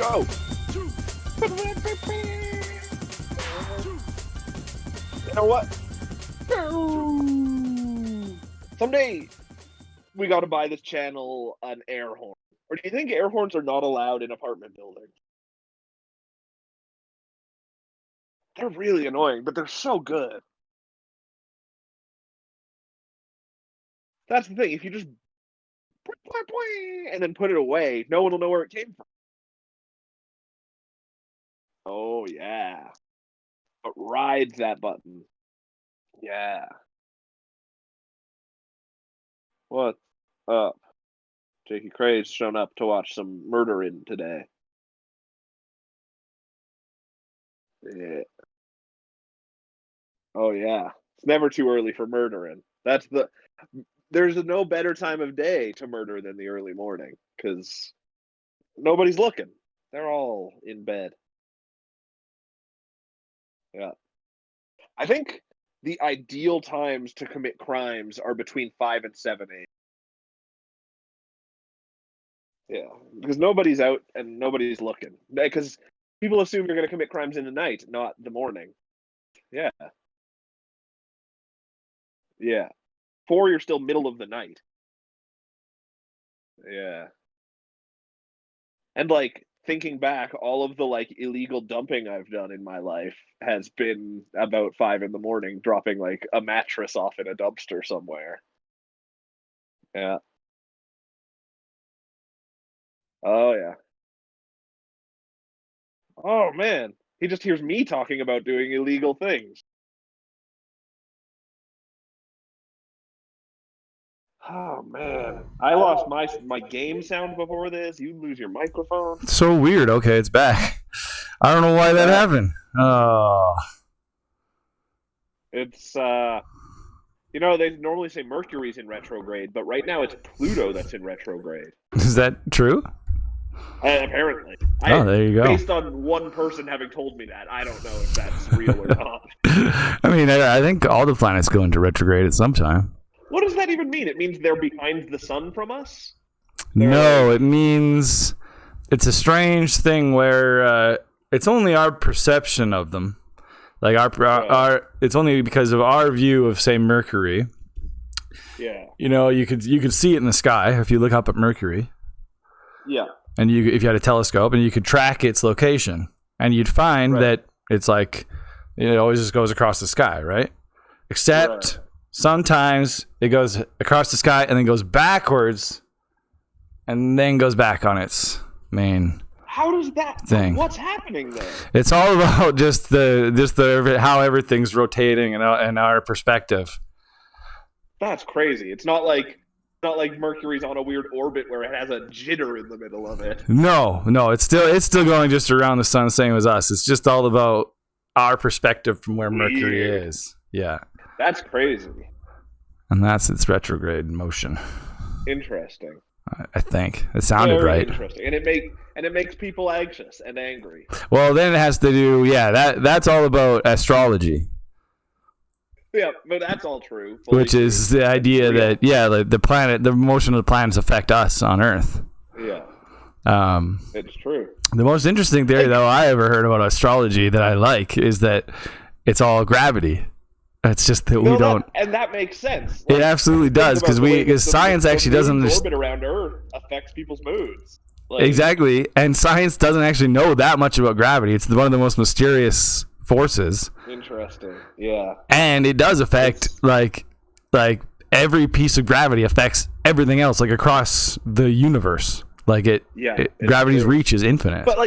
go. You know what? Someday we got to buy this channel an air horn. Or do you think air horns are not allowed in apartment buildings? They're really annoying, but they're so good. That's the thing. If you just and then put it away, no one will know where it came from. Oh, yeah. It rides that button. Yeah. What's up? Jakey Cray's shown up to watch some murdering today. Yeah. Oh, yeah. It's never too early for murdering. There's no better time of day to murder than the early morning, because nobody's looking. They're all in bed. Yeah. I think the ideal times to commit crimes are between 5 and 7 a.m. Yeah, because nobody's out and nobody's looking. Because people assume you're going to commit crimes in the night, not the morning. Yeah. Yeah. 4, you're still middle of the night. Yeah. And, like, thinking back, all of the, like, illegal dumping I've done in my life has been about 5 in the morning, dropping, like, a mattress off in a dumpster somewhere. Yeah. Oh, yeah. Oh, man. He just hears me talking about doing illegal things. Oh, man. I lost my game sound before this. You lose your microphone. So weird. Okay, it's back. I don't know why that happened. Oh. It's, you know, they normally say Mercury's in retrograde, but right now it's Pluto that's in retrograde. Is that true? Apparently. There you go. Based on one person having told me that, I don't know if that's real or not. I mean, I think all the planets go into retrograde at some time. What does that even mean? It means they're behind the sun from us? No, it means it's a strange thing where it's only our perception of them. Like our it's only because of our view of, say, Mercury. Yeah. You know, you could see it in the sky if you look up at Mercury. Yeah. And if you had a telescope, and you could track its location, and you'd find that it's like it always just goes across the sky, right? Except sometimes it goes across the sky and then goes backwards, and then goes back on its main. How does that thing? What's happening there? It's all about just the how everything's rotating and our perspective. That's crazy. It's not like Mercury's on a weird orbit where it has a jitter in the middle of it. No, it's still going just around the sun, same as us. It's just all about our perspective from where Mercury is. Yeah. That's crazy. And that's its retrograde motion. Interesting. I think it sounded right. Interesting, and it makes people anxious and angry. Well, then it has to do, that's all about astrology. Yeah, but that's all true. Which is the idea that the motion of the planets affect us on Earth. Yeah. It's true. The most interesting theory, though, I ever heard about astrology that I like is that it's all gravity. It's just that we don't, and that makes sense. It absolutely does, because science actually doesn't understand. Orbit around Earth affects people's moods. Exactly, and science doesn't actually know that much about gravity. It's one of the most mysterious forces. Interesting. Yeah. And it does affect like every piece of gravity affects everything else, like across the universe. Like gravity's reach is infinite. But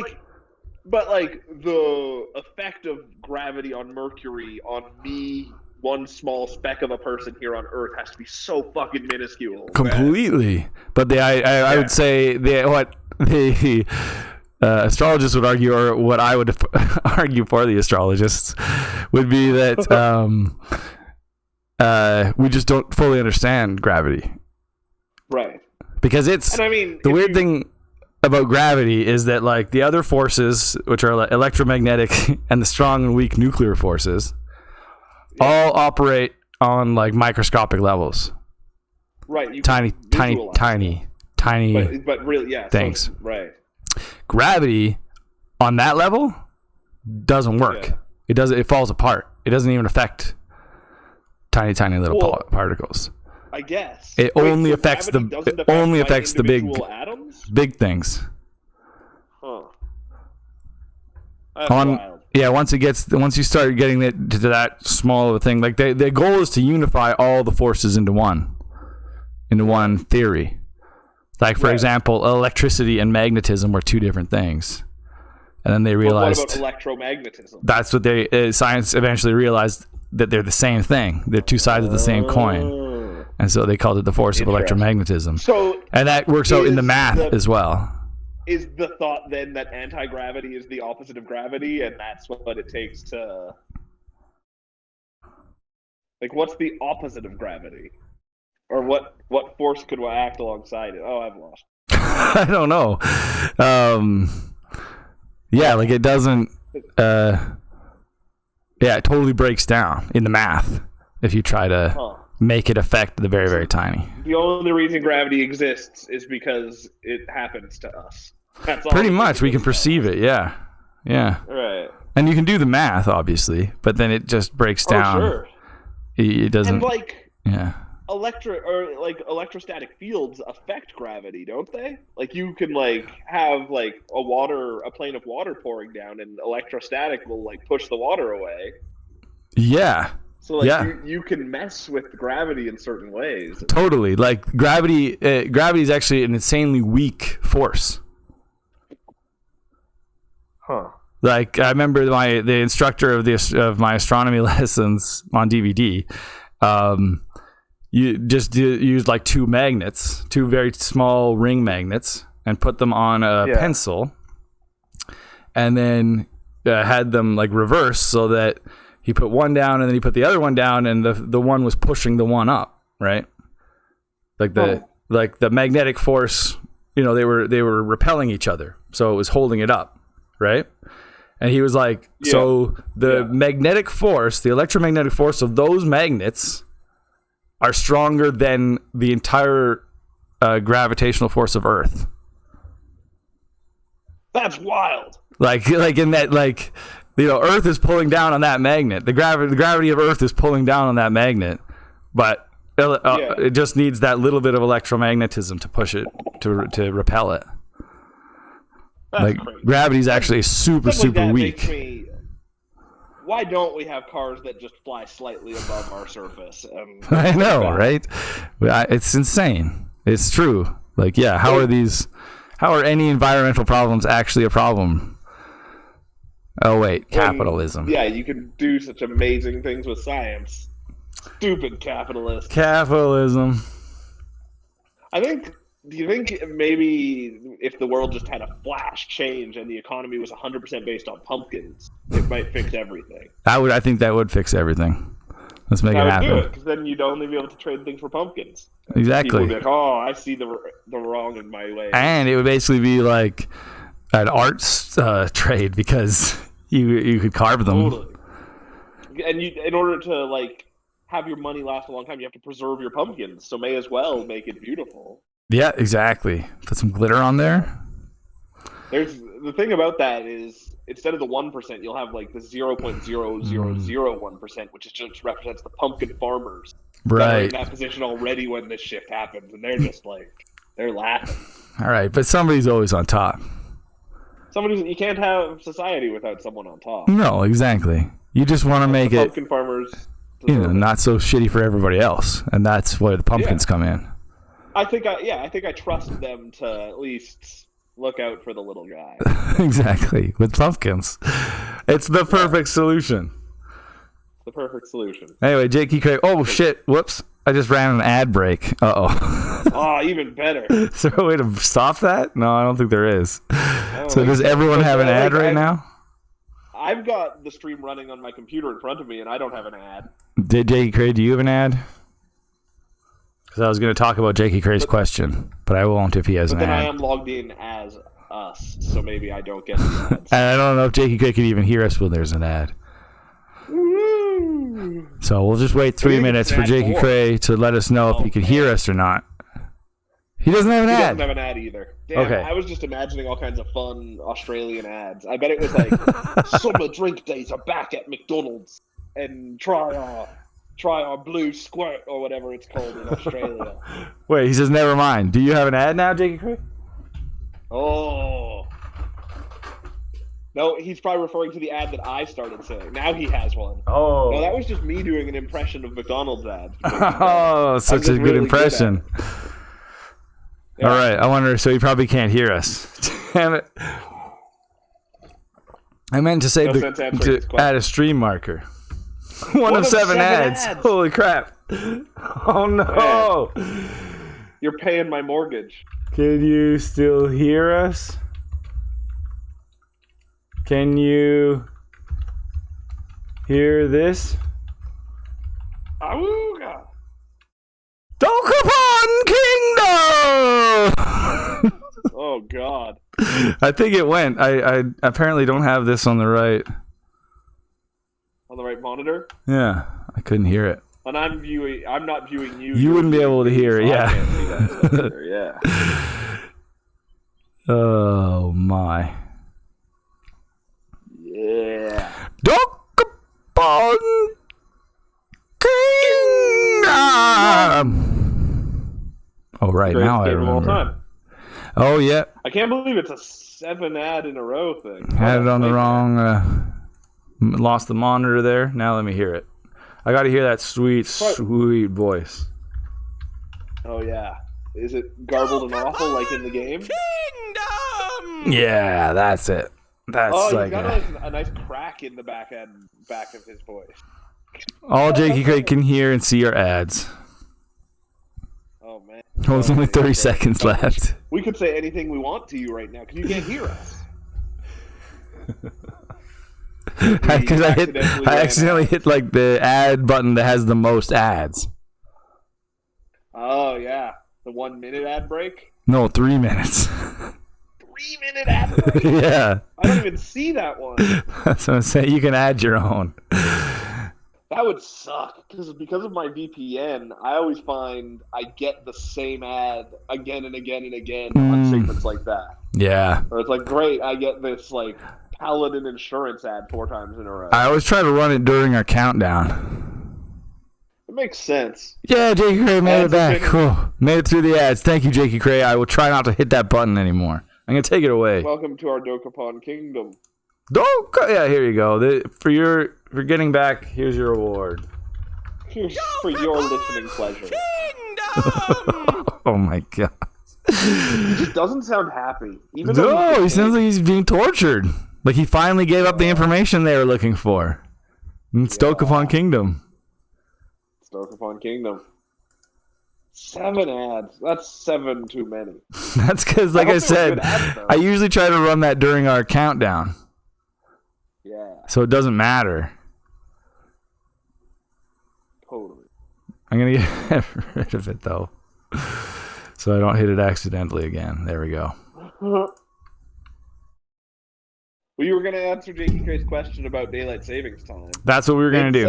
the effect of gravity on Mercury on me, one small speck of a person here on Earth, has to be so fucking minuscule. Completely. Man. But I would say what the astrologists would argue, or what I would argue for the astrologists, would be that we just don't fully understand gravity. Right. Because the weird thing about gravity is that, like, the other forces, which are electromagnetic and the strong and weak nuclear forces, all operate on, like, microscopic levels. Right. Tiny but really, yeah. things. Right. Gravity on that level, doesn't work. Yeah. It falls apart. It doesn't even affect tiny little particles. I guess it only affects the big atoms? Big things. Huh. That's wild. Yeah, once you start getting it to that small of a thing, like the goal is to unify all the forces into one theory. Like, for example, electricity and magnetism were two different things. And then they realized... What about electromagnetism? That's what science eventually realized, that they're the same thing. They're two sides of the same coin. And so they called it the force of electromagnetism. And that works out in the math as well. Is the thought then that anti-gravity is the opposite of gravity, and that's what it takes to... Like, what's the opposite of gravity? Or what force could act alongside it? Oh, I've lost. I don't know. Yeah, like it doesn't... yeah, it totally breaks down in the math if you try to make it affect the very, very tiny. The only reason gravity exists is because it happens to us. That's all. Pretty much, we can perceive it, yeah. Yeah. Right. And you can do the math, obviously, but then it just breaks down. Oh, sure. It doesn't... And like... Yeah. Electrostatic fields affect gravity, don't they? Like, you can like have like a plane of water pouring down, and electrostatic will like push the water away. Yeah. So like you can mess with gravity in certain ways. Totally. Like gravity is actually an insanely weak force. Huh. Like, I remember the instructor of my astronomy lessons on DVD. You just use like two very small ring magnets, and put them on a pencil, and then had them like reverse, so that he put one down and then he put the other one down, and the one was pushing the one up, right? Like the magnetic force, they were repelling each other, so it was holding it up, right? And he was like, so the magnetic force, the electromagnetic force of those magnets are stronger than the entire gravitational force of Earth. That's wild. Like in that, like, Earth is pulling down on that magnet. The gravity of Earth is pulling down on that magnet, but it just needs that little bit of electromagnetism to push it to repel it. That's like crazy. Gravity is actually super weak. Why don't we have cars that just fly slightly above our surface? I know, right? It's insane. It's true. Like, how are any environmental problems actually a problem? Oh, wait, capitalism. You can do such amazing things with science. Stupid capitalist. Capitalism. Do you think maybe if the world just had a flash change and the economy was 100% based on pumpkins, it might fix everything? I think that would fix everything. Let's make it happen. Do it, because then you'd only be able to trade things for pumpkins. Exactly. People would be like, oh, I see the wrong in my way. And it would basically be like an arts trade, because you could carve them. Totally. And in order to like have your money last a long time, you have to preserve your pumpkins. So may as well make it beautiful. Yeah, exactly. Put some glitter on there. There's the thing about that is, instead of the 1%, you'll have like the 0.0001%, which just represents the pumpkin farmers. Right. That are in that position already when this shift happens, and they're just like, they're laughing. All right, but somebody's always on top. You can't have society without someone on top. No, exactly. You just want to make it pumpkin farmers, not so shitty for everybody else, and that's where the pumpkins come in. I think I trust them to at least look out for the little guy. Exactly. With pumpkins. It's the perfect solution. The perfect solution. Anyway, Jakey Craig. Oh, shit. Whoops. I just ran an ad break. Uh-oh. Oh, even better. Is there a way to stop that? No, I don't think there is. So does everyone have an ad right now? I've got the stream running on my computer in front of me, and I don't have an ad. Did Jakey Craig, do you have an ad? Because I was going to talk about Jakey Craig's question, but I won't if he has an ad. But then I am logged in as us, so maybe I don't get the ads. And I don't know if Jakey Craig can even hear us when there's an ad. Woo! So we'll just wait 3 minutes for Jakey Craig to let us know if he can hear us or not. He doesn't have an He ad. doesn't have an ad either. Damn, Okay. I was just imagining all kinds of fun Australian ads. I bet it was like, summer drink days are back at McDonald's, and try our blue squirt or whatever it's called in Australia. Wait, he says never mind. Do you have an ad now, Jakey Craig? Oh. No, he's probably referring to the ad that I started saying. Now he has one. Oh. No, that was just me doing an impression of McDonald's ads. Oh, such a good really impression. Yeah. All right, I wonder, so he probably can't hear us. Damn it. I meant to say to add a stream marker. One of seven ads. Holy crap. Oh, no. Man, you're paying my mortgage. Can you still hear us? Can you hear this? Awooga! Dokapon Kingdom! Oh, God. I think it went. I apparently don't have this on the right. On the right monitor? Yeah, I couldn't hear it. And I'm not viewing you. You wouldn't be able to hear it, yeah. I can't see that stuff either, yeah. Oh, my. Yeah. Dokapon Kingdom! Oh, right, now I remember. Oh, yeah. I can't believe it's a 7 ad in a row thing. Had it on the wrong... lost the monitor there. Now let me hear it. I got to hear that sweet, sweet voice. Oh, yeah. Is it garbled and awful like in the game? Kingdom! Yeah, that's it. That's like got a nice crack in the back of his voice. All Jakey Craig can hear and see are ads. Oh, man. Oh, there's only 30 seconds left. We could say anything we want to you right now because you can't hear us. Because I accidentally hit like the ad button that has the most ads. Oh, yeah. The 1 minute ad break? No, 3 minutes. 3 minute ad break? Yeah. I don't even see that one. That's what I'm saying. You can add your own. That would suck because of my VPN, I always find I get the same ad again and again and again on segments like that. Yeah. Or it's like, great, I get this like Paladin insurance ad 4 times in a row. I always try to run it during our countdown. It makes sense. Yeah, Jakey Cray made it back. Cool. Made it through the ads. Thank you, Jakey Cray. I will try not to hit that button anymore. I'm going to take it away. Welcome to our Dokapon Kingdom. Yeah, here you go. For getting back, here's your reward. Here's for your listening pleasure. Oh my god. He just doesn't sound happy. He sounds like he's being tortured. Like he finally gave up the information they were looking for. Dokapon Kingdom. Dokapon Kingdom. 7 ads. That's 7 too many. That's because, like I said, I usually try to run that during our countdown. Yeah. So it doesn't matter. Totally. I'm going to get rid of it, though. So I don't hit it accidentally again. There we go. Well, you were going to answer Jakey Cray's question about daylight savings time. That's what we were going to do.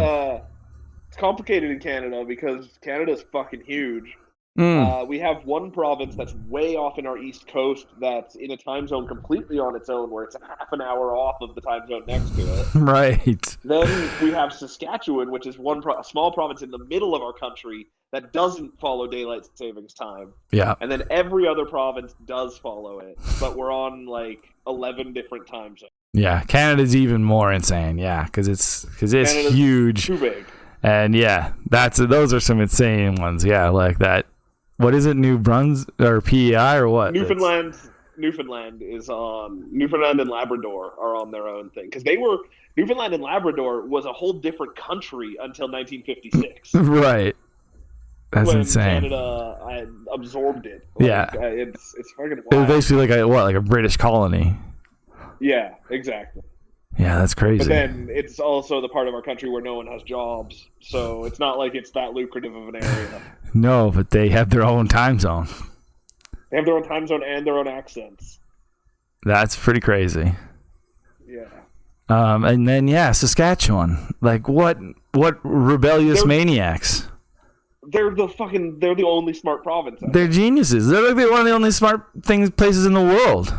It's complicated in Canada because Canada's fucking huge. We have one province that's way off in our east coast that's in a time zone completely on its own, where it's a half an hour off of the time zone next to it. Right. Then we have Saskatchewan, which is a small province in the middle of our country that doesn't follow daylight savings time. Yeah. And then every other province does follow it, but we're on like 11 different time zones. Yeah, Canada's even more insane. Yeah, because it's huge. Too big. And yeah, those are some insane ones. Yeah, like that. What is it, New Brunswick or PEI or what? Newfoundland is on. Newfoundland and Labrador are on their own thing because Newfoundland and Labrador was a whole different country until 1956. Right. That's when insane. Canada absorbed it. Yeah. It's fucking wild. It was basically like a British colony. Yeah, exactly. Yeah, that's crazy. But then it's also the part of our country where no one has jobs, so it's not like it's that lucrative of an area. No, but they have their own time zone. They have their own time zone and their own accents. That's pretty crazy. Yeah. And then Saskatchewan. Like what rebellious maniacs? they're the only smart province. They're geniuses. They're like one of the only smart places in the world.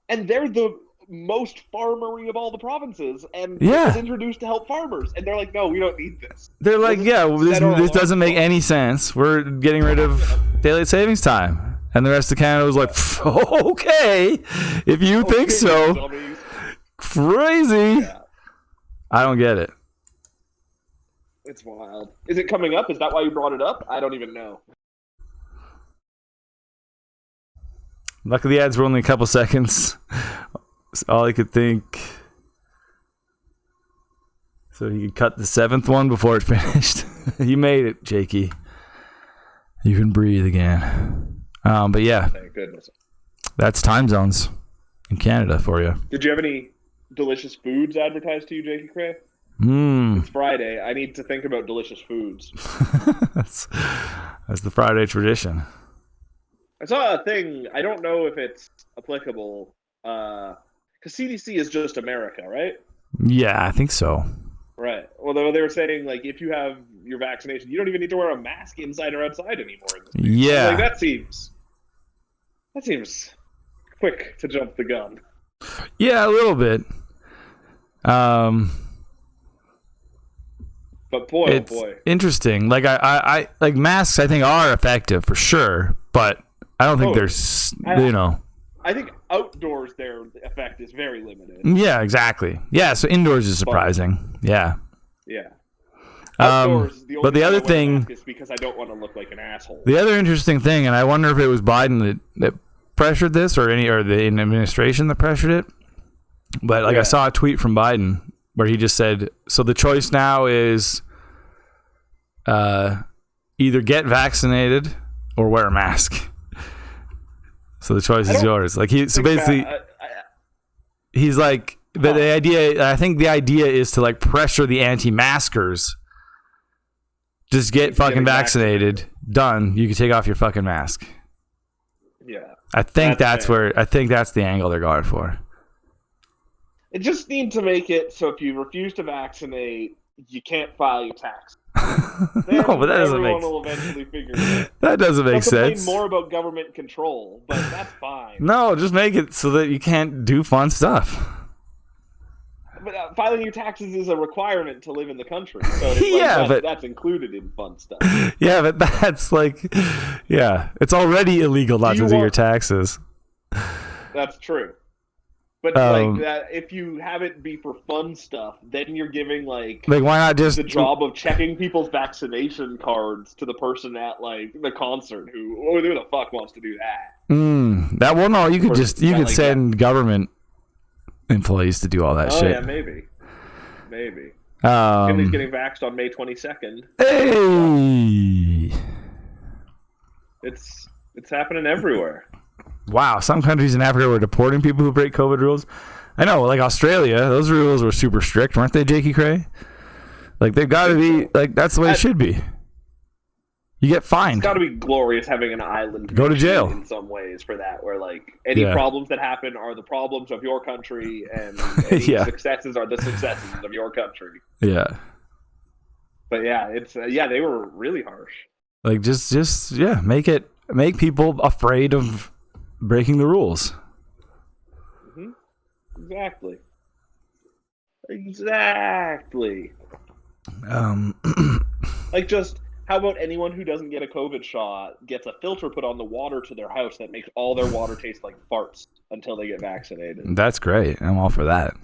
And they're the most farmery of all the provinces, and it was introduced to help farmers. And they're like, no, we don't need this. They're like, this doesn't make any sense. We're getting rid of daylight savings time. And the rest of Canada was like, okay, if you think so. Dummies. Crazy. Yeah. I don't get it. It's wild. Is it coming up? Is that why you brought it up? I don't even know. Luckily, the ads were only a couple seconds. That's all I could think. So he could cut the 7th one before it finished. You made it, Jakey. You can breathe again. But yeah. Thank goodness. That's time zones in Canada for you. Did you have any delicious foods advertised to you, Jakey Cray? It's Friday. I need to think about delicious foods. That's the Friday tradition. I saw a thing. I don't know if it's applicable. Because CDC is just America, right? Yeah, I think so. Right. Well, they were saying, like, if you have your vaccination, you don't even need to wear a mask inside or outside anymore. Yeah. Like, that seems quick to jump the gun. Yeah, a little bit. But boy, it's interesting. Like I like masks. I think are effective for sure, but I don't think there's. I think outdoors their effect is very limited. Yeah, exactly. Yeah, so indoors is surprising. Yeah. Yeah. Outdoors, but the other thing is because I don't want to look like an asshole. The other interesting thing, and I wonder if it was Biden that pressured this, or the administration that pressured it. But I saw a tweet from Biden where he just said, "So the choice now is either get vaccinated or wear a mask." So the choice is yours. Like he's like, but the idea, I think the idea is to like pressure the anti-maskers. Just get fucking vaccinated. Done. You can take off your fucking mask. Yeah. I think that's the angle they're going for. It just needs to make it so if you refuse to vaccinate, you can't file your tax. No, but that doesn't make sense. That doesn't make sense. More about government control, but that's fine. No, just make it so that you can't do fun stuff. But filing your taxes is a requirement to live in the country. So it's but that's included in fun stuff. Yeah, but that's like, it's already illegal not to do your taxes. That's true. But like that, if you have it be for fun stuff, then you're giving like why not just the job of checking people's vaccination cards to the person at like the concert who the fuck wants to do that? That one, no, you could send government employees to do all that shit. Oh yeah, maybe. Kimberly's getting vaxxed on May 22nd. Hey, it's happening everywhere. Wow, some countries in Africa were deporting people who break COVID rules. I know, like Australia, those rules were super strict, weren't they, Jakey Cray? Like they've got to be like that's the way it should be. You get fined. It's got to be glorious having an island. Go to jail in some ways for that, where like any problems that happen are the problems of your country, and any successes are the successes of your country. Yeah. But yeah, it's they were really harsh. Like just make people afraid of breaking the rules. Exactly. Like just how about anyone who doesn't get a COVID shot gets a filter put on the water to their house that makes all their water taste like farts until they get vaccinated? That's great. I'm all for that.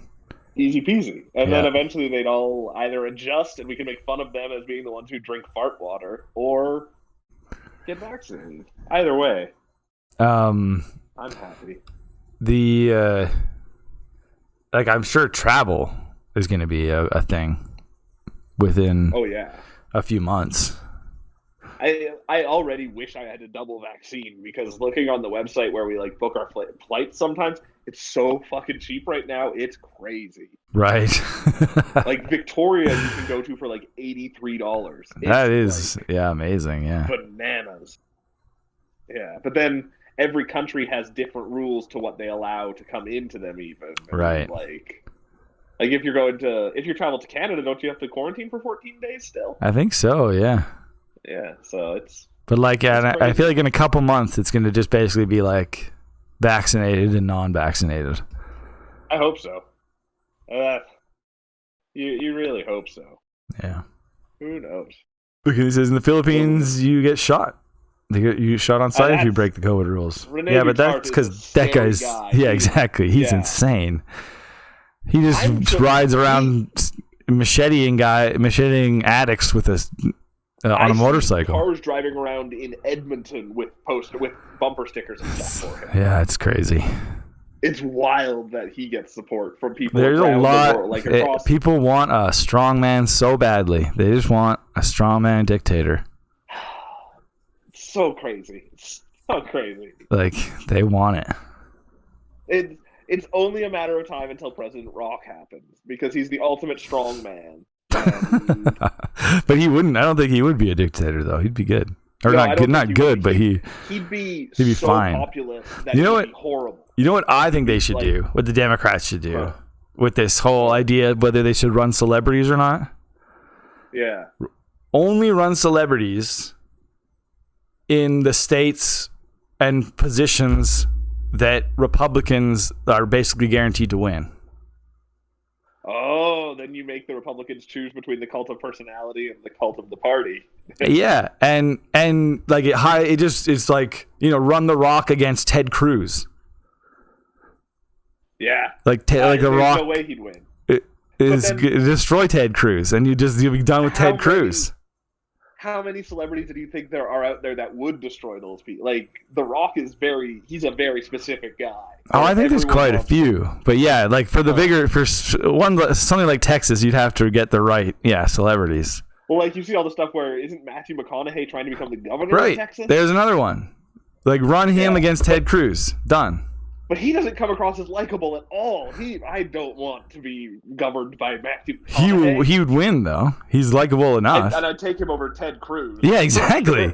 Easy peasy. And then eventually they'd all either adjust and we can make fun of them as being the ones who drink fart water, or get vaccinated. Either way. I'm happy. I'm sure travel is going to be a thing within a few months. I already wish I had a double vaccine, because looking on the website where we like book our flights sometimes, it's so fucking cheap right now. It's crazy. Right. Like Victoria you can go to for like $83. That is amazing. Yeah. Bananas. Yeah, but then every country has different rules to what they allow to come into them even. Right. Like if you travel to Canada, don't you have to quarantine for 14 days still? I think so, yeah. Yeah, so it's. But like, yeah, I feel like in a couple months, it's going to just basically be like vaccinated and non-vaccinated. I hope so. You really hope so. Yeah. Who knows? Look, he says in the Philippines, you get shot. You get shot on sight if you break the COVID rules. Rene but that's because that guy's. Guy. Yeah, exactly. He's insane. He just rides around macheting addicts with on a motorcycle. Cars driving around in Edmonton with bumper stickers and stuff for him. Yeah, it's crazy. It's wild that he gets support from people. There's a lot. The world, people want a strong man so badly. They just want a strong man dictator. It's so crazy. It's so crazy. Like, they want it. It's only a matter of time until President Rock happens, because he's the ultimate strong man. But he wouldn't. I don't think he would be a dictator, though. He'd be good, or not good. Not good, but he'd be so fine. Populist that he'd be horrible. You know what I think they should do? What the Democrats should do with this whole idea of whether they should run celebrities or not? Yeah. Only run celebrities in the states and positions that Republicans are basically guaranteed to win. Oh, then you make the Republicans choose between the cult of personality and the cult of the party. Yeah, and like it's like, run The Rock against Ted Cruz. Yeah, like The Rock. No way he'd win. Destroy Ted Cruz, and you'll be done with Ted Cruz. How many celebrities do you think there are out there that would destroy those people? Like, The Rock he's a very specific guy. I think there's quite a few. But yeah, like for something like Texas, you'd have to get the right, celebrities. Well, like, you see all the stuff where, isn't Matthew McConaughey trying to become the governor of Texas? Right, there's another one. Like, run him against Ted Cruz. Done. But he doesn't come across as likable at all. I don't want to be governed by Matthew McConaughey. He would win, though. He's likable enough. And I'd take him over Ted Cruz. Yeah, exactly.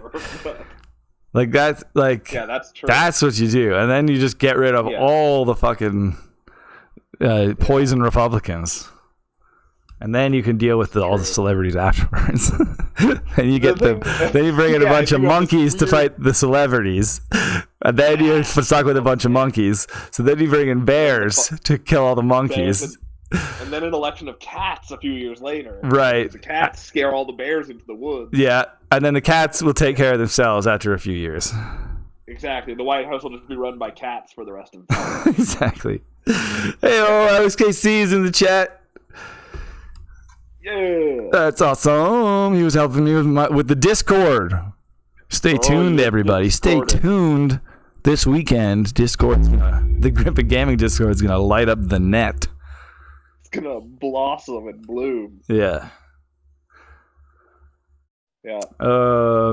Like, that's true. That's what you do. And then you just get rid of all the fucking poison Republicans. And then you can deal with all the celebrities afterwards. And you get then you bring in a bunch of monkeys to fight the celebrities. And then you're stuck with a bunch of monkeys. So then you bring in bears to kill all the monkeys. And then an election of cats a few years later. Right. The cats scare all the bears into the woods. Yeah. And then the cats will take care of themselves after a few years. Exactly. The White House will just be run by cats for the rest of the time. Exactly. Hey, Alex KC's in the chat. Yeah. That's awesome. He was helping me with the Discord. Stay tuned, everybody. Stay tuned. This weekend, the Grimpen Gaming Discord is going to light up the net. It's going to blossom and bloom. Yeah. Yeah.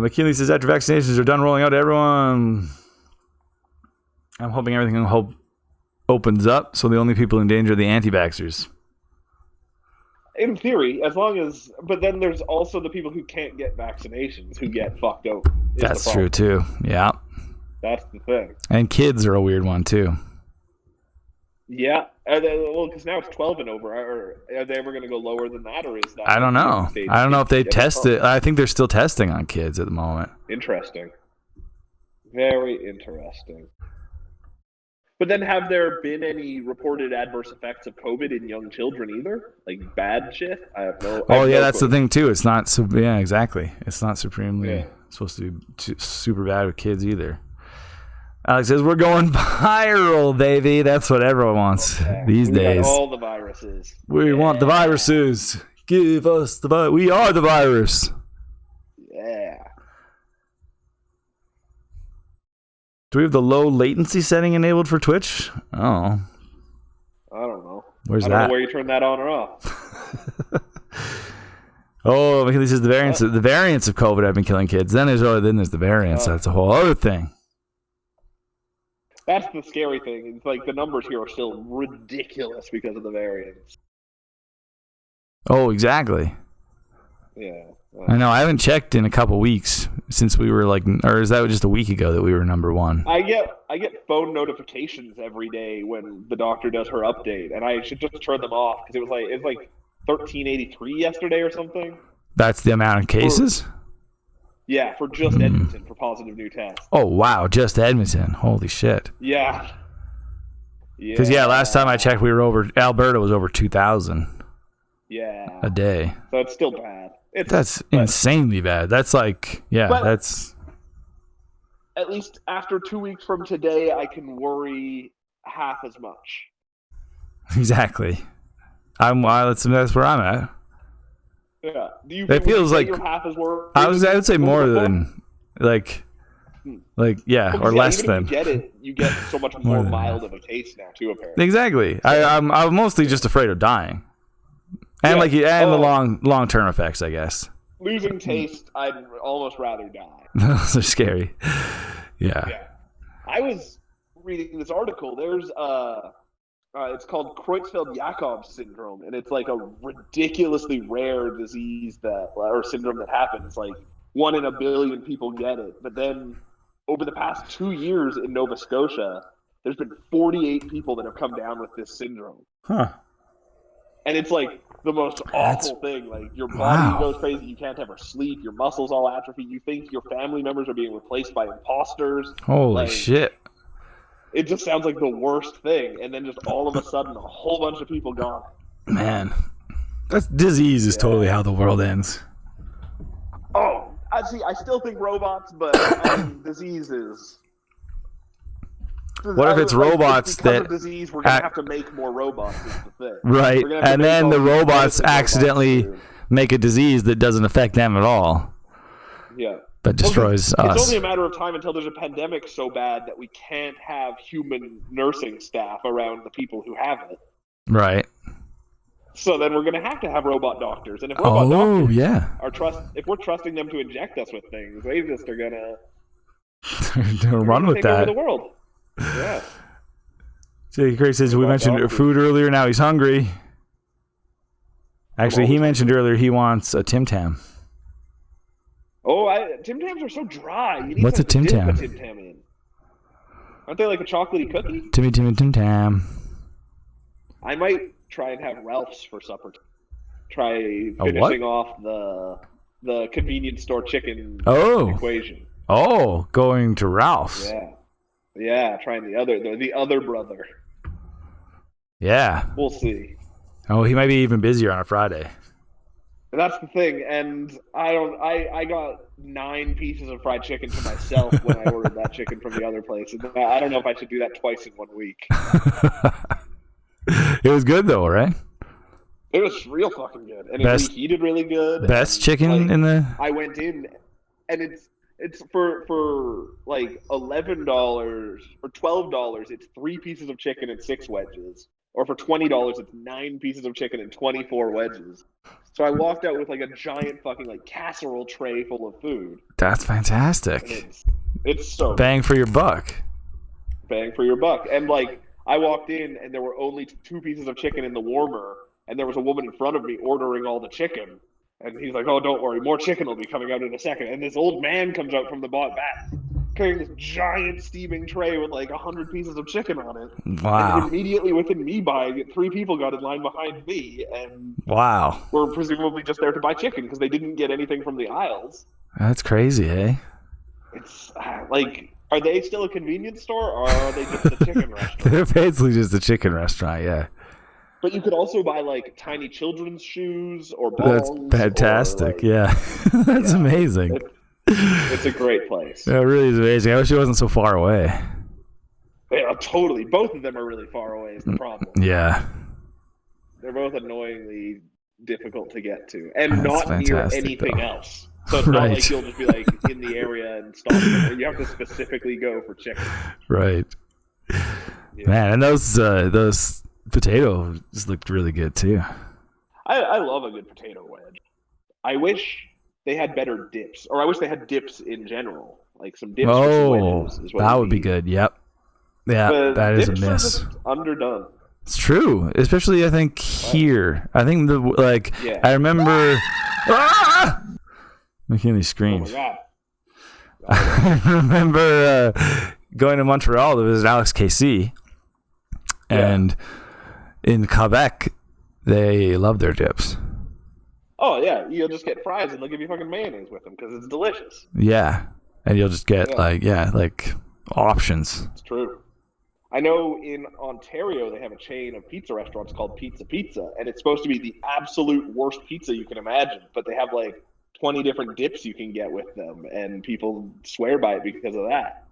McKinley says, after vaccinations are done rolling out to everyone, I'm hoping everything opens up, so the only people in danger are the anti-vaxxers. In theory, but then there's also the people who can't get vaccinations who get fucked over. That's true too. Yeah. That's the thing. And kids are a weird one too. Yeah. Well, because now it's 12 and over. Are they ever going to go lower than that, or is that? I don't know. I don't know if they tested. I think they're still testing on kids at the moment. Interesting. Very interesting. But then, have there been any reported adverse effects of COVID in young children either? Like bad shit? I have no. That's the thing too. It's not. Yeah, exactly. It's not supremely supposed to be super bad with kids either. Alex says we're going viral, baby. That's what everyone wants these days. Got all the viruses. We want the viruses. Give us the virus. We are the virus. Yeah. Do we have the low latency setting enabled for Twitch? Oh. I don't know. Where's that? I don't know where you turn that on or off. This is the variants of COVID have been killing kids. Then there's the variants. That's a whole other thing. That's the scary thing. It's like the numbers here are still ridiculous because of the variants. Oh, exactly. Yeah. I know. I haven't checked in a couple weeks since we were or is that just a week ago that we were number one? I get phone notifications every day when the doctor does her update, and I should just turn them off because it was like 1383 yesterday or something. That's the amount of cases? Yeah, for just Edmonton for positive new tests. Oh wow, just Edmonton. Holy shit. Yeah. Because last time I checked, Alberta was over 2,000. Yeah. A day. So it's still bad. That's insanely bad. That's like, that's. At least after 2 weeks from today, I can worry half as much. Exactly. That's where I'm at. Yeah. Do you? It feels like you're half as worried? I would say more than like or less even than. If you get it, you get so much more mild of a taste now too. Apparently. Exactly. I'm mostly just afraid of dying, and the long term effects, I guess. Losing taste, I'd almost rather die. Those are scary. Yeah. I was reading this article. There's it's called Creutzfeldt-Jakob syndrome, and it's like a ridiculously rare disease or syndrome that happens. Like 1 in a billion people get it. But then over the past 2 years in Nova Scotia, there's been 48 people that have come down with this syndrome. Huh. And it's like the most awful thing. Like your body goes crazy. You can't ever sleep. Your muscles all atrophy. You think your family members are being replaced by imposters. Holy shit. It just sounds like the worst thing. And then just all of a sudden, a whole bunch of people gone. Man, disease is totally how the world ends. Oh, I still think robots, but disease is... What if it's robots that... disease, we're going to have to make more robots is the thing. Right, and then the robots accidentally make a disease that doesn't affect them at all. Yeah. That destroys us. It's only a matter of time until there's a pandemic so bad that we can't have human nursing staff around the people who have it. Right. So then we're going to have robot doctors. And if robot doctors if we're trusting them to inject us with things, they just are going to run with take that. Over the world. Yeah. So Craig says we mentioned food earlier. Now he's hungry. Actually, he mentioned earlier he wants a Tim Tam. Oh, Tim Tams are so dry. You need What's a Tim Tam? Tim Tam in. Aren't they like a chocolatey cookie? Tim Tam. I might try and have Ralph's for supper. Try finishing off the convenience store chicken equation. Oh, going to Ralph's. Yeah, trying the other brother. Yeah. We'll see. Oh, he might be even busier on a Friday. That's the thing, and I got 9 pieces of fried chicken for myself when I ordered that chicken from the other place. And I don't know if I should do that twice in 1 week. It was good though, right? It was real fucking good, and it reheated really good. Best chicken in the. I went in, and it's for like $11 or $12. It's 3 pieces of chicken and 6 wedges. Or for $20, it's 9 pieces of chicken and 24 wedges. So I walked out with like a giant fucking like casserole tray full of food. That's fantastic. It's so bang for your buck. Bang for your buck. And like I walked in and there were only 2 pieces of chicken in the warmer, and there was a woman in front of me ordering all the chicken. And he's like, "Oh, don't worry, more chicken will be coming out in a second." And this old man comes out from the back, carrying this giant steaming tray with like 100 pieces of chicken on it. Wow. And immediately within me buying it, 3 people got in line behind me and were presumably just there to buy chicken because they didn't get anything from the aisles. That's crazy, eh? It's like, are they still a convenience store or are they just a chicken restaurant? They're basically just a chicken restaurant, yeah. But you could also buy like tiny children's shoes or balls. That's fantastic, yeah. That's amazing. It's a great place. It really is amazing. I wish it wasn't so far away. Yeah, totally. Both of them are really far away is the problem. Yeah. They're both annoyingly difficult to get to. And not near anything else. So it's not like you'll just be like in the area and stop somewhere. You have to specifically go for chicken. Right. Yeah. Man, and those potatoes looked really good too. I love a good potato wedge. I wish they had better dips, or I wish they had dips in general, like some dips. Wedges is what that would be good. Yep. Yeah, but that is a miss. Are just underdone. It's true, especially I think here. I think I remember. Making these screams. Oh my god! I remember going to Montreal to visit Alex KC, and in Quebec, they love their dips. Oh yeah, you'll just get fries and they'll give you fucking mayonnaise with them because it's delicious. Yeah, and you'll just get like options. It's true. I know in Ontario they have a chain of pizza restaurants called Pizza Pizza, and it's supposed to be the absolute worst pizza you can imagine. But they have like 20 different dips you can get with them, and people swear by it because of that.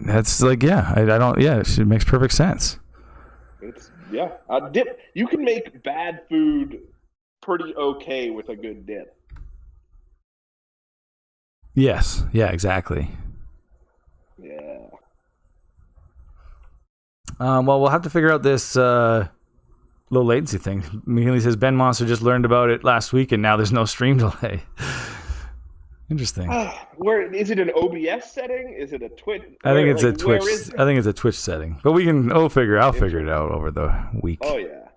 That's like, I don't, it makes perfect sense. It's dip. You can make bad food pretty okay with a good dip. Yes, yeah, exactly. Yeah. Well, we'll have to figure out this low latency thing. McKinley says Ben Monster just learned about it last week, and now there's no stream delay. Interesting. Where is it? An OBS setting? Is it a Twitch? I think it's a Twitch. I think it's a Twitch setting, but I'll figure it out over the week. Oh yeah.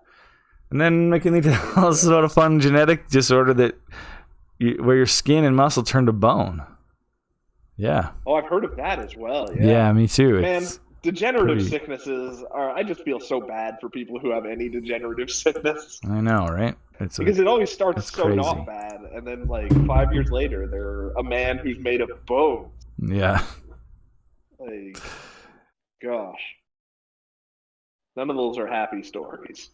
And then McKinley tell us about a fun genetic disorder where your skin and muscle turn to bone. Yeah. Oh, I've heard of that as well. Yeah. Yeah, me too. Man, degenerative sicknesses are. I just feel so bad for people who have any degenerative sickness. I know, right? Because it always starts so crazy. Not bad, and then like 5 years later, they're a man who's made of bone. Yeah. Like, gosh, none of those are happy stories.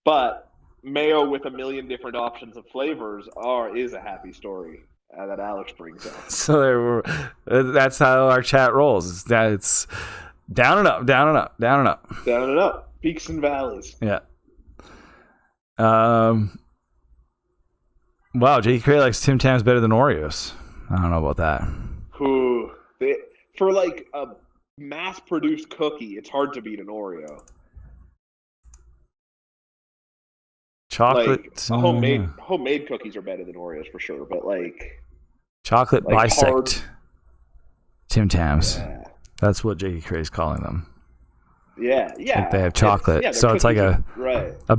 But mayo with a million different options of flavors is a happy story that Alex brings up. So that's how our chat rolls. It's down and up, down and up, down and up, down and up, peaks and valleys. Yeah. Wow, J.K. Cray likes Tim Tams better than Oreos. I don't know about that. For like a mass-produced cookie, it's hard to beat an Oreo. Chocolate, like, homemade cookies are better than Oreos for sure, but like chocolate bisect hard... Tim Tams. Yeah. That's what J.K. Cray is calling them. Yeah. Like they have chocolate, so it's like a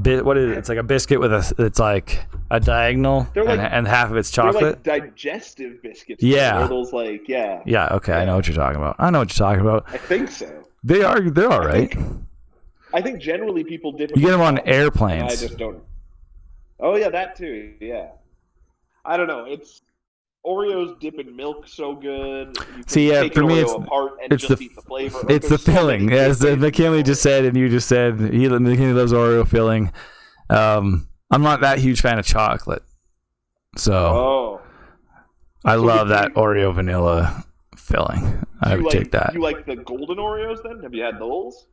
bit. What is it? It's like a biscuit with it's like a diagonal, and half of it's chocolate. They're like digestive biscuits. Yeah. They're those like Yeah. Okay, I know what you're talking about. I think so. They're all right. I think generally people dip. You get them on airplanes. I just don't. Oh yeah, that too. Yeah. I don't know. It's Oreos dip in milk so good. You can take for me, eat the flavor. It's the filling, as McKinley just said, and you just said. McKinley loves Oreo filling. I'm not that huge fan of chocolate, so I love that Oreo vanilla filling. I would take that. You like the golden Oreos then? Have you had those?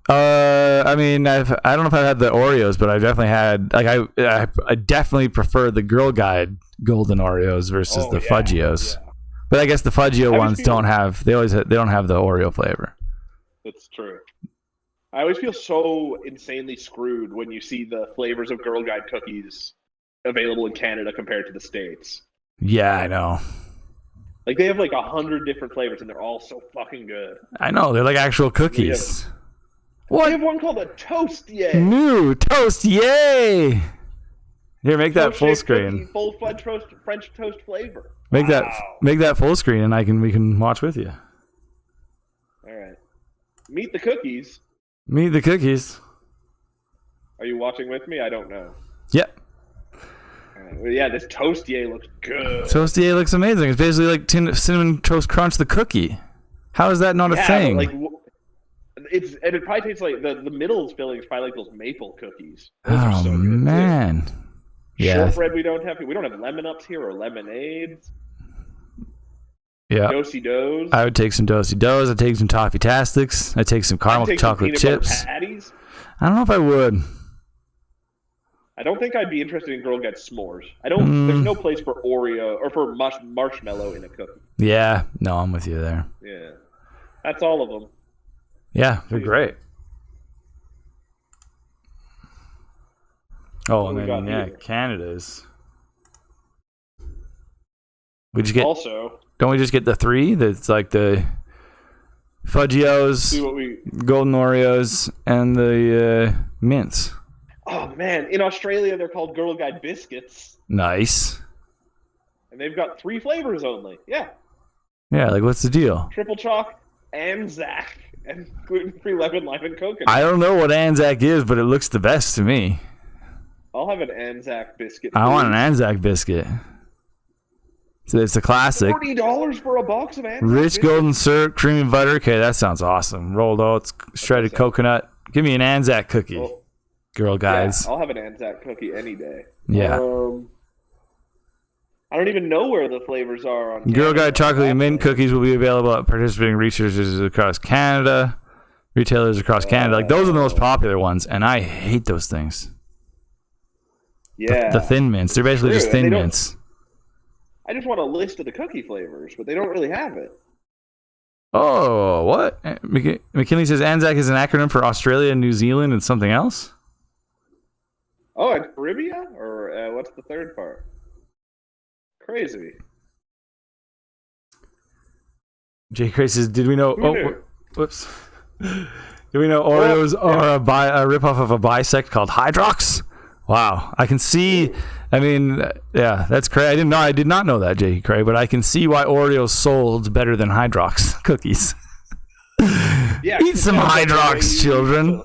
I mean, I don't know if I've had the Oreos, but I've definitely had I definitely prefer the Girl Guide golden Oreos versus the Fudgios. Yeah. But I guess the Fudgio ones don't have the Oreo flavor. It's true. I always feel so insanely screwed when you see the flavors of Girl Guide cookies available in Canada compared to the States. Yeah, I know. Like they have like 100 different flavors and they're all so fucking good. I know, they're like actual cookies. What? They have one called a Toast Yay. New Toast Yay. Here, make that full screen. Cookie, full French toast flavor. Make that full screen, and we can watch with you. All right. Meet the cookies. Meet the cookies. Are you watching with me? I don't know. Yep. All right. Well, yeah, this Toast Yay looks good. Toast Yay looks amazing. It's basically like Cinnamon Toast Crunch, the cookie. How is that not a thing? It probably tastes like the middle filling is probably like those maple cookies. Those are so good, man. Too. Yeah. Shortbread we don't have lemon ups here or lemonades. Yeah. Do-si-dos. I would take some do-si-dos. I'd take some Toffee Tastics. I'd take some caramel chocolate chips. Patties. I don't know if I would. I don't think I'd be interested in Girl Guide s'mores. There's no place for Oreo or for marshmallow in a cookie. Yeah. No, I'm with you there. Yeah. That's all of them. Yeah, they're great. Oh, and then Canada's. We just get Don't we just get the three? That's like the Fudgios, Golden Oreos, and the mints. Oh man! In Australia, they're called Girl Guide biscuits. Nice. And they've got 3 flavors only. Yeah. Yeah, like what's the deal? Triple Chalk and Zach. and gluten-free lemon, lime, and coconut. I don't know what Anzac is, but it looks the best to me. I'll have an Anzac biscuit. I want an Anzac biscuit. So it's a classic. $40 for a box of Anzac Rich biscuits? golden syrup, cream and butter. Okay, that sounds awesome. Rolled oats, shredded coconut. Give me an Anzac cookie, girl guides. Yeah, I'll have an Anzac cookie any day. Yeah. I don't even know where the flavors are on Girl Guide chocolate and mint cookies will be available at participating retailers across Canada. Like those are the most popular ones, and I hate those things. Yeah. The thin mints. They're basically just thin mints. I just want a list of the cookie flavors, but they don't really have it. Oh, what? McKinley says Anzac is an acronym for Australia, New Zealand, and something else? Oh, and Caribbean? Or what's the third part? Crazy. Jay Cray says, did we know... whoops. Did we know Oreos are a ripoff of a bisect called Hydrox? Wow. I can see... I mean, yeah, that's crazy. I did not know that, Jay Cray, but I can see why Oreos sold better than Hydrox cookies. Yeah, eat some Hydrox, children.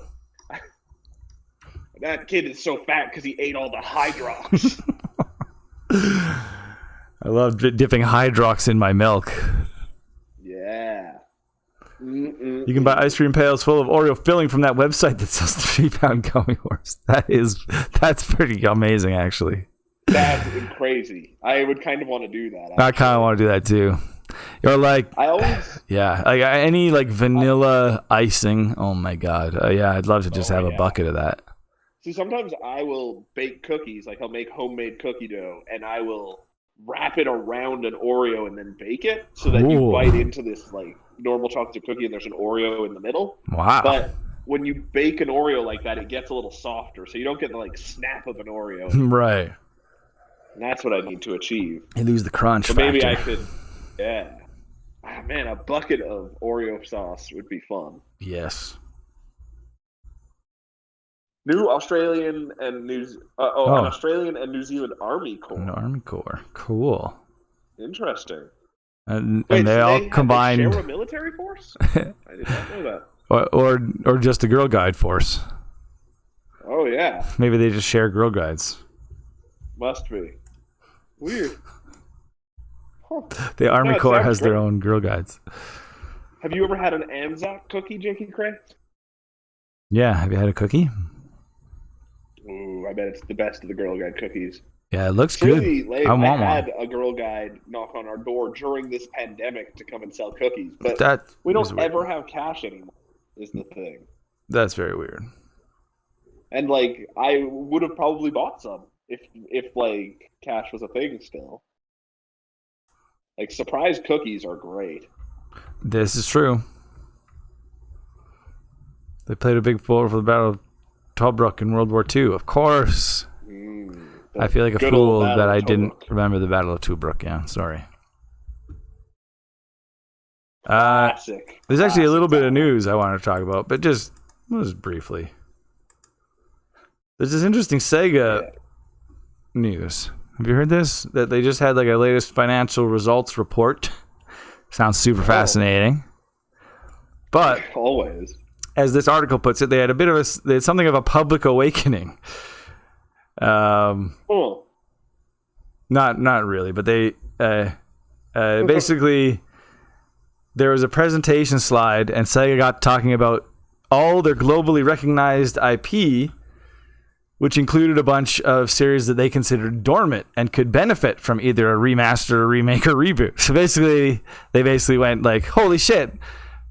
That kid is so fat because he ate all the Hydrox. I love dipping Hydrox in my milk. Yeah. You can buy ice cream pails full of Oreo filling from that website that sells 3-pound gummy worms. That's pretty amazing, actually. That's crazy. I would kind of want to do that. Actually. I kind of want to do that too. Or like, yeah, like any like vanilla icing. Oh my god, yeah, I'd love to just have a bucket of that. See, sometimes I will bake cookies. Like I'll make homemade cookie dough, and I will wrap it around an Oreo and then bake it so that you bite into this like normal chocolate chip cookie and there's an Oreo in the middle. Wow. But when you bake an Oreo like that, it gets a little softer, so you don't get the like snap of an Oreo. Right. And that's what I need to achieve. You lose the crunch factor. Maybe I could, man, a bucket of Oreo sauce would be fun. Yes. New Australian and an Australian and New Zealand Army Corps. An Army Corps. Cool. Interesting. And they all combined. They share a military force? I did not know that. Or just a Girl Guide force. Oh yeah. Maybe they just share Girl Guides. Must be. Weird. Huh. The Army Corps has their own Girl Guides. Have you ever had an Anzac cookie, Jakey Cray? Yeah. Have you had a cookie? Ooh, I bet it's the best of the Girl Guide cookies. Yeah, it looks good. I had a Girl Guide knock on our door during this pandemic to come and sell cookies, but we don't ever have cash anymore, is the thing. That's very weird. And, like, I would have probably bought some if like, cash was a thing still. Like, surprise cookies are great. This is true. They played a big role for the Battle of Tobruk in World War II, of course. I feel like a fool that I didn't remember the Battle of Tobruk. Yeah, sorry. Classic. There's actually a little bit of news I want to talk about, but just briefly. There's this interesting Sega news. Have you heard this? That they just had like a latest financial results report. Sounds super fascinating. But always, as this article puts it, they had something of a public awakening. Not really, but they basically there was a presentation slide, and Sega got talking about all their globally recognized IP, which included a bunch of series that they considered dormant and could benefit from either a remaster, a remake, or reboot. So they went like, holy shit,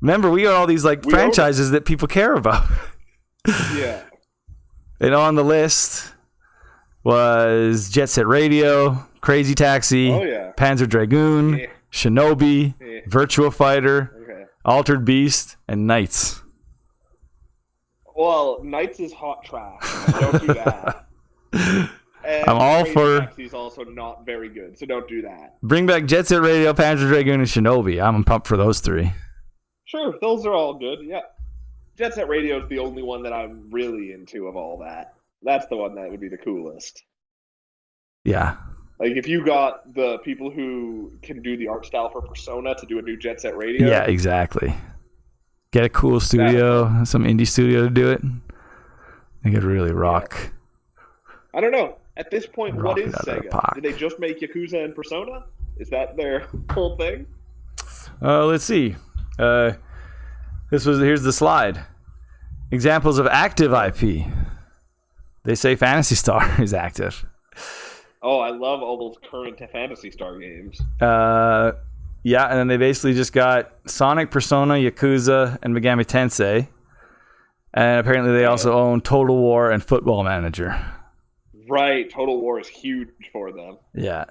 remember we got all these like franchises that people care about. Yeah. And on the list was Jet Set Radio, Crazy Taxi, Panzer Dragoon, Shinobi, Virtua Fighter, Altered Beast, and Knights. Well, Knights is hot trash. Don't do that. And I'm all for. Taxi's also not very good, so don't do that. Bring back Jet Set Radio, Panzer Dragoon, and Shinobi. I'm pumped for those three. Sure, those are all good. Yeah, Jet Set Radio is the only one that I'm really into of all that. That's the one that would be the coolest. Yeah. Like if you got the people who can do the art style for Persona to do a new Jet Set Radio. Yeah, exactly. Get a cool studio, some indie studio to do it. They could really rock. I don't know. At this point, what is Rock it out of the Sega? park. Did they just make Yakuza and Persona? Is that their whole thing? Let's see. Here's the slide. Examples of active IP. They say Phantasy Star is active. Oh, I love all those current Phantasy Star games. Yeah, and then they basically just got Sonic, Persona, Yakuza, and Megami Tensei. And apparently they also own Total War and Football Manager. Right, Total War is huge for them. Yeah.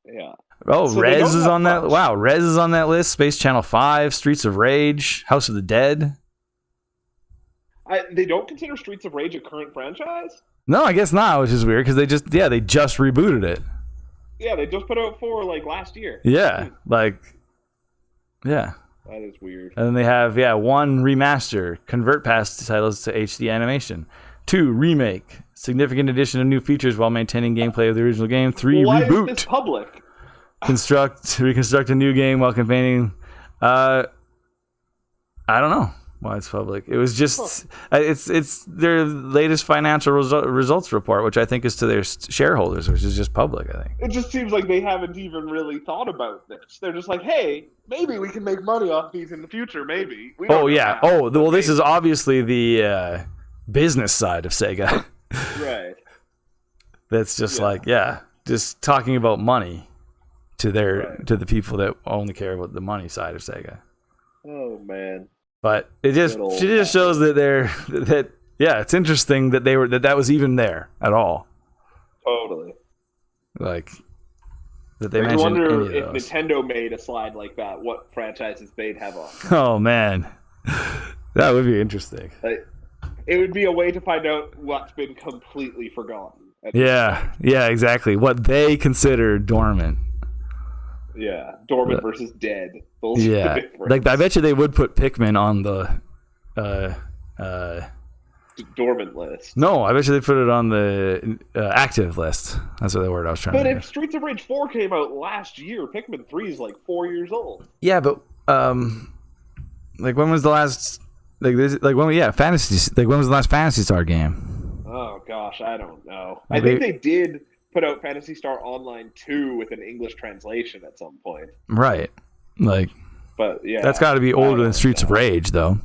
Yeah. Oh, So Rez is on much. that. Wow, Rez is on that list. Space Channel 5, Streets of Rage, House of the Dead. They don't consider Streets of Rage a current franchise? No, I guess not, which is weird because they just rebooted it. Yeah, they just put out 4 last year. Yeah, yeah. That is weird. And then they have 1 remaster, convert past titles to HD animation. 2 remake, significant addition of new features while maintaining gameplay of the original game. 3 Why reboot. is this public? Reconstruct a new game while containing. I don't know why it's public. It was just it's their latest financial results report, which I think is to their shareholders, which is just public. I think It just seems like they haven't even really thought about this. They're just like, hey, maybe we can make money off these in the future. Maybe. We don't know how, well, this is obviously the business side of Sega. right. That's just just talking about money to the people that only care about the money side of Sega. Oh man. But it just shows that it's interesting that that was even there at all. Totally. Like that they I mentioned wonder any of if those. Nintendo made a slide like that, what franchises they'd have on. Oh man, that would be interesting. It would be a way to find out what's been completely forgotten. Yeah, exactly. What they consider dormant. Yeah, dormant versus dead. Those are the difference. Like I bet you they would put Pikmin on the dormant list. No, I bet you they put it on the active list. That's the word I was trying to But think if Streets of Rage 4 came out last year, Pikmin 3 is 4 years old. Yeah, but when was the last when was the last Phantasy Star game? Oh gosh, I don't know. I think they did put out Phantasy Star Online 2 with an English translation at some point. Right. But yeah. That's got to be older than Streets of Rage though.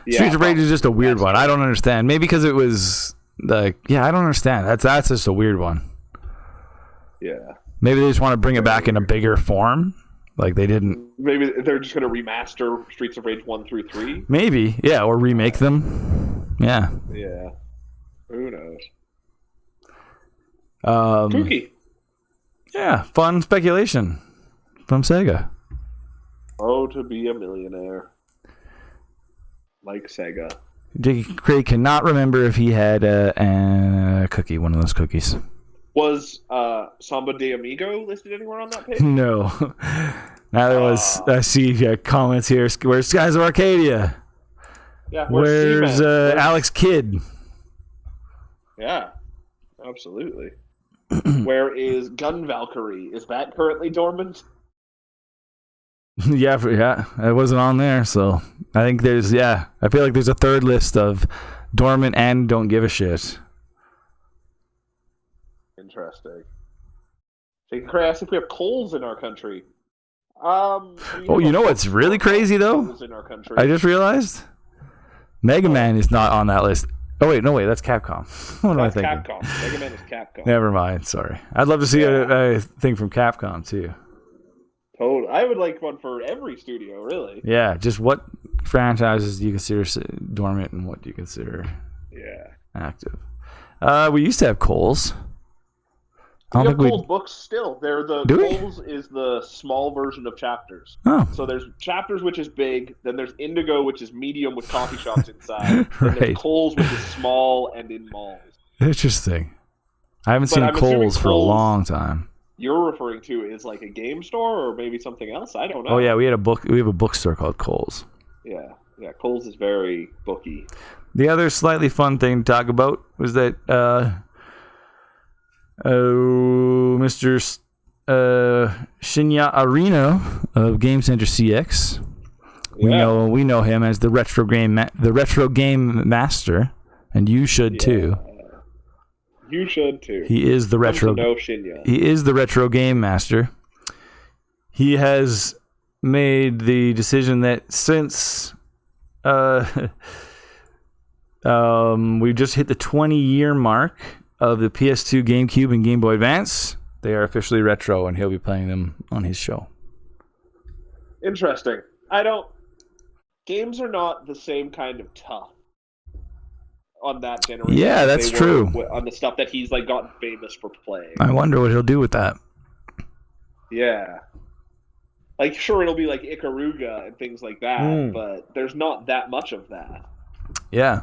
Yeah, Streets of Rage is just a weird one. I don't understand. Maybe because it was I don't understand. That's just a weird one. Yeah. Maybe they just want to bring it back in a bigger form. They didn't. Maybe they're just going to remaster Streets of Rage 1 through 3. Maybe, yeah, or remake them. Yeah. Yeah. Who knows? Kooky. Yeah, fun speculation from Sega. Oh, to be a millionaire. Like Sega. Jake Craig cannot remember if he had a cookie, one of those cookies. Was Samba de Amigo listed anywhere on that page? No. Neither was. I see comments here. Where's Skies of Arcadia? Yeah. Where's Alex Kidd? Yeah, absolutely. Where is Gun Valkyrie? Is that currently dormant? Yeah, it wasn't on there, so I think I feel like there's a third list of dormant and don't give a shit. Interesting. So you can ask if we have coals in our country. You know what's really crazy though? In our country. I just realized Mega Man is not on that list. Oh wait, that's Capcom. What am I thinking? Capcom. Mega Man is Capcom. Never mind. Sorry. I'd love to see a thing from Capcom too. Totally. I would like one for every studio, really. Yeah. Just what franchises do you consider dormant and what do you consider active? We used to have Coles. We have Coles books still. Coles is the small version of Chapters. Oh. So there's Chapters, which is big. Then there's Indigo, which is medium with coffee shops inside. Right. There's Coles, which is small and in malls. Interesting. I haven't seen Coles for a long time. You're referring to is a game store or maybe something else? I don't know. Oh yeah, we have a bookstore called Coles. Yeah. Coles is very booky. The other slightly fun thing to talk about was that Mr. Shinya Arino of Game Center CX We know him as the retro game master, and you should too. You should too. He is the retro. He is the retro game master. He has made the decision that since we just hit the 20-year mark of the PS2, GameCube, and Game Boy Advance, they are officially retro, and he'll be playing them on his show. Interesting. Games are not the same kind of tough on that generation. Yeah, that's true. On the stuff that he's like gotten famous for playing. I wonder what he'll do with that. Yeah. Like, sure, it'll be like Ikaruga and things like that, but there's not that much of that. Yeah.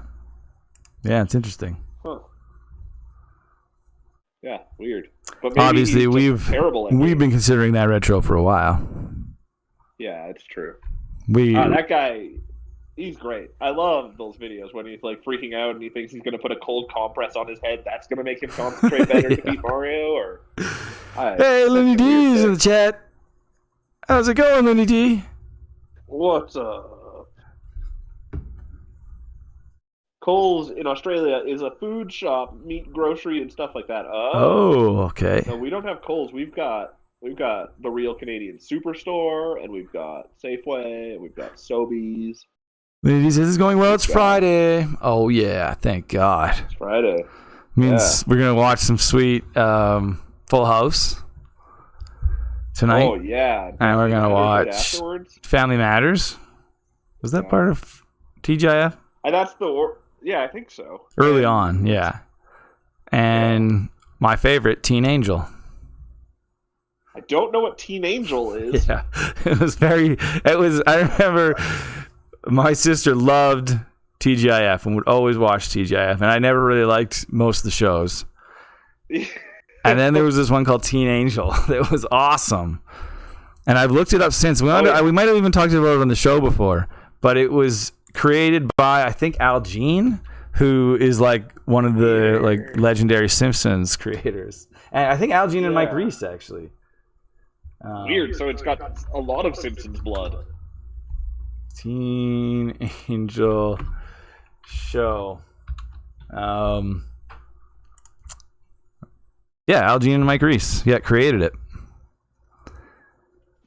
Yeah, it's interesting. Huh. Yeah, weird. But maybe obviously, we've been considering that retro for a while. Yeah, it's true. That guy, he's great. I love those videos when he's like freaking out and he thinks he's going to put a cold compress on his head. That's going to make him concentrate better to beat Mario. Or hey, Lenny D's in the chat. How's it going, Lenny D? What's up? Coles in Australia is a food shop, meat, grocery, and stuff like that. Oh, okay. No, we don't have Coles. We've got the real Canadian Superstore, and we've got Safeway, and we've got Sobeys. He says it's going well. It's Friday. Oh yeah, thank God. It's Friday. Means we're gonna watch some sweet Full House tonight. Oh yeah, and we're gonna watch Family Matters. Was that part of TGIF? That's I think so. Early on, yeah. And my favorite, Teen Angel. I don't know what Teen Angel is. Yeah, I remember my sister loved TGIF and would always watch TGIF, and I never really liked most of the shows. And then there was this one called Teen Angel that was awesome. And I've looked it up since. We might have even talked about it on the show before, but it was created by, I think, Al Jean, who is like one of the like legendary Simpsons creators. And I think Al Jean and Mike Reese, actually. Weird. So it's got a lot of Simpsons blood. Teen Angel show. Yeah, Al Jean and Mike Reese. Yeah, created it.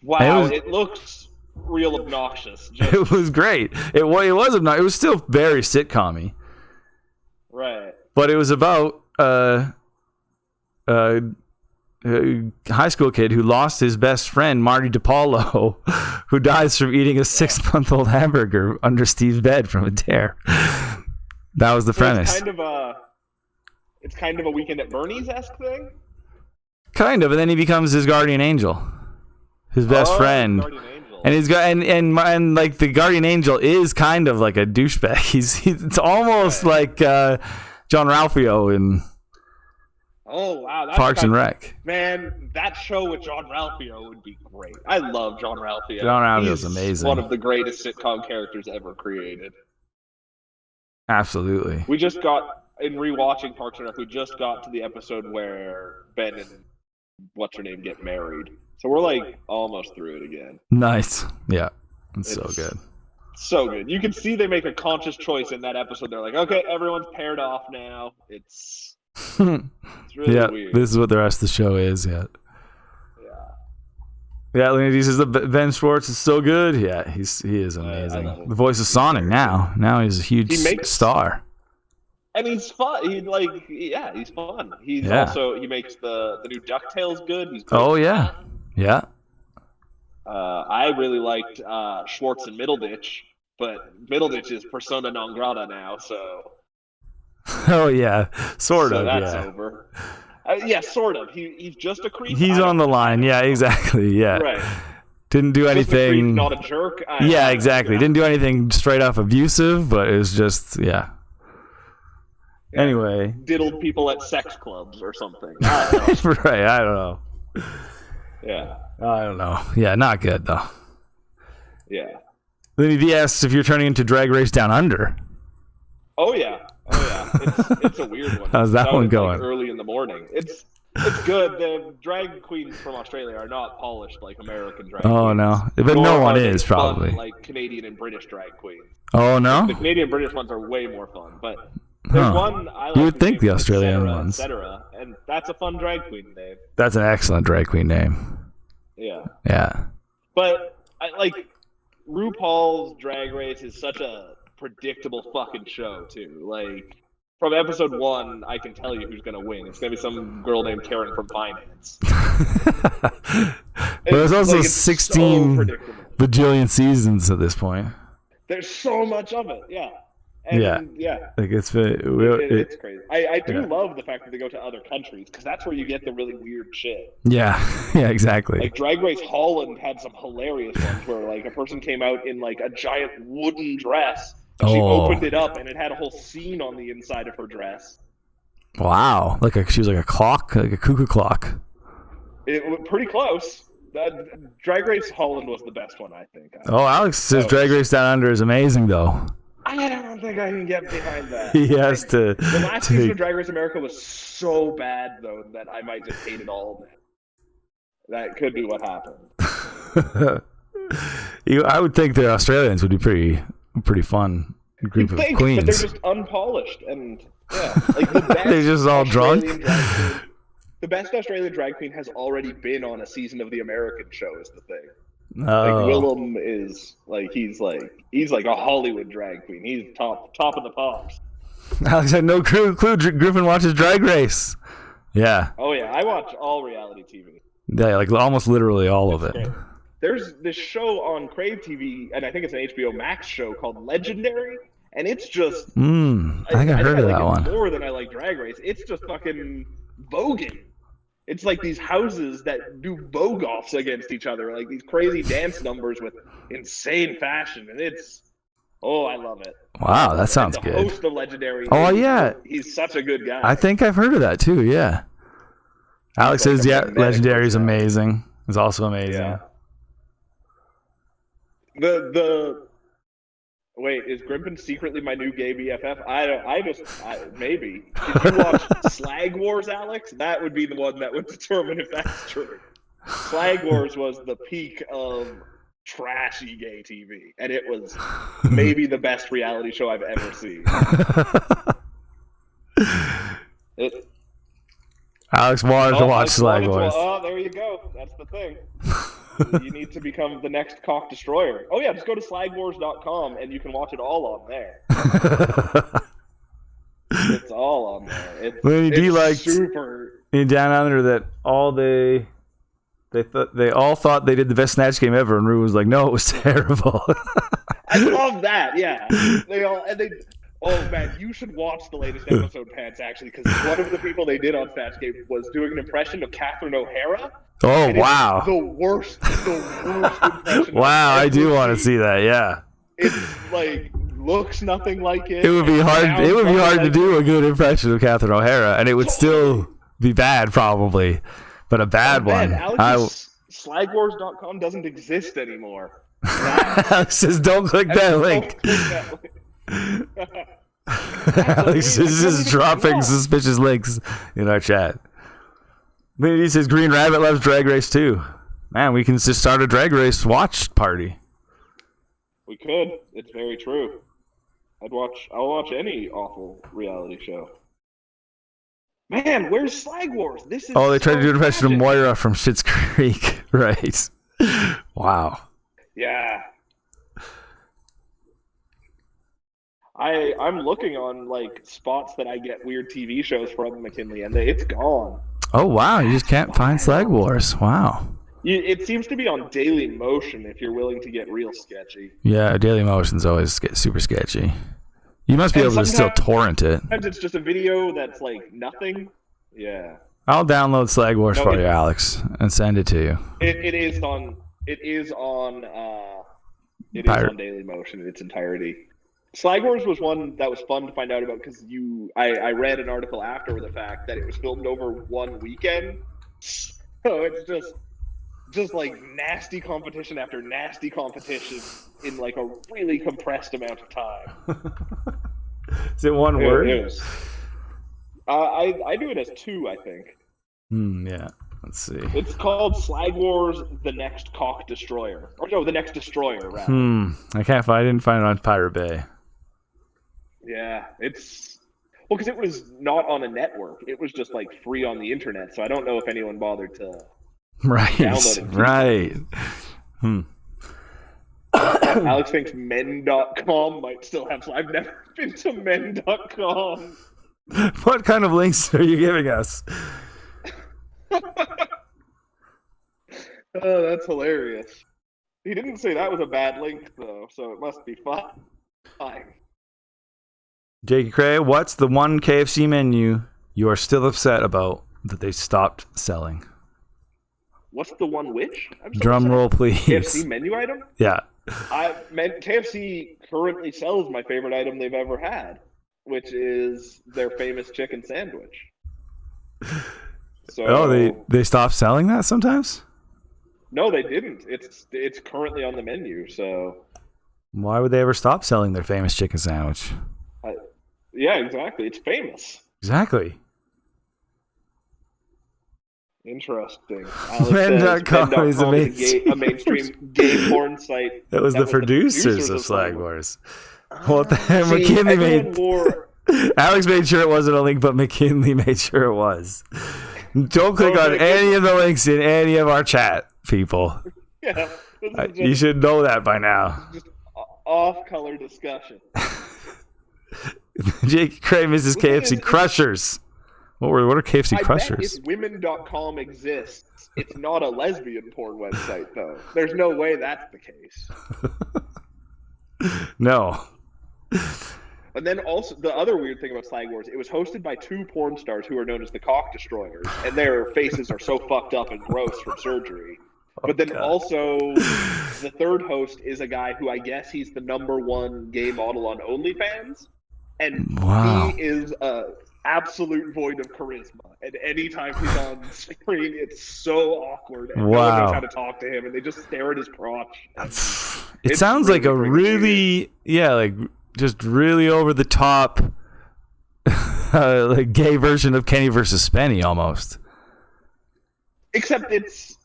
Wow, it looks real obnoxious. It was great. It was obnoxious. It was still very sitcom-y. Right. But it was about a high school kid who lost his best friend, Marty DiPaolo, who dies from eating a 6-month-old hamburger under Steve's bed from a dare. That was the premise. It's kind of a Weekend at Bernie's-esque thing? Kind of, and then he becomes his guardian angel. His best friend. And he's got and like the guardian angel is kind of like a douchebag. It's almost like John Ralphio in Parks and Rec. Man, that show with John Ralphio would be great. I love John Ralphio. John Ralphio's amazing. One of the greatest sitcom characters ever created. Absolutely. We just got, in rewatching Parks and Rec, we just got to the episode where Ben and what's-her-name get married. So we're like almost through it again. Nice. Yeah. It's so good. So good. You can see they make a conscious choice in that episode. They're like, okay, everyone's paired off now. It's really weird. This is what the rest of the show is. Yeah. Lenny says Ben Schwartz is so good. Yeah, he is amazing. The voice of Sonic now. Now he's a huge star. And he's fun. He's fun. He's also, he makes the new DuckTales good. He's great. Oh yeah. Yeah. I really liked Schwartz and Middleditch, but Middleditch is persona non grata now, so. Oh yeah, sort of. That's over. Sort of. He's just a creep. He's on the line. Yeah, exactly. Yeah. Right. Didn't do anything. Creep, not a jerk. Exactly. Didn't do anything straight up abusive, but it was just Anyway, diddled people at sex clubs or something. Right. I don't know. Yeah. I don't know. Yeah, not good though. Yeah. Lenny D asks if you're turning into Drag Race Down Under. Oh yeah. It's a weird one. How's that one going? Like early in the morning. It's good. The drag queens from Australia are not polished like American drag Oh queens. no, but Nor no one are they is fun probably. like Canadian and British drag queens. Oh Like, the no, Canadian British ones are way more fun, but there's huh? one I You like would whose think name the is Australian etc. ones. etc. And that's a fun drag queen name. That's an excellent drag queen name. Yeah, Yeah. but like RuPaul's Drag Race is such a predictable fucking show too. Like from episode 1, I can tell you who's gonna win. It's gonna be some girl named Karen from finance. But there's also like, it's 16 so bajillion seasons at this point. There's so much of it, yeah. And, yeah. Like it's crazy. I do love the fact that they go to other countries because that's where you get the really weird shit. Yeah, yeah, exactly. Like Drag Race Holland had some hilarious ones where like a person came out in like a giant wooden dress. And she opened it up and it had a whole scene on the inside of her dress. Wow, she was like a clock, like a cuckoo clock. It was pretty close. Drag Race Holland was the best one, I think. Alex says Drag Race Down Under is amazing, though. I don't think I can get behind that. He has to. The last season of Drag Race America was so bad, though, that I might just hate it all. That could be what happened. I would think the Australians would be pretty fun group of queens. But they're just unpolished and like the best. They're just all drunk. The best Australian drag queen has already been on a season of the American show. Is the thing. Oh. Like Willem is he's like a Hollywood drag queen. He's top of the pops. Alex had no clue. Griffin watches Drag Race. Yeah. Oh yeah, I watch all reality TV. Yeah, like almost literally all of it. Great. There's this show on Crave TV, and I think it's an HBO Max show called Legendary, and it's just I think I heard of that one. More than I like Drag Race. It's just fucking voguing. It's like these houses that do vogue-offs against each other, like these crazy dance numbers with insane fashion, and I love it. Wow, that sounds good. The host of Legendary. Oh yeah, he's such a good guy. I think I've heard of that too. Yeah. Alex says, Legendary is amazing. It's also amazing. Yeah. Wait, is Grimpen secretly my new gay BFF? Maybe. Did you watch Slag Wars, Alex? That would be the one that would determine if that's true. Slag Wars was the peak of trashy gay TV, and it was maybe the best reality show I've ever seen. Alex wanted to watch Slag Wars. There you go. That's the thing. You need to become the next cock destroyer. Oh yeah, just go to slagwars.com and you can watch it all on there. It's all on there. It's super. Down Under that they all thought they did the best Snatch game ever, and Rue was like, "No, it was terrible." I love that. Yeah, oh man, you should watch the latest episode, Pants. Actually, because one of the people they did on Snatch Game was doing an impression of Catherine O'Hara. Oh wow! The worst impression. Wow, I do want to see that. Yeah, it looks nothing like it. It would be hard. It would be hard to do a good impression of Catherine O'Hara, and it would still be bad, probably, but a bad one. Slagwars.com doesn't exist anymore. Alex says, "Don't click that link." Alex is just dropping suspicious links in our chat. He says Green Rabbit loves Drag Race too. Man, we can just start a Drag Race watch party. We could. It's very true. I'll watch any awful reality show. Man, where's Slag Wars? This is they tried to do an impression of Moira from Schitt's Creek. Right. Wow. Yeah. I'm looking on spots that I get weird TV shows from McKinley, and it's gone. Oh wow! You just can't find Slag Wars. Wow. It seems to be on Daily Motion if you're willing to get real sketchy. Yeah, Daily Motion's always super sketchy. You must be able to still torrent it. Sometimes it's just a video that's nothing. Yeah. I'll download Slag Wars for you, Alex, and send it to you. It is on Daily Motion in its entirety. Slag Wars was one that was fun to find out about because I read an article after the fact that it was filmed over one weekend. So it's just nasty competition after nasty competition in a really compressed amount of time. Is it one word? It is. I do it as two, I think. Yeah. Let's see. It's called Slag Wars: The Next Cock Destroyer, or no, The Next Destroyer. Rather. I didn't find it on Pirate Bay. Yeah, well, because it was not on a network. It was just like free on the internet, so I don't know if anyone bothered to download it. Right. Alex thinks men.com might still have. I've never been to men.com. What kind of links are you giving us? Oh, that's hilarious. He didn't say that was a bad link, though, so it must be fine. Jake Cray, what's the one KFC menu you are still upset about that they stopped selling? What's the one which? Drum roll, please. KFC menu item? Yeah. KFC currently sells my favorite item they've ever had, which is their famous chicken sandwich. So, they stopped selling that sometimes? No, they didn't. It's currently on the menu, so... Why would they ever stop selling their famous chicken sandwich? Yeah, exactly. It's famous. Exactly. Interesting. Men.com is a mainstream gay porn site. That was the producers of Slag Wars. What the hell? McKinley made... Alex made sure it wasn't a link, but McKinley made sure it was. Don't click on any of the links in any of our chat, people. Yeah, you should know that by now. Just off-color discussion. Jake Cray, Mrs. KFC Crushers. What are KFC Crushers? If women.com exists, it's not a lesbian porn website, though. There's no way that's the case. No. And then also, the other weird thing about Slag Wars, it was hosted by two porn stars who are known as the Cock Destroyers, and their faces are so fucked up and gross from surgery. But then also, the third host is a guy who I guess he's the #1 gay model on OnlyFans, and he is a absolute void of charisma. And anytime he's on screen, it's so awkward, and no one knows how to talk to him, and they just stare at his crotch. It sounds really like a really, just really over the top, like gay version of Kenny versus Spenny almost. Except it's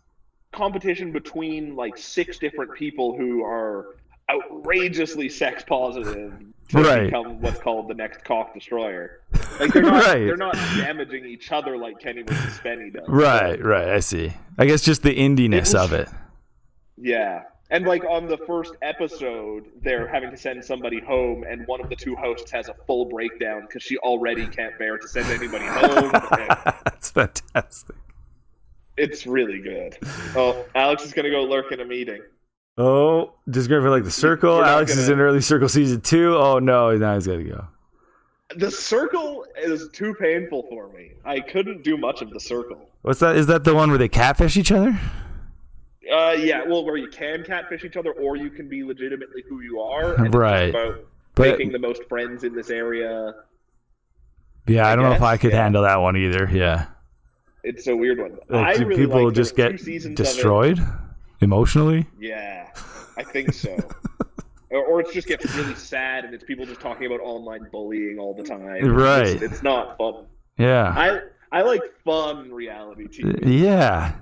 competition between like 6 different people who are outrageously sex positive to become what's called the next cock destroyer. Like they're not damaging each other like Kenny versus Spenny does. Right. I see. I guess just the indiness of it. Yeah. And like on the first episode, they're having to send somebody home, and one of the two hosts has a full breakdown because she already can't bear to send anybody home. That's fantastic. It's really good. Oh, Alex is gonna go lurk in a meeting. Oh, just going for like the Circle. Alex is in early Circle season 2. Oh no, now he's gotta go. The Circle is too painful for me. I couldn't do much of the Circle. What's that? Is that the one where they catfish each other? Yeah, well, where you can catfish each other, or you can be legitimately who you are. And right. It's about making the most friends in this area. Yeah, I don't know if I could handle that one either. Yeah. It's a weird one. Like, do people just get destroyed emotionally? Yeah, I think so. Or it just gets really sad, and it's people just talking about online bullying all the time. Right. It's not fun. Yeah. I like fun reality TV. Yeah.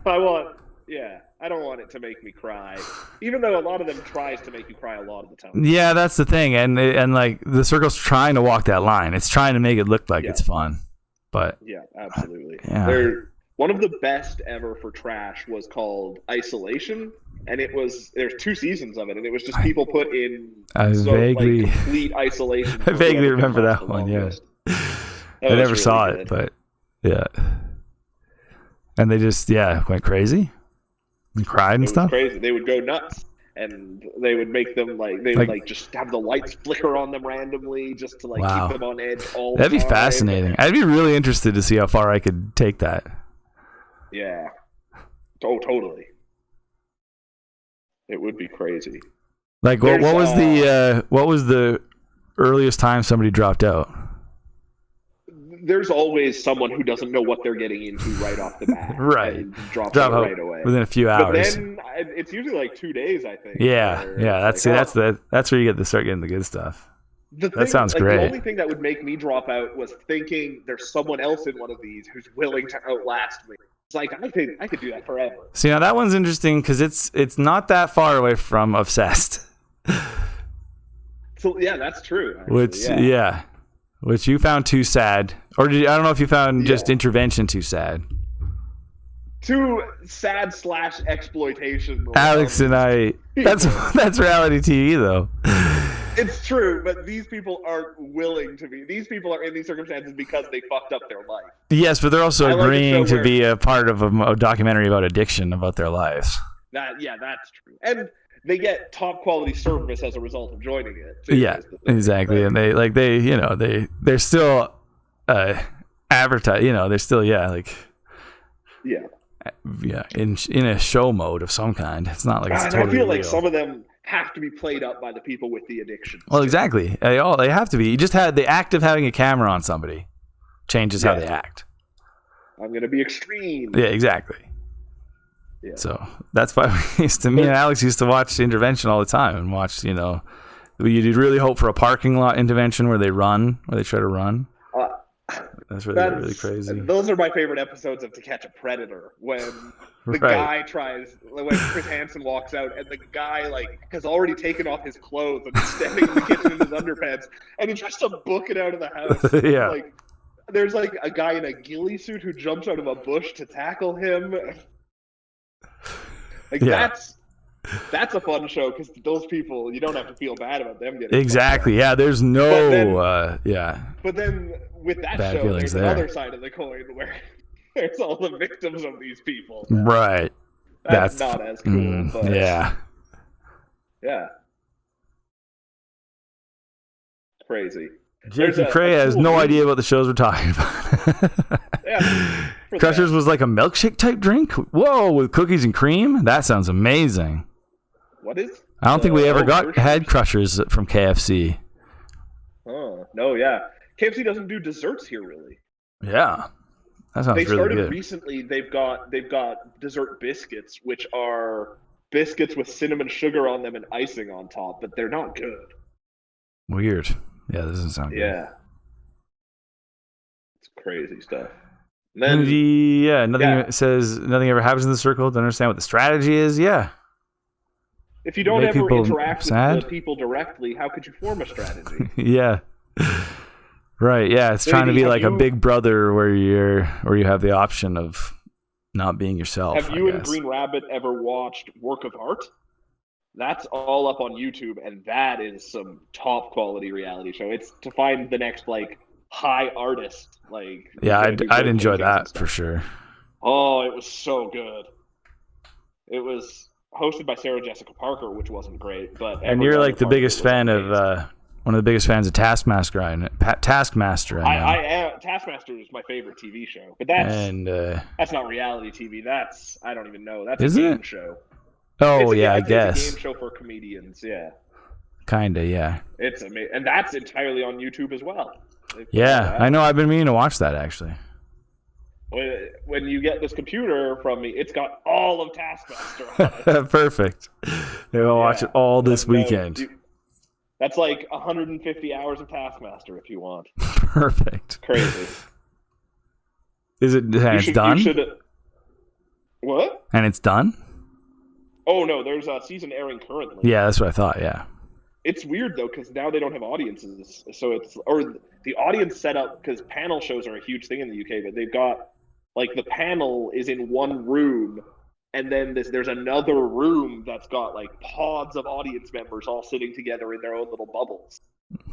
I don't want it to make me cry, even though a lot of them tries to make you cry a lot of the time. Yeah, that's the thing, and like the Circle's trying to walk that line. It's trying to make it look like it's fun, but yeah, absolutely. Yeah. One of the best ever for trash was called Isolation, and there's 2 seasons of it, and it was just people put in complete isolation. I vaguely remember that one. Yeah, I never really saw it, but yeah, and they just went crazy. And cried and stuff. Crazy. They would go nuts, and they would make them would just have the lights flicker on them randomly, just to keep them on edge all the time. That'd be fascinating. I'd be really interested to see how far I could take that. Yeah. Oh, totally. It would be crazy. Like, what was the earliest time somebody dropped out? There's always someone who doesn't know what they're getting into right off the bat. Right. And drops out right away. Within a few hours. But then it's usually like 2 days, I think. Yeah. That's where you start getting the good stuff. That sounds great. The only thing that would make me drop out was thinking there's someone else in one of these who's willing to outlast me. It's like I could do that forever. See, now that one's interesting because it's not that far away from Obsessed. So yeah, that's true. Actually, Which which you found too sad, or I don't know if you found just Intervention too sad. Too sad / exploitation. Alex and I. That's reality TV though. It's true, but these people aren't willing to be. These people are in these circumstances because they fucked up their life. Yes, but they're also agreeing to be a part of a documentary about addiction about their lives. That's true. And they get top quality service as a result of joining it. Too, yeah, exactly. And they're still advertise. They're still in a show mode of some kind. It's not like it's totally I feel like real. Some of them have to be played up by the people with the addiction. Well, exactly. They have to be. You just had the act of having a camera on somebody changes how they act. I'm going to be extreme. Yeah, exactly. Yeah. So that's why me and Alex used to watch Intervention all the time and watch, you'd really hope for a parking lot intervention where they try to run. That's really crazy. Those are my favorite episodes of To Catch a Predator, when the guy when Chris Hansen walks out and the guy has already taken off his clothes and is standing in the kitchen in his underpants and he tries to book it out of the house. Yeah. There's a guy in a ghillie suit who jumps out of a bush to tackle him. That's a fun show because those people, you don't have to feel bad about them getting exactly. Yeah, there's no But then with that bad show, there's another side of the coin where there's all the victims of these people. Right. That's not as cool. But yeah. Yeah. It's crazy. J.P. Cray has no idea what the shows we're talking about. Yeah. Crushers was like a milkshake type drink? Whoa, with cookies and cream? That sounds amazing. What is? I don't think we ever had Crushers from KFC. Oh, no, yeah. KFC doesn't do desserts here, really. Yeah. That sounds really good. They started recently, they've got dessert biscuits, which are biscuits with cinnamon sugar on them and icing on top, but they're not good. Weird. Yeah, this doesn't sound good. Yeah. It's crazy stuff. And then, nothing says nothing ever happens in the circle. Don't understand what the strategy is. Yeah. If you don't ever interact with the people directly, how could you form a strategy? Yeah. Right. Yeah. It's trying to be like a big brother where you have the option of not being yourself. Have you and Green Rabbit ever watched Work of Art? That's all up on YouTube, and that is some top quality reality show. It's to find the next high artist. Yeah, I'd enjoy that for sure. Oh, it was so good. It was hosted by Sarah Jessica Parker, which wasn't great, but and you're the biggest fan of one of the biggest fans of Taskmaster. I know. I am. Taskmaster is my favorite TV show, but that's not reality TV. I don't even know. That's a game show. Oh I guess it's a game show for comedians. Yeah. Kinda, yeah. It's amazing, and that's entirely on YouTube as well. Yeah, I know. I've been meaning to watch that actually. When you get this computer from me, it's got all of Taskmaster on it. Perfect. I'll watch it all this weekend. That's 150 hours of Taskmaster if you want. Perfect. Crazy. Is it? And it's done. What? And it's done. Oh no, there's a season airing currently. Yeah, that's what I thought. Yeah. It's weird though because now they don't have audiences, so the audience setup because panel shows are a huge thing in the UK, but they've got the panel is in one room, and then there's another room that's got pods of audience members all sitting together in their own little bubbles,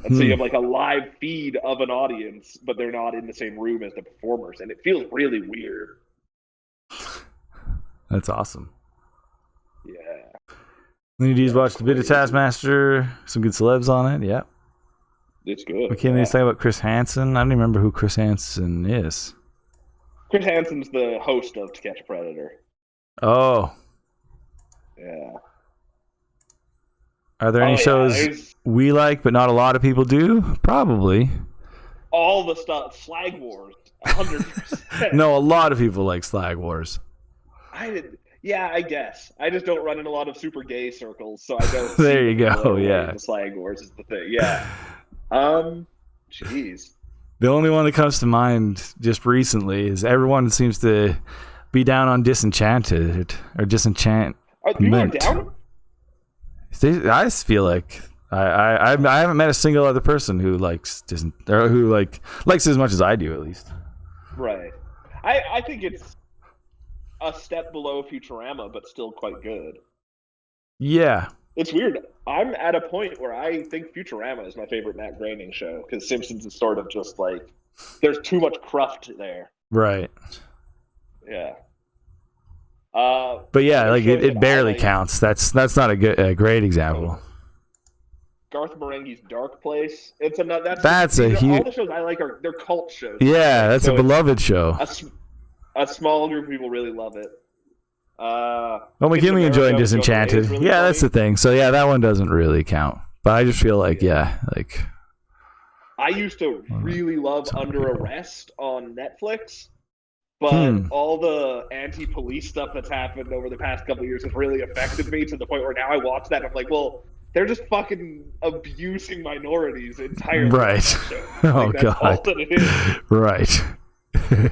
and so you have a live feed of an audience, but they're not in the same room as the performers, and it feels really weird. That's awesome. Yeah. Leonard's watched a bit of Taskmaster, some good celebs on it. Yeah. It's good. We can't even say about Chris Hansen. I don't even remember who Chris Hansen is. Chris Hansen's the host of To Catch a Predator. Oh. Yeah. Are there any shows we like but not a lot of people do? Probably. All the stuff. Slag Wars. 100%. No, a lot of people like Slag Wars. Yeah, I guess. I just don't run in a lot of super gay circles, so I don't. There you go. Yeah. The Slag Wars is the thing. Yeah. Jeez. The only one that comes to mind just recently is everyone seems to be down on Disenchanted or Disenchant. Are people down? I just feel like I haven't met a single other person who likes likes it as much as I do, at least. Right. I think it's a step below Futurama, but still quite good. Yeah. It's weird. I'm at a point where I think Futurama is my favorite Matt Groening show, because Simpsons is sort of just like, there's too much cruft there. Right. Yeah. But yeah, like it barely counts. That's not a great example. Garth Marenghi's Dark Place. It's another. That's a huge. All the shows I like they're cult shows. Yeah, that's a beloved show. A small group of people really love it. Well, McKinley enjoyed Disenchanted. Really funny. That's the thing. So yeah, that one doesn't really count. But I just feel like I used to really love Under Arrest on Netflix, but all the anti-police stuff that's happened over the past couple of years has really affected me to the point where now I watch that and I'm like, well, they're just fucking abusing minorities entirely. Right. Oh that's God. all that it is. Right.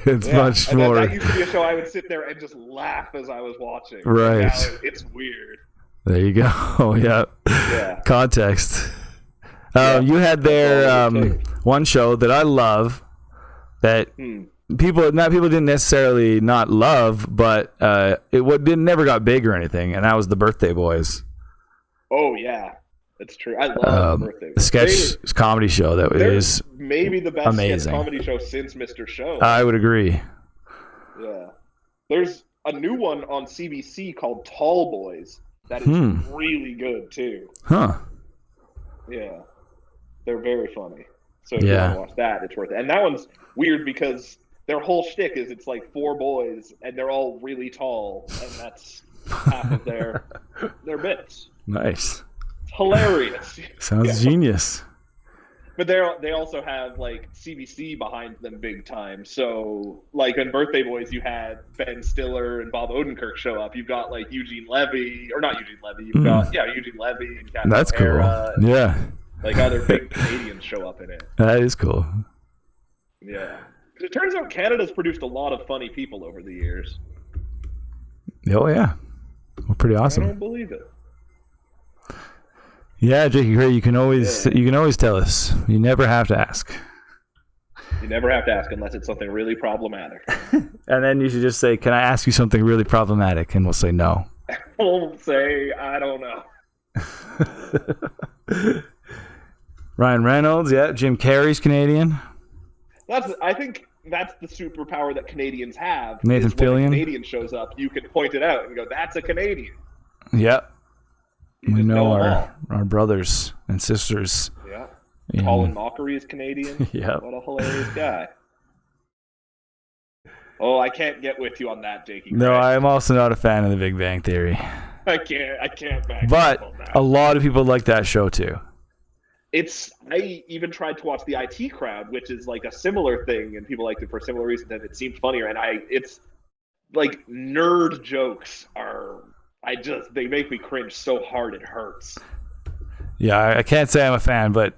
It's much more. That used to be a show I would sit there and just laugh as I was watching. Right. Now it's weird. There you go. Yeah. Context. You had one show that I love that people didn't necessarily not love, but it never got big or anything, and that was the Birthday Boys. Oh yeah, that's true. I love Birthday Boys. Sketch comedy show that is maybe the best sketch comedy show since Mr. Show. I would agree. Yeah, there's a new one on CBC called Tall Boys that is really good too. Huh. Yeah. They're very funny. So if you want to watch that, it's worth it. And that one's weird because their whole shtick is it's like 4 boys and they're all really tall, and that's half of their bits. Nice. It's hilarious. Sounds genius. But they also have like CBC behind them big time. So like in Birthday Boys, you had Ben Stiller and Bob Odenkirk show up. You've got like Eugene Levy, or not Eugene Levy. You've got Eugene Levy and Catherine That's O'Hara, cool. Yeah. Like other big Canadians show up in it. That is cool. Yeah. It turns out Canada's produced a lot of funny people over the years. Oh yeah. Well, pretty awesome. I don't believe it. Yeah, Jakey Gray, you can always tell us. You never have to ask. You never have to ask unless it's something really problematic. And then you should just say, "Can I ask you something really problematic?" And we'll say no. We'll say, "I don't know." Ryan Reynolds, yeah. Jim Carrey's Canadian. I think that's the superpower that Canadians have. Nathan Fillion. When a Canadian shows up, you can point it out and go, "That's a Canadian." Yep. We know our brothers and sisters. Yeah. Colin Mockery is Canadian. Yeah. What a hilarious guy. Oh, I can't get with you on that, Jakey. No, I'm also not a fan of The Big Bang Theory. I can't back But on that. A lot of people like that show too. I even tried to watch the IT Crowd, which is like a similar thing, and people liked it for a similar reason, and it seemed funnier. And it's like nerd jokes they make me cringe so hard it hurts. Yeah, I can't say I'm a fan, but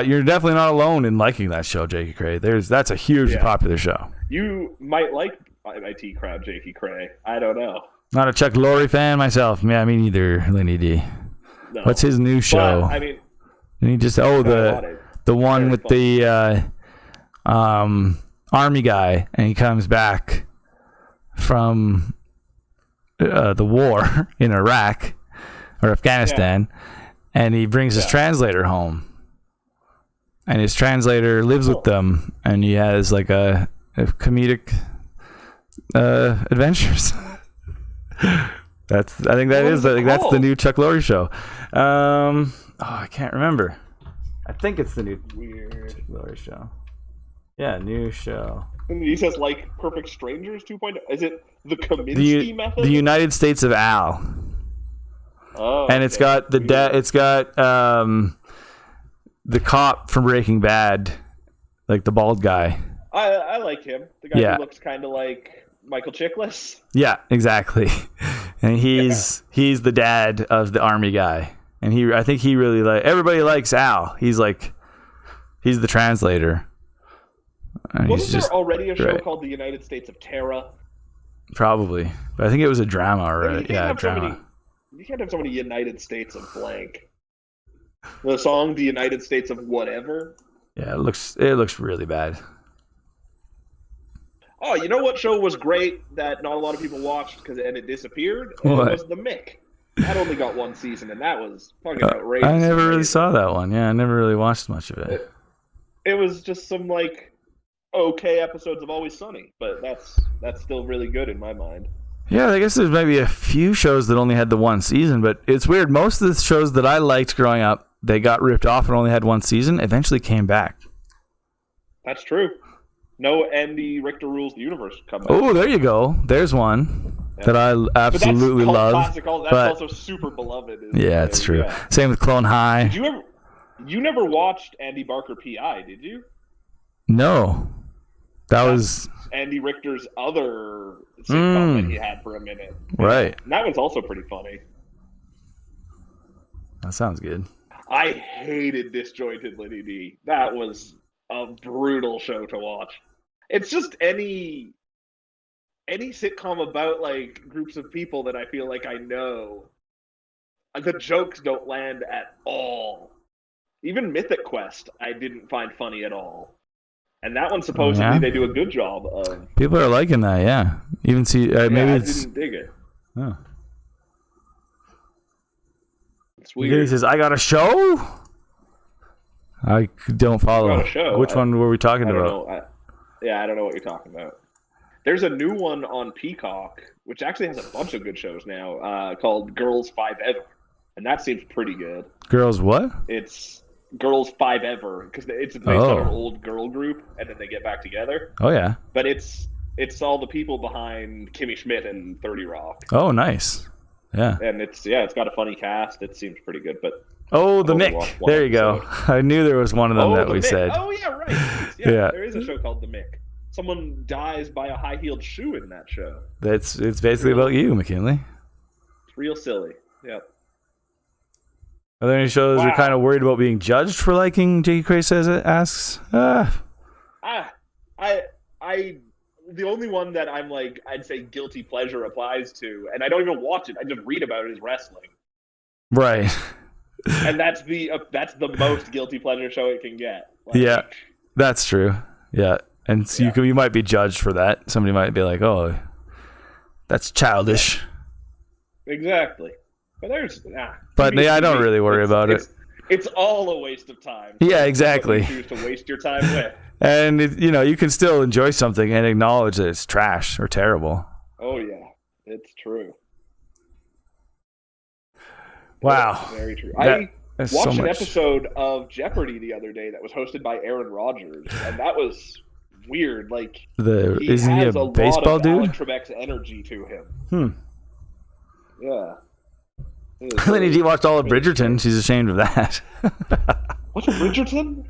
you're definitely not alone in liking that show, Jakey Cray. That's a hugely popular show. You might like IT Crowd, Jakey Cray. I don't know. Not a Chuck Lorre fan myself. Yeah, me neither, Lenny D. No. What's his new show? But, I mean, and he just the one with the army guy, and he comes back from the war in Iraq or Afghanistan, and he brings his translator home, and his translator lives with them, and he has like a comedic adventures. That's the new Chuck Lorre show. I can't remember. I think it's the new Chuck Lorre show. Yeah, new show. And he says like Perfect Strangers 2.0. Is it the Kaminsky method? The United States of Al. Oh, and it's got the cop from Breaking Bad, like the bald guy. I like him. The guy who looks kind of like Michael Chiklis. Yeah, exactly. And he's the dad of the army guy, and I think he really everybody likes Al. He's the translator. Wasn't there already a show called The United States of Terra? Probably. But I think it was a drama or drama. You can't have so many United States of blank. The song, The United States of whatever. Yeah, it looks really bad. Oh, you know what show was great that not a lot of people watched because it disappeared? What? It was The Mick. That only got one season, and that was fucking outrageous. I never really saw that one. Yeah, I never really watched much of it. It was just some, like, okay episodes of Always Sunny, but that's still really good in my mind. Yeah, I guess there's maybe a few shows that only had the one season, but it's weird. Most of the shows that I liked growing up, they got ripped off and only had one season, eventually came back. That's true. No Andy Richter Rules the Universe coming. Oh, there you go. There's one that I absolutely love. Classic. That's also super beloved. Yeah, it's true. Yeah. Same with Clone High. You never watched Andy Barker PI, did you? No. That was Andy Richter's other sitcom that he had for a minute. Right. And that was also pretty funny. That sounds good. I hated Disjointed Liddy D. That was a brutal show to watch. It's just any sitcom about, like, groups of people that I feel like I know. The jokes don't land at all. Even Mythic Quest I didn't find funny at all. And that one, supposedly, they do a good job of. People are liking that, yeah. Even see, maybe I it's. didn't dig it. Oh. It's weird. He says, "I got a show." I don't follow. Got a show. Which one were we talking about? I don't know what you're talking about. There's a new one on Peacock, which actually has a bunch of good shows now, called Girls 5 Ever, and that seems pretty good. Girls what? It's Girls 5 Ever, because it's based on an old girl group, and then they get back together. Oh yeah. But it's all the people behind Kimmy Schmidt and 30 Rock. Oh, nice. Yeah. And it's got a funny cast. It seems pretty good, but. Oh, the Mick. There you go. I knew there was one of them that we said. Oh, yeah, right. Yeah, there is a show called The Mick. Someone dies by a high-heeled shoe in that show. It's basically about you, McKinley. It's real silly. Yep. Are there any shows you're kind of worried about being judged for liking? J.K. Craig asks. The only one that I'm like, I'd say guilty pleasure applies to, and I don't even watch it. I just read about it, is wrestling. Right. And that's the most guilty pleasure show it can get. Like, yeah, that's true. Yeah, and so you might be judged for that. Somebody might be like, "Oh, that's childish." Exactly. But I don't really worry about it. It's all a waste of time. Yeah, exactly. You choose to waste your time with. And you can still enjoy something and acknowledge that it's trash or terrible. Oh yeah, it's true. Wow. That's very true. I watched an episode of Jeopardy the other day that was hosted by Aaron Rodgers, and that was weird. Like, isn't he a baseball dude? Alan Trebek's energy to him. Yeah. Then he watched all of Bridgerton. She's ashamed of that. What's Bridgerton?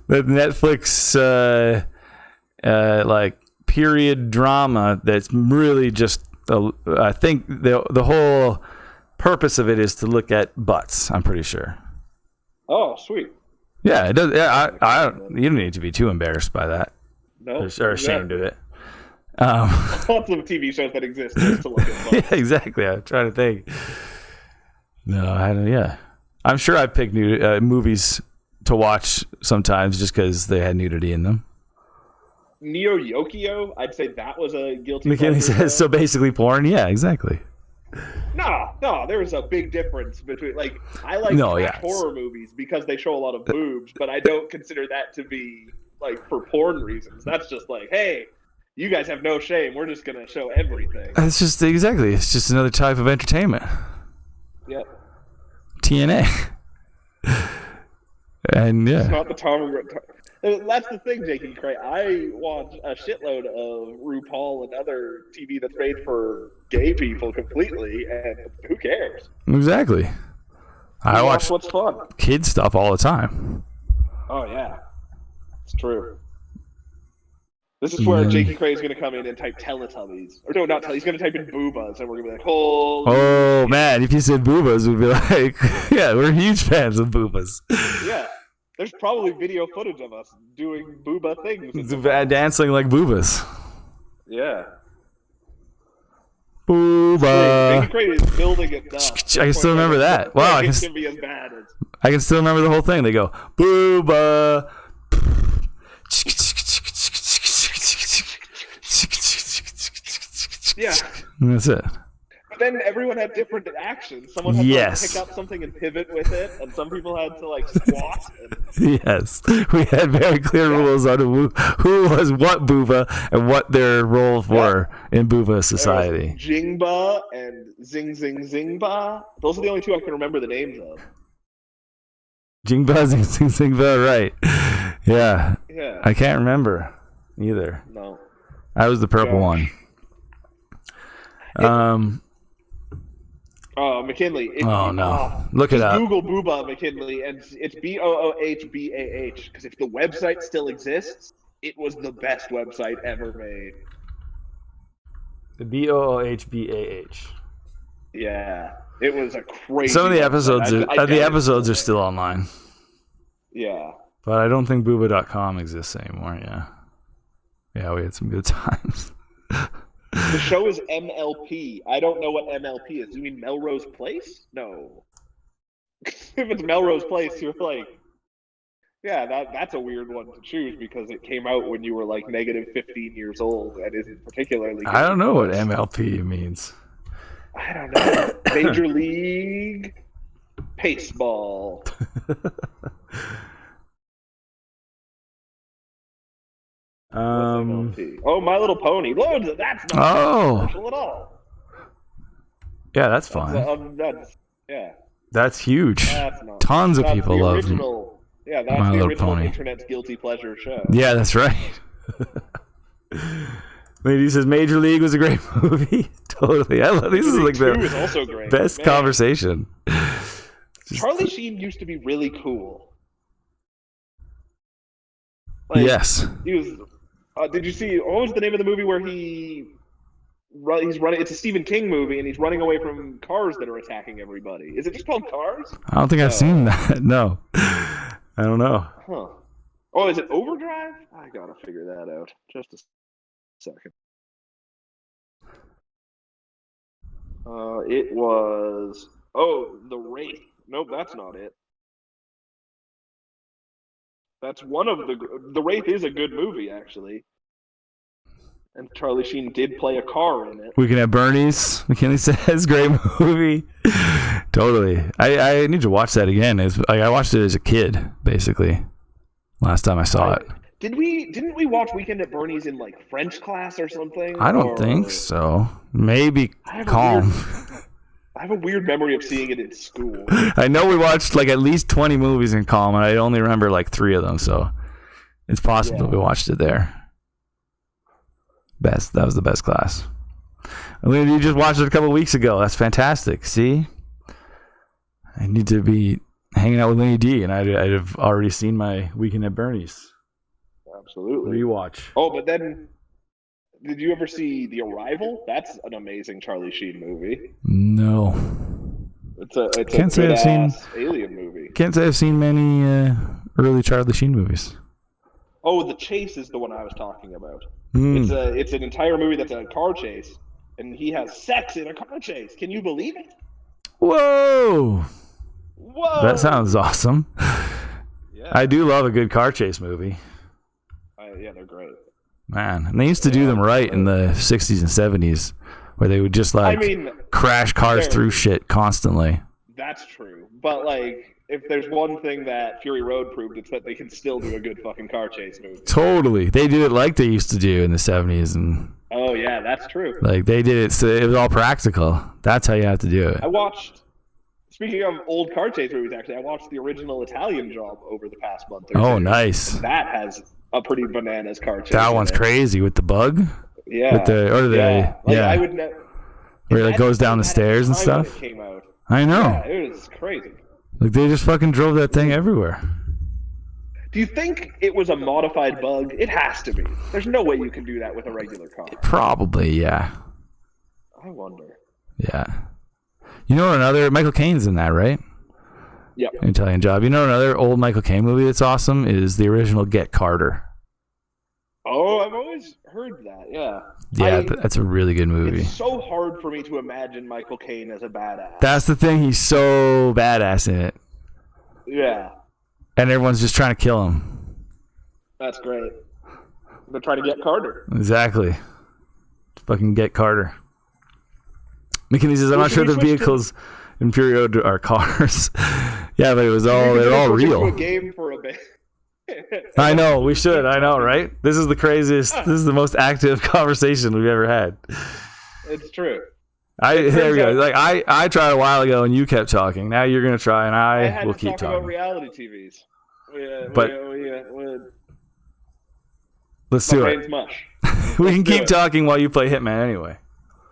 The Netflix like period drama that's really just. I think the whole purpose of it is to look at butts. I'm pretty sure. Oh, sweet. Yeah, it does. Yeah, you don't need to be too embarrassed by that. No, or ashamed of it. Lots of TV shows that exist just to look at butts. Yeah, exactly. I'm trying to think. No, I don't. Yeah, I'm sure I picked new movies to watch sometimes just because they had nudity in them. Neo Yokio, I'd say that was a guilty McKinley says, so basically porn? Yeah, exactly. No, there's a big difference between, like, I like horror movies because they show a lot of boobs, but I don't consider that to be, like, for porn reasons. That's just like, hey, you guys have no shame. We're just going to show everything. It's just another type of entertainment. Yep. TNA. And yeah. It's not the Tom. That's the thing, J.K. Craig. I watch a shitload of RuPaul and other TV that's made for gay people completely, and who cares? Exactly. I watch what's fun. Kid stuff all the time. Oh yeah, it's true. This is where J.K. Craig is going to come in and type Teletubbies. Or no, not Teletubbies. He's going to type in Boobas, and we're going to be like, oh, man, if you said Boobas, we'd be like, yeah, we're huge fans of Boobas. Yeah. There's probably video footage of us doing booba things. Dancing like Boobas. Yeah. Booba. Make it great is building it up. I can still remember that. Wow, it can be as bad as. I can still remember the whole thing. They go, Booba. Yeah. And that's it. But then everyone had different actions. Someone had to like, pick up something and pivot with it, and some people had to like squat. Yes, we had very clear rules on who was what Booba and what their roles were in Booba society. Jingba and Zing Zing Zingba. Those are the only two I can remember the names of. Jingba, Zing Zing Zingba, right. Yeah. I can't remember either. No. I was the purple one. McKinley. Look it up. Google Booba McKinley, and it's BOOHBAH. Because if the website still exists, it was the best website ever made. The BOOHBAH. Yeah, it was a crazy. Some of the episodes episodes are still online. Yeah, but I don't think Booba.com exists anymore. Yeah, we had some good times. The show is MLP. I don't know what MLP is. Do you mean Melrose Place? No. If it's Melrose Place, you're like, yeah, that's a weird one to choose because it came out when you were like negative 15 years old and isn't particularly. I don't know what MLP means. I don't know. Major League Baseball. My Little Pony. Loads of that's not commercial at all. Yeah, that's fun. That's huge. Tons of people love. Yeah, that's the original internet's guilty pleasure show. Yeah, that's right. Lady says Major League was a great movie. Totally. I love this. Is like the also great. Best conversation. Charlie Sheen used to be really cool. Yes. He was. Did you see? What was the name of the movie where he's running? It's a Stephen King movie, and he's running away from cars that are attacking everybody. Is it just called Cars? I don't think I've seen that. No, I don't know. Huh? Oh, is it Overdrive? I gotta figure that out. Just a second. It was. Oh, The Wraith. Nope, that's not it. That's one of The Wraith is a good movie, actually. And Charlie Sheen did play a car in it. Weekend at Bernie's, McKinley says, great movie. Totally. I need to watch that again. I watched it as a kid, basically. Last time I saw it. Didn't we watch Weekend at Bernie's in like French class or something? I don't think so. Maybe Calm. I have a weird memory of seeing it in school. I know we watched like at least 20 movies in Calm, and I only remember like 3 of them, so it's possible we watched it there. That was the best class. I mean, you just watched it a couple of weeks ago. That's fantastic. See? I need to be hanging out with Lenny D, and I'd have already seen my Weekend at Bernie's. Absolutely. Rewatch. Oh, but then, did you ever see The Arrival? That's an amazing Charlie Sheen movie. No. It's a good-ass alien movie. Can't say I've seen many early Charlie Sheen movies. Oh, The Chase is the one I was talking about. It's an entire movie that's a car chase, and he has sex in a car chase. Can you believe it? Whoa! That sounds awesome. Yeah. I do love a good car chase movie. Yeah, they're great. Man, and they used to do them right in the 60s and 70s, where they would just crash cars through shit constantly. That's true. But if there's one thing that Fury Road proved, it's that they can still do a good fucking car chase movie. Totally. They did it like they used to do in the 70s. Oh, yeah, that's true. They did it, so it was all practical. That's how you have to do it. Speaking of old car chase movies, actually, I watched the original Italian Job over the past month. Oh, nice. That has a pretty bananas car chase. That one's crazy with the bug. Yeah. I would know. Where it goes down the stairs and stuff. Came out. I know. Yeah, it was crazy. They just fucking drove that thing everywhere. Do you think it was a modified bug? It has to be. There's no way you can do that with a regular car. Probably, yeah. I wonder. Yeah. You know another Michael Caine's in that, right? Yep. Italian Job. You know another old Michael Caine movie that's awesome is the original Get Carter. Oh, I've always always heard that. Yeah. Yeah, that's a really good movie. It's so hard for me to imagine Michael Caine as a badass. That's the thing. He's so badass in it. Yeah. And everyone's just trying to kill him. That's great. They're trying to get Carter. Exactly. Fucking get Carter. McKinney says, I'm not sure the vehicles in Period are cars. Yeah, but they're all real. A game for a bit. I know, we should. I know, right? This is the craziest, this is the most active conversation we've ever had. It's true. There we go. Like I tried a while ago and you kept talking. Now you're gonna try and I will keep talking. About reality TVs. Let's do it. Mush. We can keep talking while you play Hitman anyway.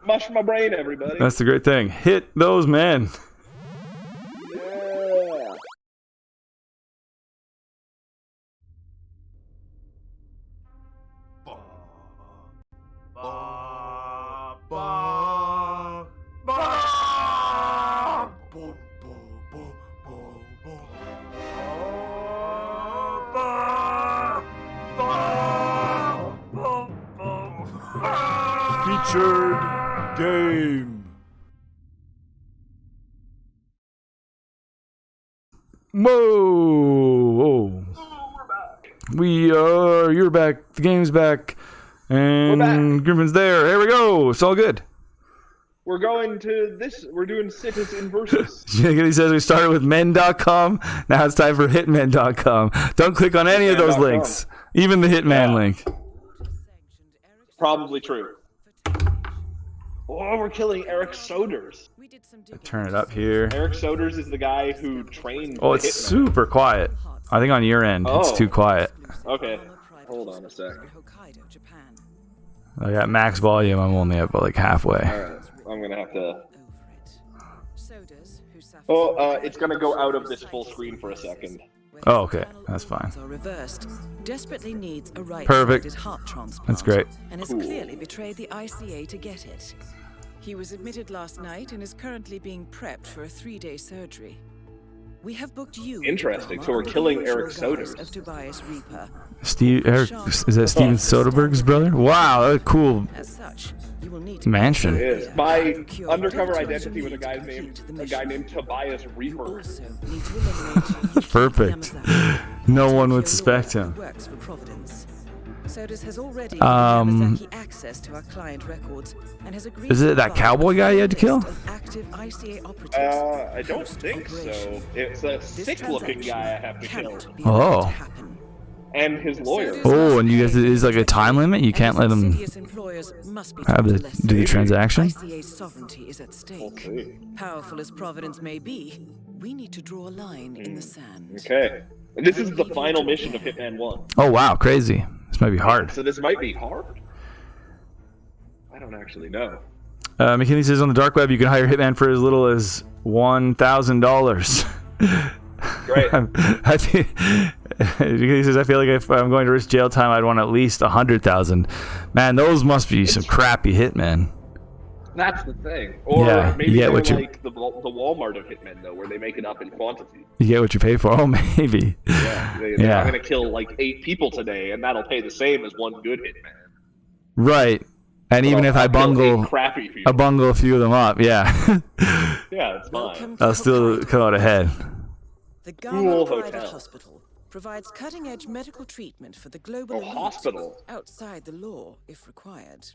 Mush my brain, everybody. That's the great thing. Hit those men. Yeah. Featured game. Whoa! You're back. The game's back. And Grimpen's there. Here we go. It's all good. We're going to this. We're doing Citizen versus. He says we started with men.com. Now it's time for hitmen.com. Don't click on any of those links. Even the Hitman link. Probably true. Oh, we're killing Eric Soders. Turn it up here. Eric Soders is the guy who trained. Oh, it's super quiet. I think on your end, it's too quiet. Okay. Hold on a sec. I got max volume. I'm only at like halfway. Alright. I'm going to have to... Oh, it's going to go out of this full screen for a second. Oh, okay. That's fine. Desperately needs a perfect. Heart transplant, that's great. And has clearly betrayed the ICA to get it. He was admitted last night and is currently being prepped for a 3-day surgery. We have booked you. Interesting. So we're killing Eric Soders. Of Tobias Reaper. Eric, is that Steven Soderbergh's brother? Wow, that's cool. As such, you will need to mansion. It is. My undercover identity was a guy named Tobias Reaper. Perfect. No one would suspect him. Soders has already given access to our client records and has agreed. Is it that cowboy guy you had to kill? I don't think so. It's a sick-looking guy I have to kill. Oh. And his lawyer. Oh, and you guys, is like a time limit? You can't let them have do the transaction? ICA's sovereignty is at stake. Powerful as Providence may be, we need to draw a line in the sand. Okay. And this is the final mission of Hitman 1. Oh, wow, crazy. This might be hard. So this might be hard? I don't actually know. McKinney says on the dark web you can hire Hitman for as little as $1,000. Great. He says, I feel like if I'm going to risk jail time, I'd want at least 100,000. Man, those must be some crappy Hitmen. That's the thing. Or maybe they're like the Walmart of Hitmen, though, where they make it up in quantity. You get what you pay for. Oh, maybe. Yeah. I'm going to kill like 8 people today, and that'll pay the same as one good Hitman. Right. And even if I bungle a few of them up, yeah. Yeah, it's fine. I'll still come out ahead. The Garner Private Hospital provides cutting-edge medical treatment for the global elite outside the law, if required.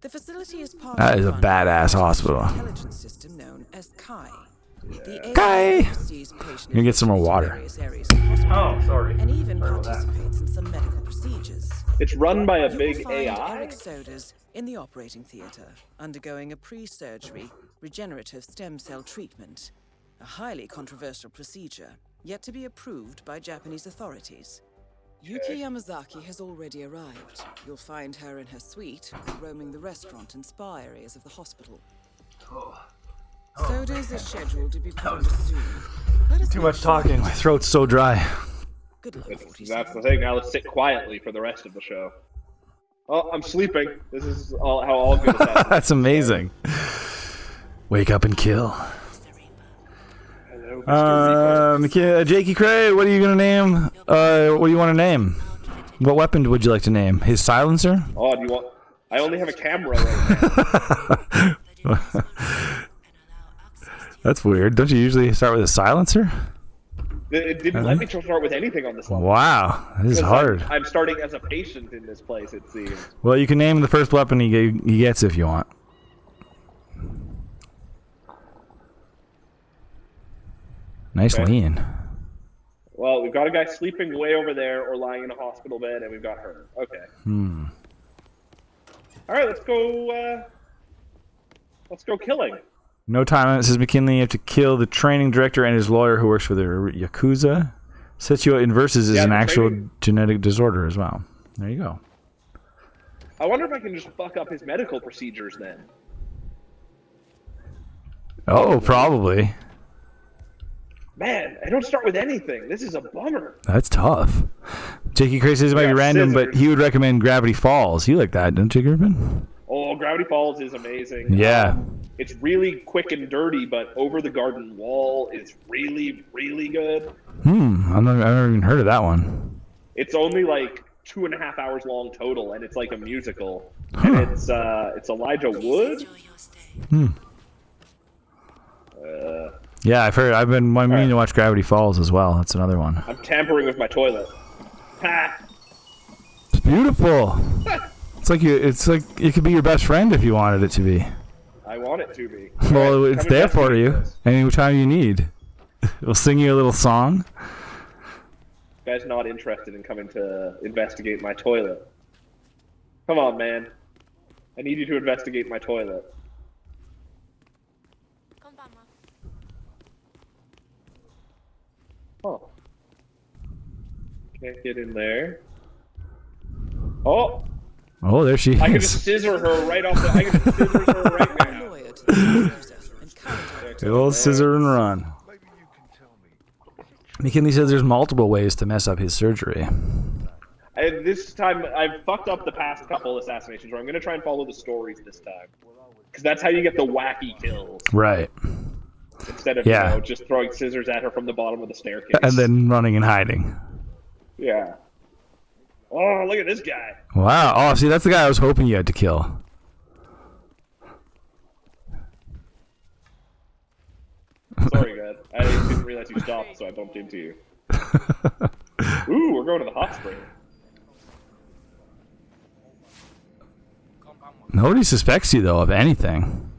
The facility is part that is a badass hospital. Intelligence system known as Kai. Kai! You can get some more water. Oh, sorry. And even participates in some medical procedures. It's run by a big AI. Eric Soders in the operating theater, undergoing a pre-surgery regenerative stem cell treatment. A highly controversial procedure, yet to be approved by Japanese authorities. Yuki Yamazaki has already arrived. You'll find her in her suite, roaming the restaurant and spa areas of the hospital. Soders is scheduled to be promised soon. Too much talking. My throat's so dry. Good luck, that's the thing. Now let's sit quietly for the rest of the show. Oh, I'm sleeping. This is how all good happens. That's amazing. Wake up and kill. Hello, Mr. Jakey Cray, what are you gonna name? What do you want to name? What weapon would you like to name? His silencer? Oh, do you want? I only have a camera right now. That's weird. Don't you usually start with a silencer? It didn't let me start with anything on this level. Wow, this is hard. I'm starting as a patient in this place, it seems. Well, you can name the first weapon he gets if you want. Nice lean. Well, we've got a guy sleeping way over there or lying in a hospital bed, and we've got her. Okay. All right, let's go. Let's go killing. No time limit, says McKinley. You have to kill the training director and his lawyer who works for the Yakuza. Setsuo inverses is an actual genetic disorder as well. There you go. I wonder if I can just fuck up his medical procedures then. Oh, probably. Man, I don't start with anything. This is a bummer. That's tough. Jakey Crazy says it might be random, but he would recommend Gravity Falls. You like that, don't you, Grimpen? Oh, Gravity Falls is amazing. Yeah. It's really quick and dirty, but Over the Garden Wall is really, really good. I've never even heard of that one. It's only like 2.5 hours long total, and it's like a musical. And it's Elijah Wood. Yeah, I've heard. I've been meaning to watch Gravity Falls as well. That's another one. I'm tampering with my toilet. Ha! It's beautiful. It's like it could be your best friend if you wanted it to be. I want it to be. Well, it's there for you anytime you need. We'll sing you a little song. This guy's not interested in coming to investigate my toilet. Come on, man. I need you to investigate my toilet. Oh. Can't get in there. Oh! Oh, there she is. I can just scissor her right off the... I can just scissor her right now. Good old scissor and run. McKinley says there's multiple ways to mess up his surgery. This time, I've fucked up the past couple assassinations, where I'm going to try and follow the stories this time. Because that's how you get the wacky kills. Right. Instead of, you know, just throwing scissors at her from the bottom of the staircase. And then running and hiding. Yeah. Oh, look at this guy. Wow. Oh, see, that's the guy I was hoping you had to kill. Sorry, God. I didn't realize you stopped, so I bumped into you. Ooh, we're going to the hot spring. Nobody suspects you, though, of anything.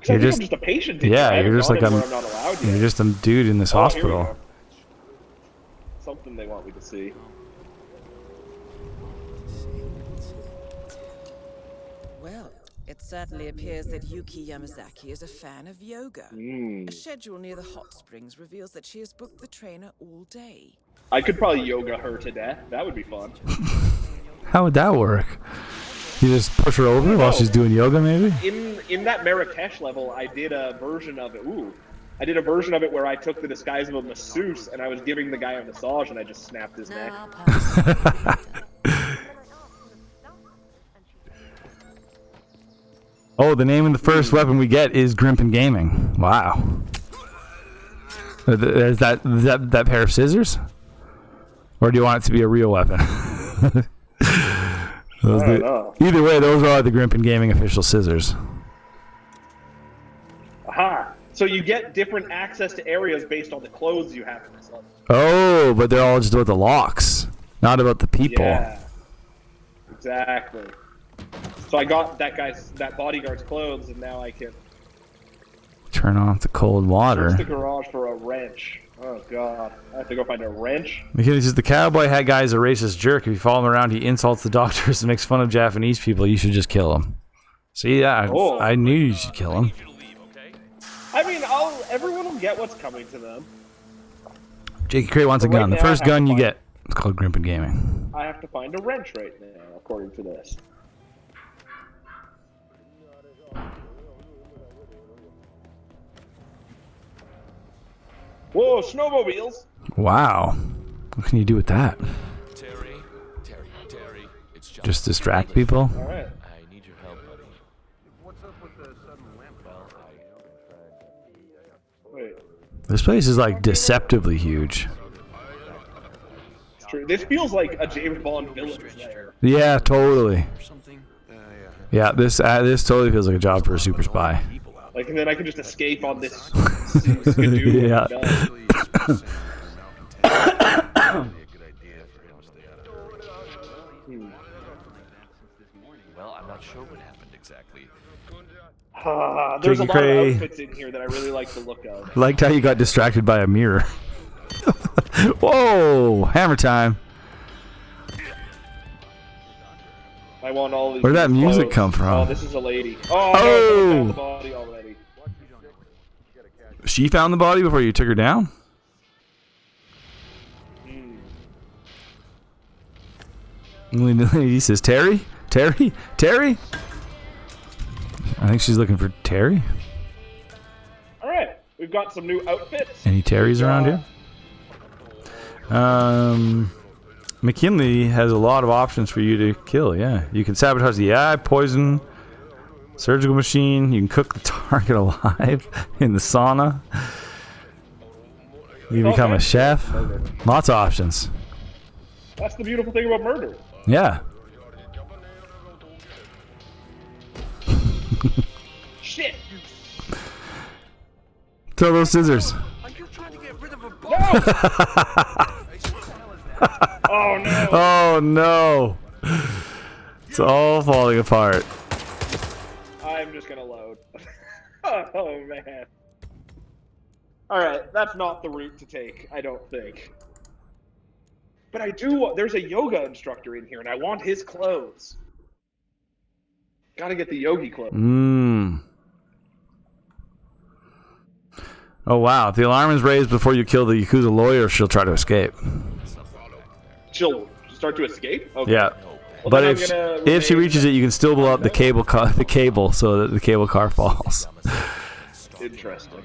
You're just, I'm just a patient. Yeah, you're just like I'm not allowed yet. You're just a dude in this hospital. Something they want me to see. Well, it certainly appears that Yuki Yamazaki is a fan of yoga. A schedule near the hot springs reveals that she has booked the trainer all day. I could probably yoga her to death. That would be fun. How would that work? You just push her over while she's doing yoga, maybe? In that Marrakesh level, I did a version of it. I did a version of it where I took the disguise of a masseuse and I was giving the guy a massage and I just snapped his neck. Oh, the name of the first weapon we get is Grimpen Gaming. Wow. Is that pair of scissors? Or do you want it to be a real weapon? Either way, those are the Grimpen Gaming official scissors. Aha! So you get different access to areas based on the clothes you have in this level. Oh, but they're all just about the locks, not about the people. Yeah. Exactly. So I got that bodyguard's clothes, and now I can turn off the cold water. search the garage for a wrench. Oh god, I have to go find a wrench. Because he says the cowboy hat guy is a racist jerk. If you follow him around, he insults the doctors and makes fun of Japanese people. You should just kill him. See, yeah, I knew you should kill him. I mean, everyone will get what's coming to them. Jakey Crate wants a gun. The first gun you get, it's called Grimpen Gaming. I have to find a wrench right now, according to this. Whoa, snowmobiles! Wow. What can you do with that? Terry, it's just distract people? Alright. I need your help, buddy. What's up with the sudden lamp? Well, Wait. This place is like deceptively huge. true. This feels like a James Bond villain's lair. Yeah, totally. Yeah, this totally feels like a job for a super spy. Like, and then I can just escape on this skidoo. Yeah. Well, I'm not sure what happened exactly. There's a Jakey lot of Cray. outfits in here that I really like the look of. Liked how you got distracted by a mirror. Whoa! Hammer time. I want all these. Where'd that music clothes. come from? Oh, this is a lady. Oh, Oh! no, I found the body already. She found the body before you took her down? He says, Terry? Terry? Terry? I think she's looking for Terry. All right, we've got some new outfits. Any Terrys around here? McKinley has a lot of options for you to kill, yeah. You can sabotage the eye, poison, surgical machine. You can cook the target alive in the sauna. You become a chef. Lots of options. That's the beautiful thing about murder. Yeah. Shit. Throw those scissors. Are you trying to get rid of a No! Oh no. Oh no. It's all falling apart. I'm just gonna load. Oh man. Alright, that's not the route to take, I don't think. But I do, there's a yoga instructor in here and I want his clothes. Gotta get the yogi clothes. Oh wow, if the alarm is raised before you kill the Yakuza lawyer, she'll try to escape. She'll start to escape? Okay. Yeah. Well, But then if she reaches it, you can still blow up the cable so that the cable car falls. Interesting.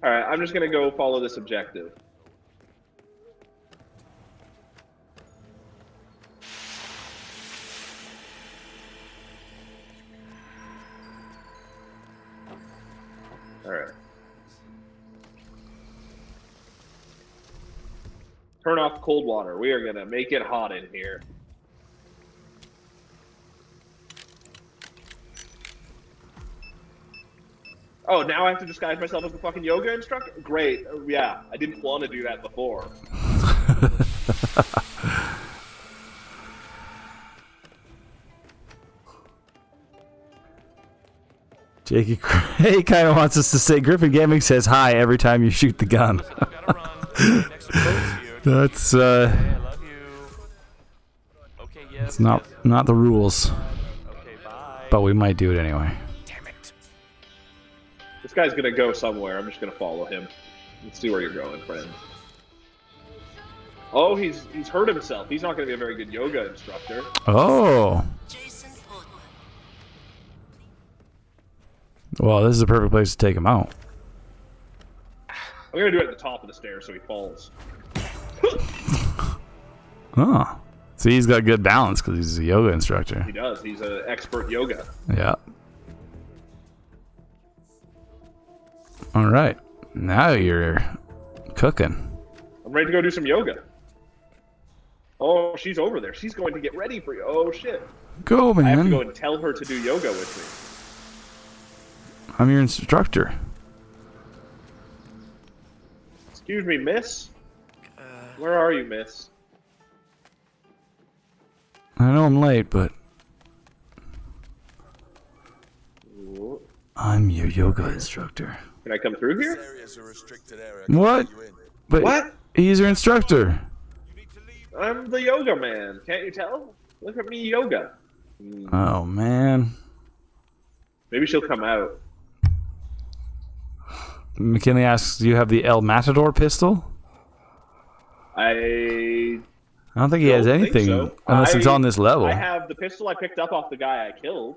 Alright, I'm just gonna go follow this objective. Alright. Turn off cold water. We are gonna make it hot in here. Oh, now I have to disguise myself as the fucking yoga instructor? Great. Yeah, I didn't want to do that before. Jakey Cray kind of wants us to say Grimpen Gaming says hi every time you shoot the gun. That's it's not the rules, but we might do it anyway. This guy's gonna go somewhere. I'm just gonna follow him. Let's see where you're going, friend. Oh, he's hurt himself. He's not gonna be a very good yoga instructor. Oh. Well, this is a perfect place to take him out. I'm gonna do it at the top of the stairs so he falls. Oh. See, he's got good balance because he's a yoga instructor. He does. He's an expert yoga. Yeah. All right. Now you're cooking. I'm ready to go do some yoga. Oh, she's over there. She's going to get ready for you. Oh, shit. Go, man. I have to go and tell her to do yoga with me. I'm your instructor. Excuse me, miss? Where are you, miss? I know I'm late, but Ooh. I'm your yoga instructor. Can I come through here? What? But What? he's your instructor. I'm the yoga man. Can't you tell? Look at me yoga. Oh, man. Maybe she'll come out. McKinley asks, do you have the El Matador pistol? I don't think he has don't anything think so. unless it's on this level. I have the pistol I picked up off the guy I killed.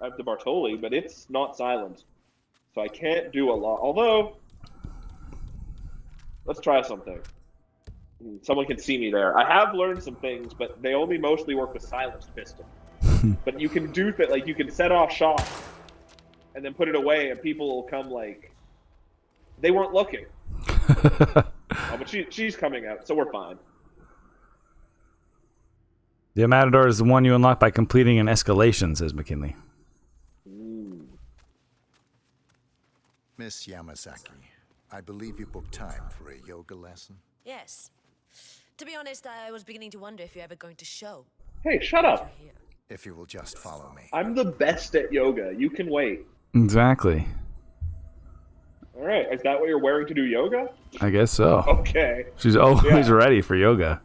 I have the Bartoli, but it's not silenced. So I can't do a lot. Although, let's try something. Someone can see me there. I have learned some things, but they only mostly work with silenced pistol. But you can do that, like you can set off shots and then put it away, and people will come like they weren't looking. I'm but she's coming out, so we're fine. The Matador is the one you unlock by completing an escalation, says McKinley. Miss Yamazaki, I believe you booked time for a yoga lesson. Yes. To be honest, I was beginning to wonder if you're ever going to show. Hey, shut up. If you will just follow me. I'm the best at yoga. You can wait. Exactly. All right, is that what you're wearing to do yoga? I guess so. Okay. She's always ready for yoga.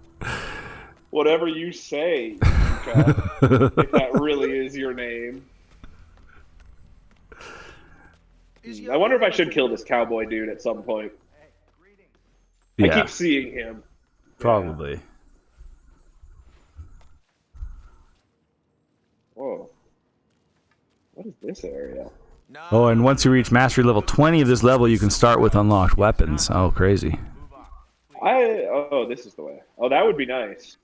Whatever you say, Yuka, if that really is your name. I wonder if I should kill this cowboy dude at some point. Yeah. I keep seeing him. Probably. Yeah. Whoa. What is this area? Oh, and once you reach mastery level 20 of this level, you can start with unlocked weapons. Oh, crazy. Oh, this is the way. Oh, that would be nice.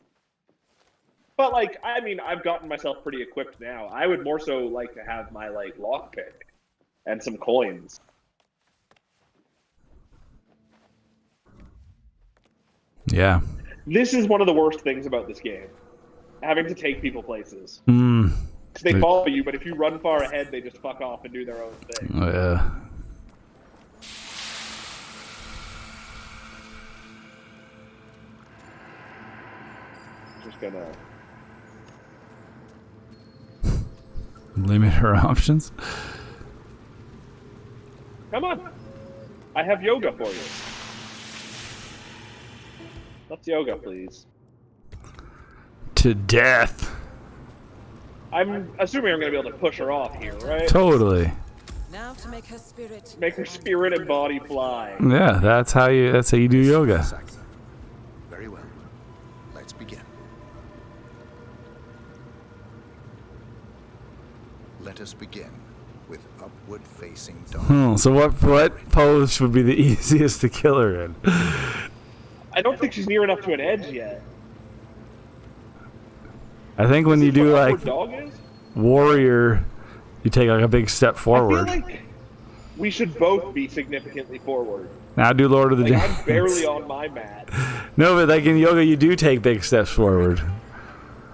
But, like, I mean, I've gotten myself pretty equipped now. I would more so like to have my, like, lockpick and some coins. Yeah. This is one of the worst things about this game. Having to take people places. They follow you, but if you run far ahead, they just fuck off and do their own thing. Oh, yeah. Just gonna... Limit her options? Come on! I have yoga for you. Let's yoga, please. To death. I'm assuming I'm gonna be able to push her off here, right? Totally. Now to make her spirit. Make her spirit and body fly. Yeah, that's how you do yoga. Very well. Let's begin. Let us begin with upward facing dog. So what pose would be the easiest to kill her in? I don't think she's near enough to an edge yet. I think when you do like dog is? warrior, you take like a big step forward. I feel like we should both be significantly forward. Now do Lord of the Like, Dance. I'm barely on my mat. No, but like in yoga, you do take big steps forward.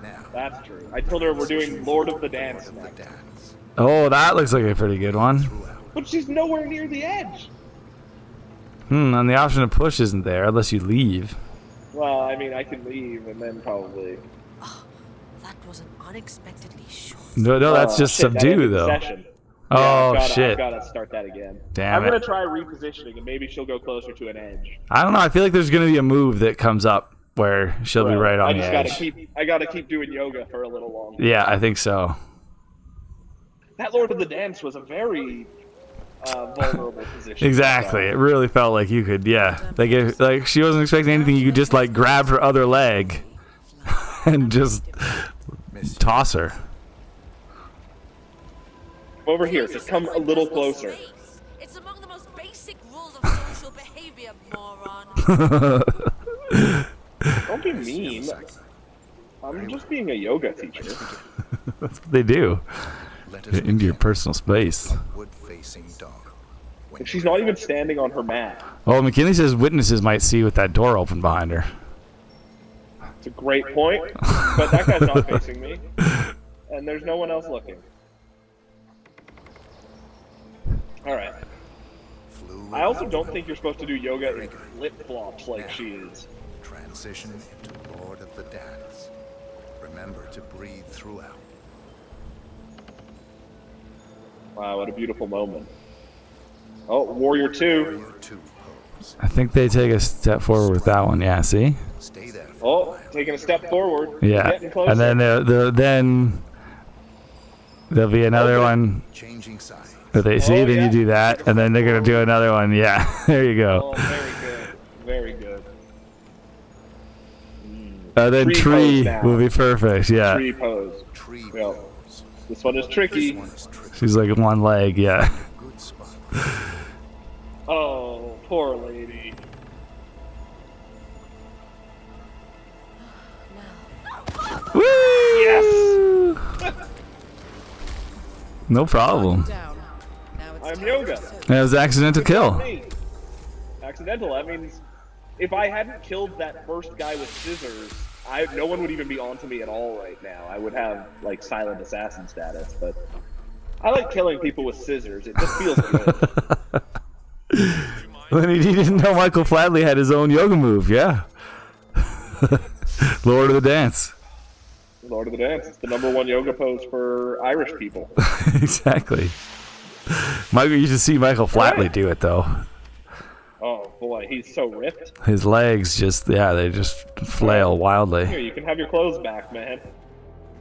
Now, That's true. I told her we're doing Lord of the Dance of the next. dance. Oh, that looks like a pretty good one. But she's nowhere near the edge. And the option to push isn't there unless you leave. Well, I mean, I can leave and then probably... That was an unexpectedly short. No, that's just shit, that subdue ended the though. session. Oh I've shit! gotta start that again. Damn I'm gonna it. try repositioning and maybe she'll go closer to an edge. I don't know. I feel like there's gonna be a move that comes up where she'll be right on the edge. I gotta keep doing yoga for a little longer. Yeah, I think so. That Lord of the Dance was a very vulnerable position. Exactly. It really felt like you could. Yeah, like she wasn't expecting anything. You could just like grab her other leg and just toss her. Over here, just come a little closer. It's among the most basic rules of social behavior, moron. Don't be mean. I'm just being a yoga teacher. That's what they do. Let us Get into your begin. personal space. Upward facing dog. When And she's not even standing on her mat. Oh, McKinley says witnesses might see with that door open behind her. It's a great point, but that guy's not facing me. And there's no one else looking. Alright. flew I also out don't of think you're supposed to do yoga in flip-flops like she is. transition into Lord of the Dance. Remember to breathe throughout. Wow, what a beautiful moment. Oh, Warrior 2. Warrior 2 pose. I think they take a step forward with that one. Yeah, see? Stay there for a Oh, while. taking a step forward. Yeah. Getting closer. And then then there'll be another one Changing sides. that they see. Oh, Then yeah. you do that, and then they're gonna do another one. Yeah, there you go. Oh, very good. Very good. Then Tree tree pose now. will be perfect. Yeah. Tree pose. Tree Yep. pose. This one is This tricky. one is tricky. She's like one leg. Yeah. Good spot. Oh, poor lady. Woo! Yes! No problem. Down. Now it's I'm time yoga. to soak. That was an accidental kill. Me. Accidental, that means if I hadn't killed that first guy with scissors, no one would even be onto me at all right now. I would have like silent assassin status, but I like killing people with scissors. It just feels good. When he didn't know Michael Flatley had his own yoga move, yeah. Lord of the Dance. Lord of the Dance. It's the #1 yoga pose for Irish people. Exactly. Michael, you should see Michael Flatley do it though. Oh boy, he's so ripped. His legs they just flail wildly. Here, you can have your clothes back, man.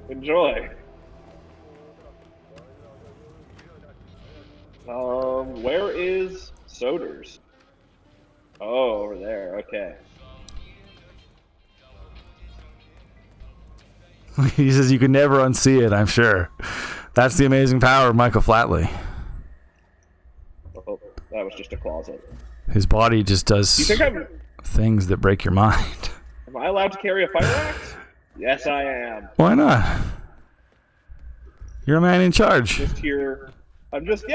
Enjoy. Where is Soders? Oh, over there. Okay. He says you can never unsee it, I'm sure. That's the amazing power of Michael Flatley. Oh, that was just a closet. His body just does things that break your mind. Am I allowed to carry a fire axe? Yes, I am. Why not? You're a man in charge. Just here. I'm just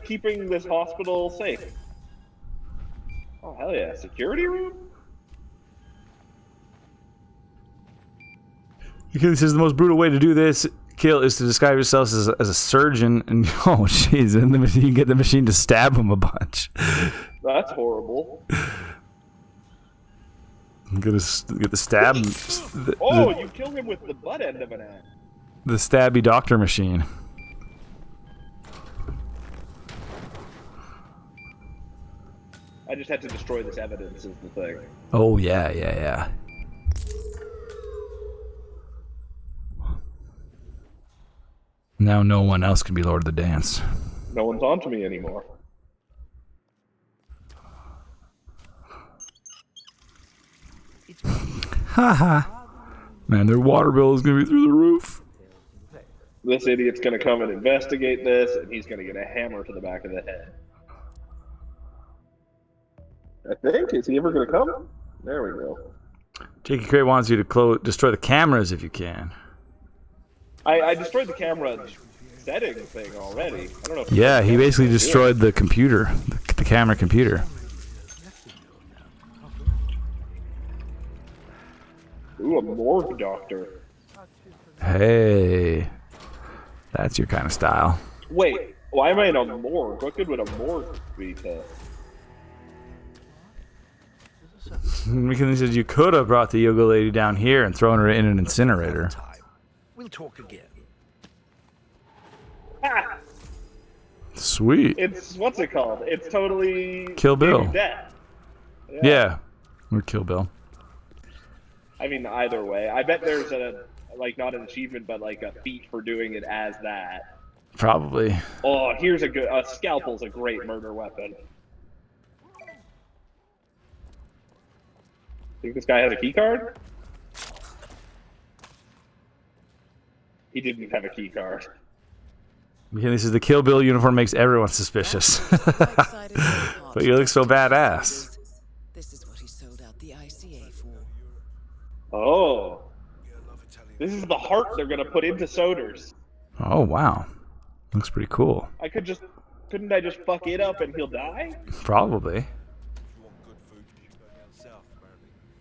keeping this hospital safe. Oh, hell yeah. Security room? Because this is the most brutal way to do this kill is to describe yourself as a surgeon, and oh jeez, and you can get the machine to stab him a bunch. That's horrible. Get the stab. You kill him with the butt end of an axe. The stabby doctor machine. I just had to destroy this evidence is the thing. Oh yeah. Now no one else can be Lord of the Dance. No one's on to me anymore. Haha. Man, their water bill is going to be through the roof. This idiot's going to come and investigate this, and he's going to get a hammer to the back of the head. I think. Is he ever going to come? There we go. Jakey Cray wants you to destroy the cameras if you can. I destroyed the camera setting thing already. I don't know if yeah, he basically destroyed the computer, the camera computer. Ooh, a morgue doctor. Hey, that's your kind of style. Wait, why am I in a morgue? What good would a morgue be to? Because he says you could have brought the yoga lady down here and thrown her in an incinerator. We'll talk again. Ah! Sweet. It's what's it called? It's totally Kill Bill. Death. Yeah, or Kill Bill. I mean, either way. I bet there's not an achievement, but like a feat for doing it as that. Probably. Oh, here's a scalpel's a great murder weapon. Think this guy has a key card? He didn't have a key card. Yeah, this is the Kill Bill uniform makes everyone suspicious. But you look so badass. This is what he sold out the ICA for. Oh. This is the heart they're going to put into Soders. Oh, wow. Looks pretty cool. Couldn't I just fuck it up and he'll die? Probably.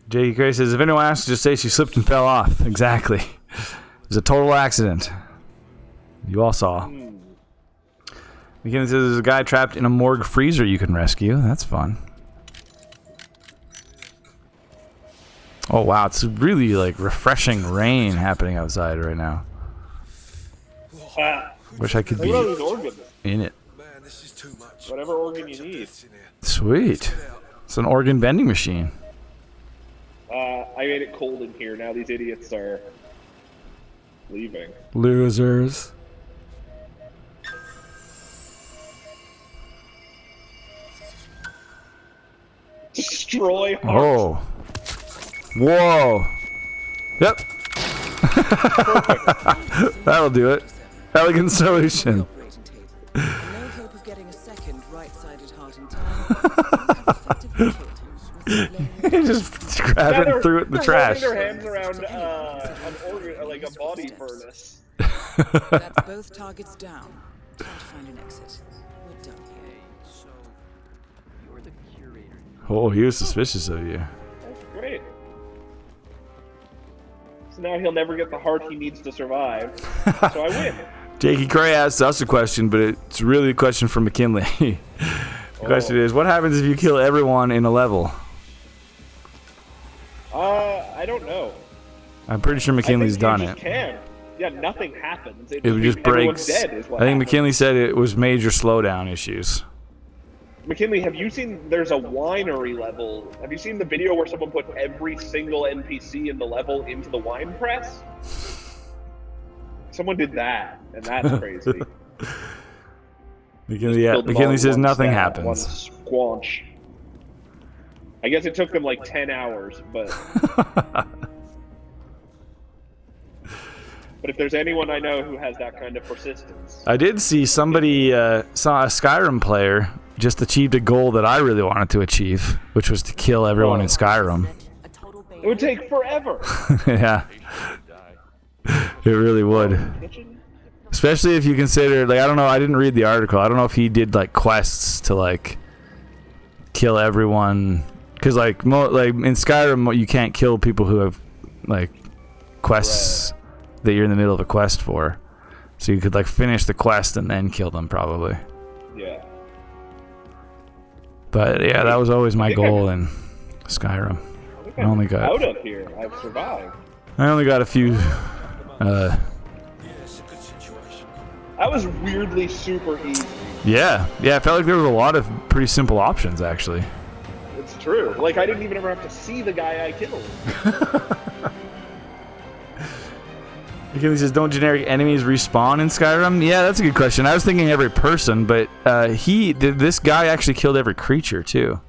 Jakey Gray says, if anyone asks, just say she slipped and fell off. Exactly. It was a total accident. You all saw. McKinnon says there's a guy trapped in a morgue freezer you can rescue. That's fun. Oh wow, it's really like refreshing rain happening outside right now. Wish I could be in it. Whatever organ you need. Sweet. It's an organ bending machine. I made it cold in here. Now these idiots are leaving. Losers. Destroy heart. Oh. Whoa. Yep. That'll do it. Elegant solution. No hope of getting a second right-sided heart in time. He just grabbed it and threw it in the trash. Their hands around an organ, like a body furnace. That's both targets down. Time to find an exit. We're done here. So, you're the curator. Oh, he was suspicious of you. That's great. So now he'll never get the heart he needs to survive. So I win. Jakey Cray asked us a question, but it's really a question from McKinley. The question is, what happens if you kill everyone in a level? I don't know. I'm pretty sure McKinley's done it. it. Can. Yeah, nothing happens. It just breaks. Dead is what I think happens. McKinley said it was major slowdown issues. McKinley, have you seen, there's a winery level. Have you seen the video where someone put every single NPC in the level into the wine press? Someone did that, and that's crazy. McKinley says nothing One happens. squanch. I guess it took them like 10 hours, but... But if there's anyone I know who has that kind of persistence... I did see somebody saw a Skyrim player just achieved a goal that I really wanted to achieve, which was to kill everyone in Skyrim. It would take forever! Yeah. It really would. Especially if you consider, like, I don't know, I didn't read the article. I don't know if he did, like, quests to, like, kill everyone. Because, like, in Skyrim, you can't kill people who have, like, quests that you're in the middle of a quest for. So you could, like, finish the quest and then kill them, probably. Yeah. But, yeah, that was always my goal in Skyrim. I only got out of here. I've survived. I only got a few... That was weirdly super easy. Yeah, I felt like there was a lot of pretty simple options, actually. It's true. Like, I didn't even ever have to see the guy I killed. Because he says, don't generic enemies respawn in Skyrim? Yeah, that's a good question. I was thinking every person, but this guy actually killed every creature, too.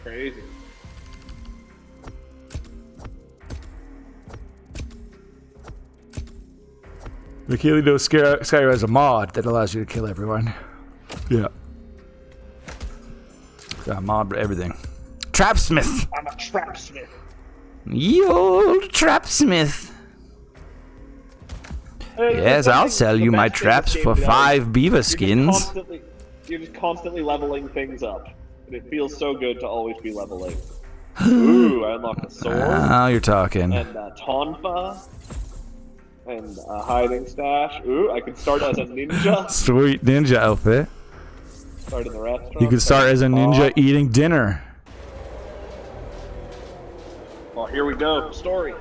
Crazy. McKinley knows Skyrim has a mod that allows you to kill everyone. Yeah. Got a mod for everything. Trapsmith! I'm a trapsmith. Ye old trapsmith! Yes, I'll sell you my traps for 5 beaver skins. You're just constantly leveling things up. And it feels so good to always be leveling. Ooh, I unlocked a sword. Now you're talking. And tonfa. And a hiding stash. Ooh, I could start as a ninja. Sweet ninja outfit. Start in the restaurant. You could start as a ninja eating dinner. Well, here we go. Story.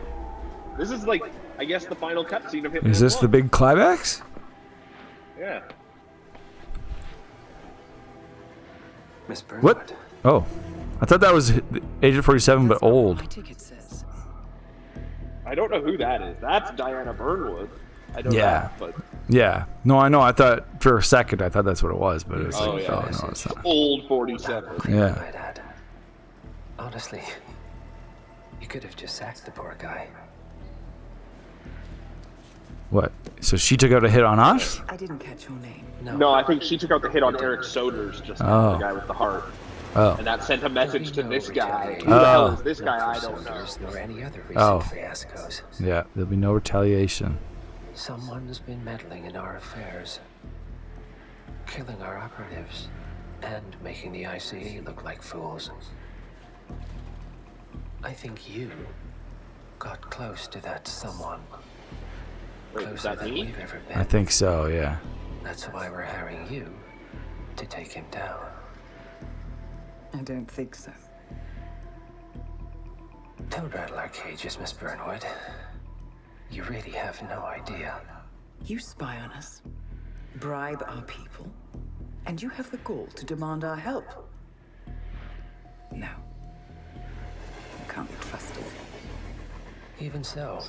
This is like, I guess, the final cutscene of Hitman. Is this the big climax? Yeah. Miss Burnwood. What? Oh. I thought that was Agent 47, but old. My ticket says. I don't know who that is. That's Diana Burnwood. I don't know, but... Yeah. No, I know. I thought, for a second, I thought that's what it was, but it was oh, like, yeah. oh, no, it's not. Old 47. Yeah. My dad. Honestly, you could have just sacked the poor guy. What? So she took out a hit on us? I didn't catch your name. No, I think she took out the hit on Eric Soders, just now, the guy with the heart. Oh. And that sent a message to this guy. Who Oh. the hell is this guy? I don't know. Nor any other recent fiascos. Yeah, there'll be no retaliation. Someone's been meddling in our affairs, killing our operatives, and making the ICE look like fools. I think you got close to that someone. Wait, is Closer that than me? we've ever been. I think so, yeah. That's why we're hiring you to take him down. I don't think so. Don't rattle our cages, Miss Burnwood. You really have no idea. You spy on us, bribe our people, and you have the gall to demand our help. No. You can't be trusted. Even so,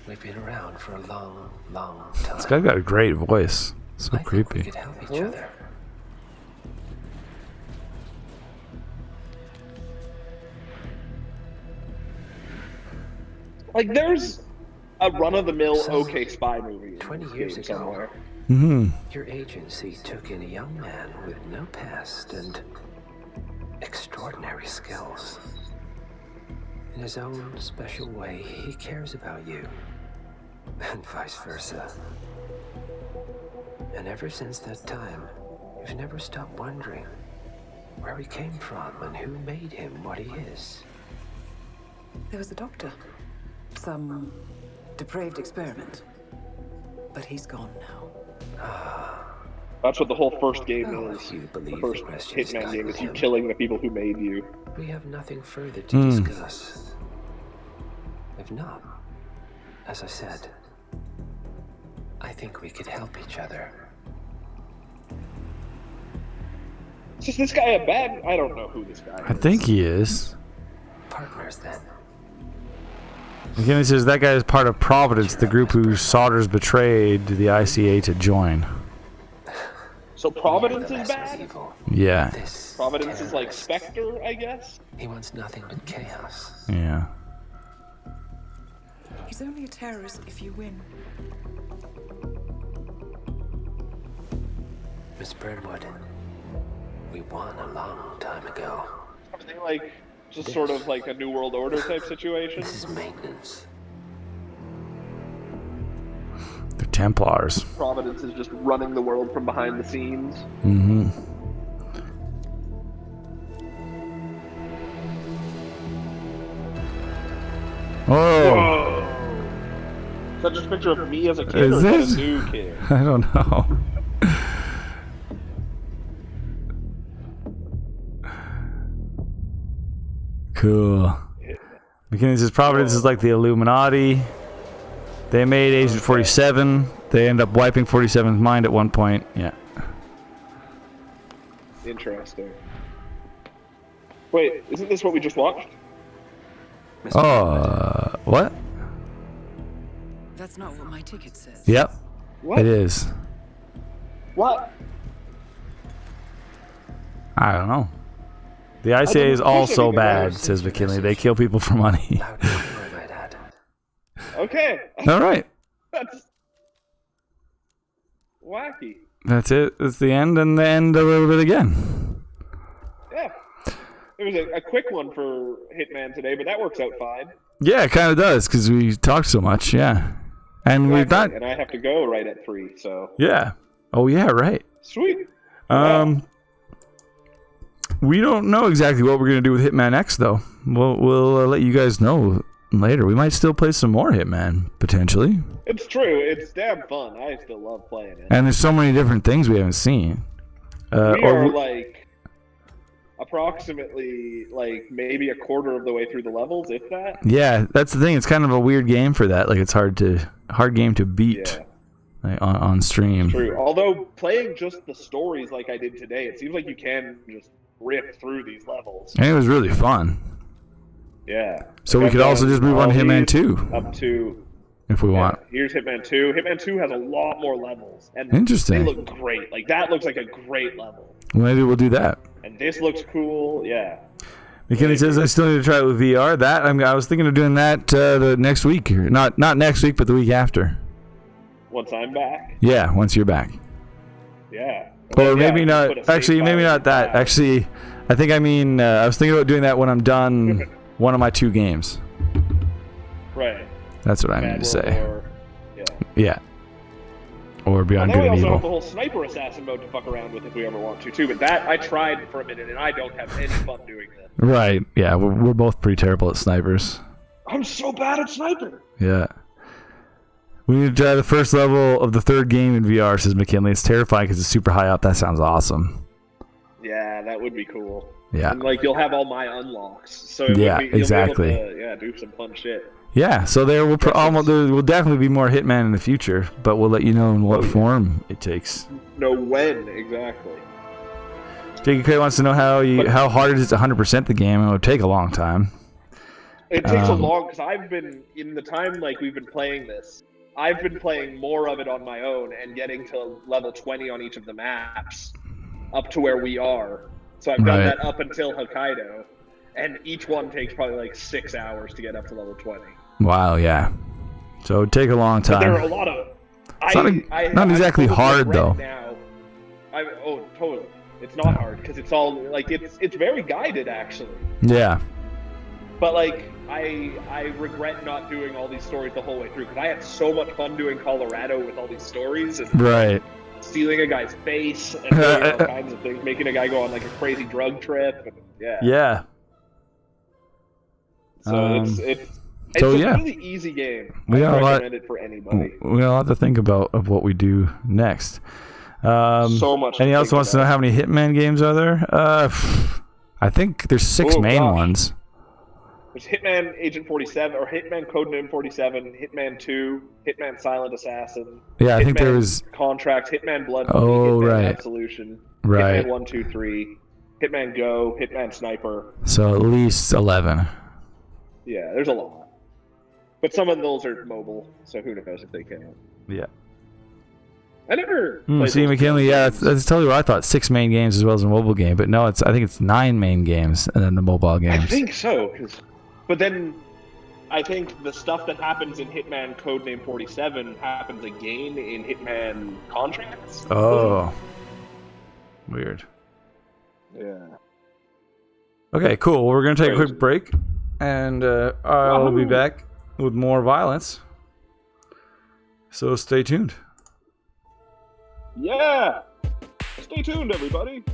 we've been around for a long, long time. This guy got a great voice. So I think creepy. we could help each other. Like, there's a run-of-the-mill okay spy movie. in 20 this years game ago. somewhere. Mm-hmm. Your agency took in a young man with no past and extraordinary skills. In his own special way, he cares about you, and vice versa. And ever since that time, you've never stopped wondering, where he came from and who made him what he is. There was a doctor. Some depraved experiment. But he's gone now. That's what the whole first game Well, is. if you The believe first the questions Hitman game is you him, killing the people who made you. we have nothing further to discuss. If not, as I said, I think we could help each other. Is this guy a bad? I don't know who this guy is. I think he is. Partners then. Again, he says that guy is part of Providence, the group who Solders betrayed the ICA to join. So Providence The is lesser bad? evil. Yeah. This Providence is like terrorist. Spectre, I guess? He wants nothing but chaos. Yeah. He's only a terrorist if you win. Miss Burnwood, we won a long time ago. Are they like just sort of like a New World Order type situation? This is maintenance. They're Templars. Providence is just running the world from behind the scenes. Mm-hmm. Oh, Whoa! Is that just a picture of me as a kid Is or it? is that a new kid? I don't know. Cool. McKinney says Providence is like the Illuminati. They made Agent 47. They end up wiping 47's mind at one point. Yeah. Interesting. Wait, isn't this what we just watched? Oh, what? That's not what my ticket says. Yep, What? it is. What? I don't know. The ICA didn't is all push so anything. I bad, was says McKinley. They kill people for money. Loud and clear, I might add. Okay. All right. That's wacky. That's it. It's the end and the end a little bit again. Yeah. It was a quick one for Hitman today, but that works out fine. Yeah, it kind of does because we talked so much. Yeah. And we've not. And I have to go right at 3, so. Yeah. Oh, yeah, right. Sweet. We don't know exactly what we're going to do with Hitman X, though. We'll let you guys know later. We might still play some more Hitman, potentially. It's true. It's damn fun. I still love playing it. And there's so many different things we haven't seen. We are like approximately like maybe a quarter of the way through the levels, if that. Yeah, that's the thing. It's kind of a weird game for that. Like, it's hard game to beat like, on stream. True. Although playing just the stories like I did today, it seems like you can just rip through these levels. And it was really fun. Yeah. So Like we could I've also done just move on to all Hitman these 2 up to. if we want. Here's Hitman 2. Hitman 2 has a lot more levels, and Interesting. they look great. Like that looks like a great level, Well, maybe we'll do that. and this looks cool. Yeah. McKinney says I still need to try it with VR. I was thinking of doing that the next week. Not next week, but the week after. Once I'm back. Yeah, once you're back. Yeah. Or Yeah, maybe just not. put a save Actually, maybe file not that. in the Actually, I think I mean I was thinking about doing that when I'm done one of my 2 games. Right. That's what I mean to MadWorld say. Or, yeah. Yeah. Or And Beyond then Good we and also have the Evil. whole sniper assassin mode to fuck around with if we ever want to too. But that I tried for a minute and I don't have any fun doing that. Right. Yeah, we're both pretty terrible at snipers. I'm so bad at sniping. Yeah. We need to try the first level of the 3rd game in VR, says McKinley. It's terrifying because it's super high up. That sounds awesome. Yeah, that would be cool. Yeah. And like you'll have all my unlocks, so it Yeah, would be, exactly. You'll be able to, do some fun shit. Yeah, so there will definitely be more Hitman in the future, but we'll let you know in what form it takes. No, when exactly? Jake Cray wants to know how hard it is to 100% the game, and it would take a long time. It takes a long because I've been in the time like we've been playing this. I've been playing more of it on my own and getting to level 20 on each of the maps, up to where we are. So I've done that up until Hokkaido, and each one takes probably like 6 hours to get up to level 20. Wow, yeah. So it would take a long time. But there are a lot of. It's not exactly hard though. Now, totally. It's not hard because it's all like it's very guided actually. Yeah. But like I regret not doing all these stories the whole way through because I had so much fun doing Colorado with all these stories. And Right. stealing a guy's face and doing all kinds of things, making a guy go on like a crazy drug trip. And, yeah. Yeah. So it's so a yeah. really easy game. We I got a lot. recommend it for anybody. We got a lot to think about of what we do next. So much. Anyone else wants to know how many Hitman games are there? I think there's 6 main ones. There's Hitman Agent 47, or Hitman Codename 47, Hitman 2, Hitman Silent Assassin. Yeah, I think there Hitman was Contract, Hitman Blood, Oh, Hitman right. Absolution, Right. Hitman 1, 2, 3, Hitman Go, Hitman Sniper. So at least 11. Yeah, there's a lot. But some of those are mobile, so who knows if they can. Yeah. I never. played See, those McKinley, yeah, games. that's totally what I thought. 6 main games as well as a mobile game, but no, I think it's 9 main games and then the mobile games. I think so, but then I think the stuff that happens in Hitman Codename 47 happens again in Hitman Contracts. Oh, weird. Yeah. Okay, cool. Well, we're gonna take a quick break, and I'll be back with more violence. So stay tuned. Yeah. Stay tuned, everybody.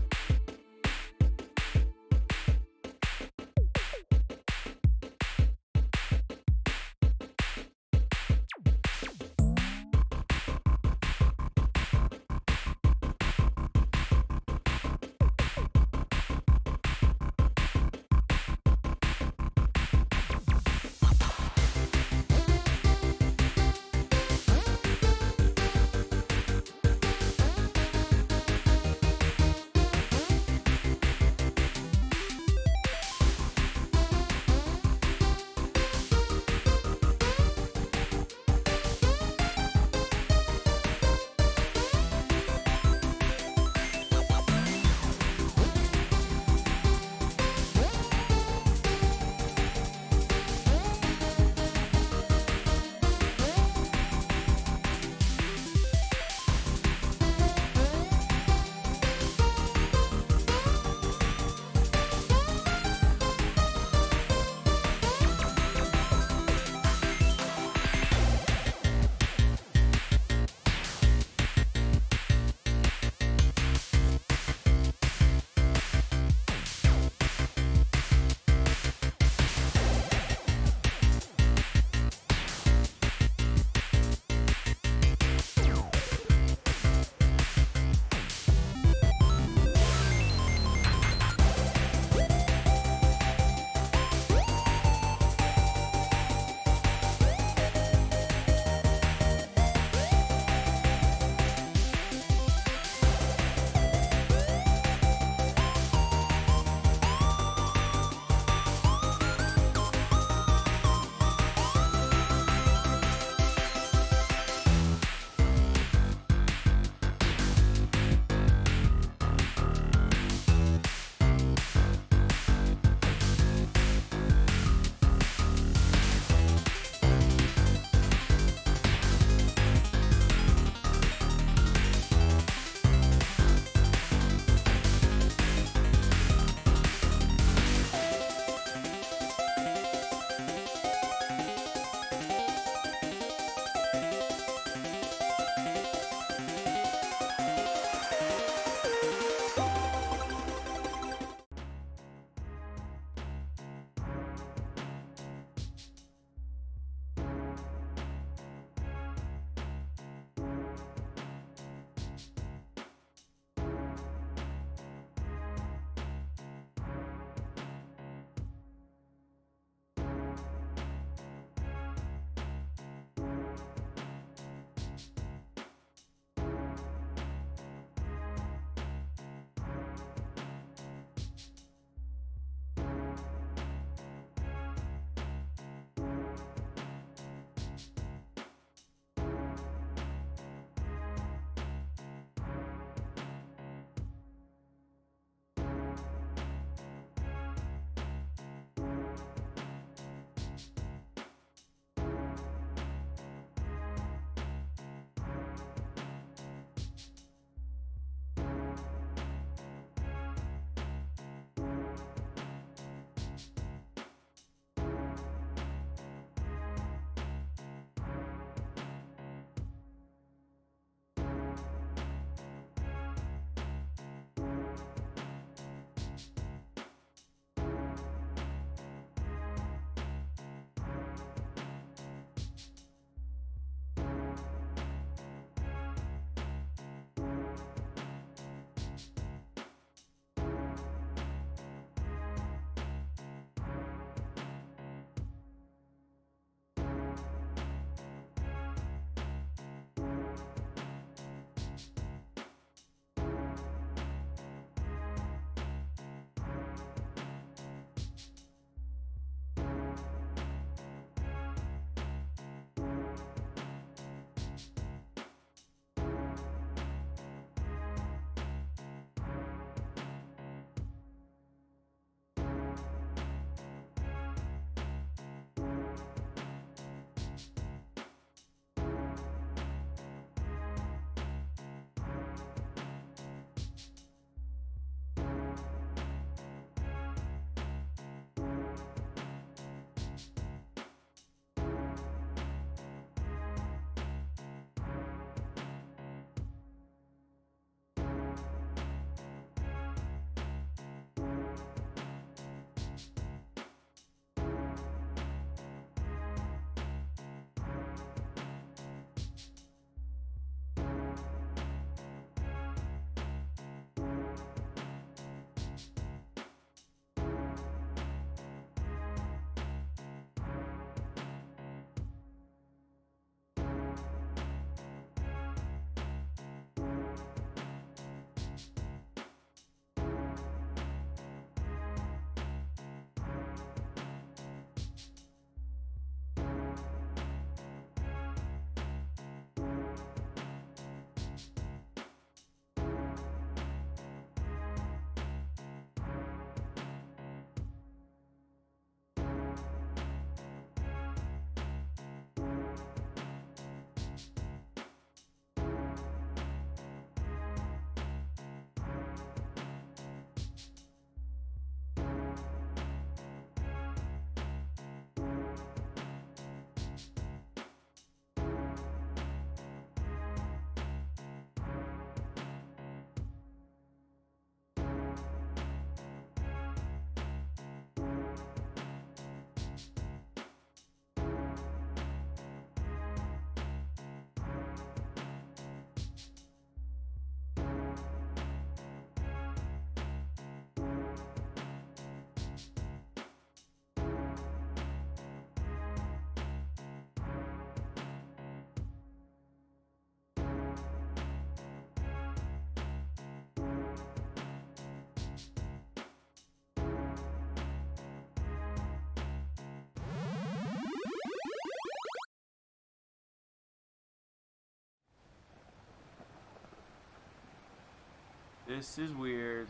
This is weird.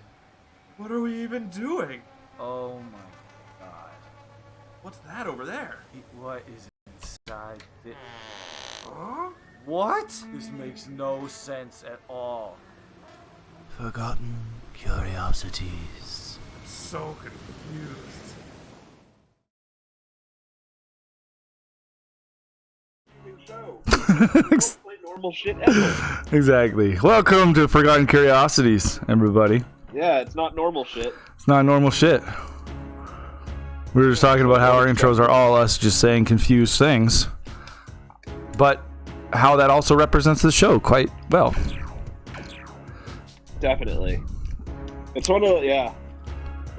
What are we even doing? Oh my god. What's that over there? What is inside this? Huh? What? This makes no sense at all. Forgotten curiosities. I'm so confused. Normal shit ever. Exactly. Welcome to Forgotten Curiosities, everybody. Yeah, it's not normal shit. It's not normal shit. We were just talking about how our intros are all us just saying confused things, but how that also represents the show quite well. Definitely. It's one of, yeah.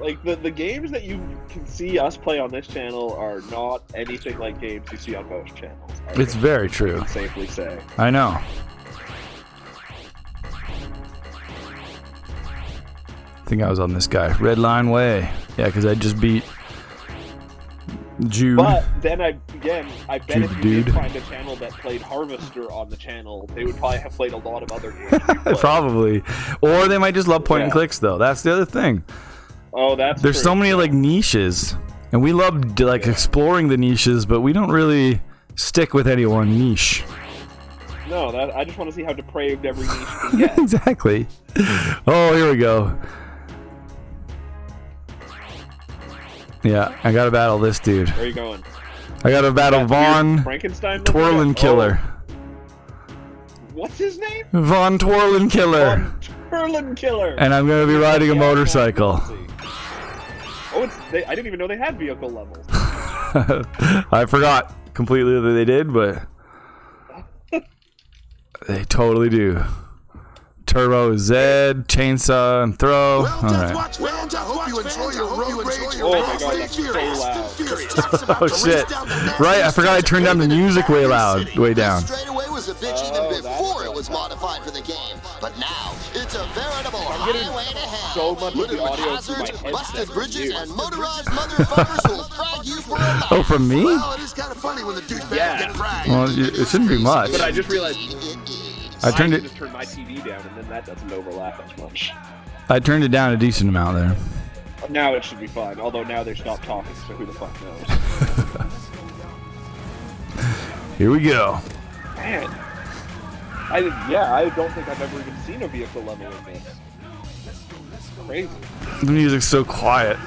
Like, the games that you can see us play on this channel are not anything like games you see on most channels. It's very true. I can safely say. I know. I think I was on this guy. Red Line Way. Yeah, because I just beat Jude. But then I bet Jude if you dude. did find a channel that played Harvester on the channel, they would probably have played a lot of other games. we played. Probably. Or they might just love point and clicks, though. That's the other thing. Oh, that's There's true. so many like niches, and we love like exploring the niches, but we don't really stick with any one niche. No, I just want to see how depraved every niche can get. Exactly. Oh, here we go. Yeah, I gotta battle this dude. Where are you going? I gotta battle That Von weird Frankenstein Twirlin looking guy? Killer. What's his name? Von Twirlin Killer. Von Twirlin Killer. And I'm gonna be riding a motorcycle. Oh, I didn't even know they had vehicle levels. I forgot completely that they did, but they totally do. Turbo Z, chainsaw, and throw. All right. I hope you enjoy your road rage. Oh my god, that's so loud. Oh shit! Right, I forgot I turned down the music way loud, way down. Straight away was a bitch even before it was modified for the game, but now it's a veritable highway to hell. So much of the audio Hazards, through my busted headset. bridges, and motorized motherfuckers who will frag you for a life. Oh, from me? Well, it is kind of funny when the douchebags get fragged. Well, it shouldn't be much. But I just realized I turned just turned my TV down, and then that doesn't overlap as much. I turned it down a decent amount there. Now it should be fine, although now they stopped talking, so who the fuck knows? Here we go. Man. I don't think I've ever even seen a vehicle level in this. Crazy. The music's so quiet.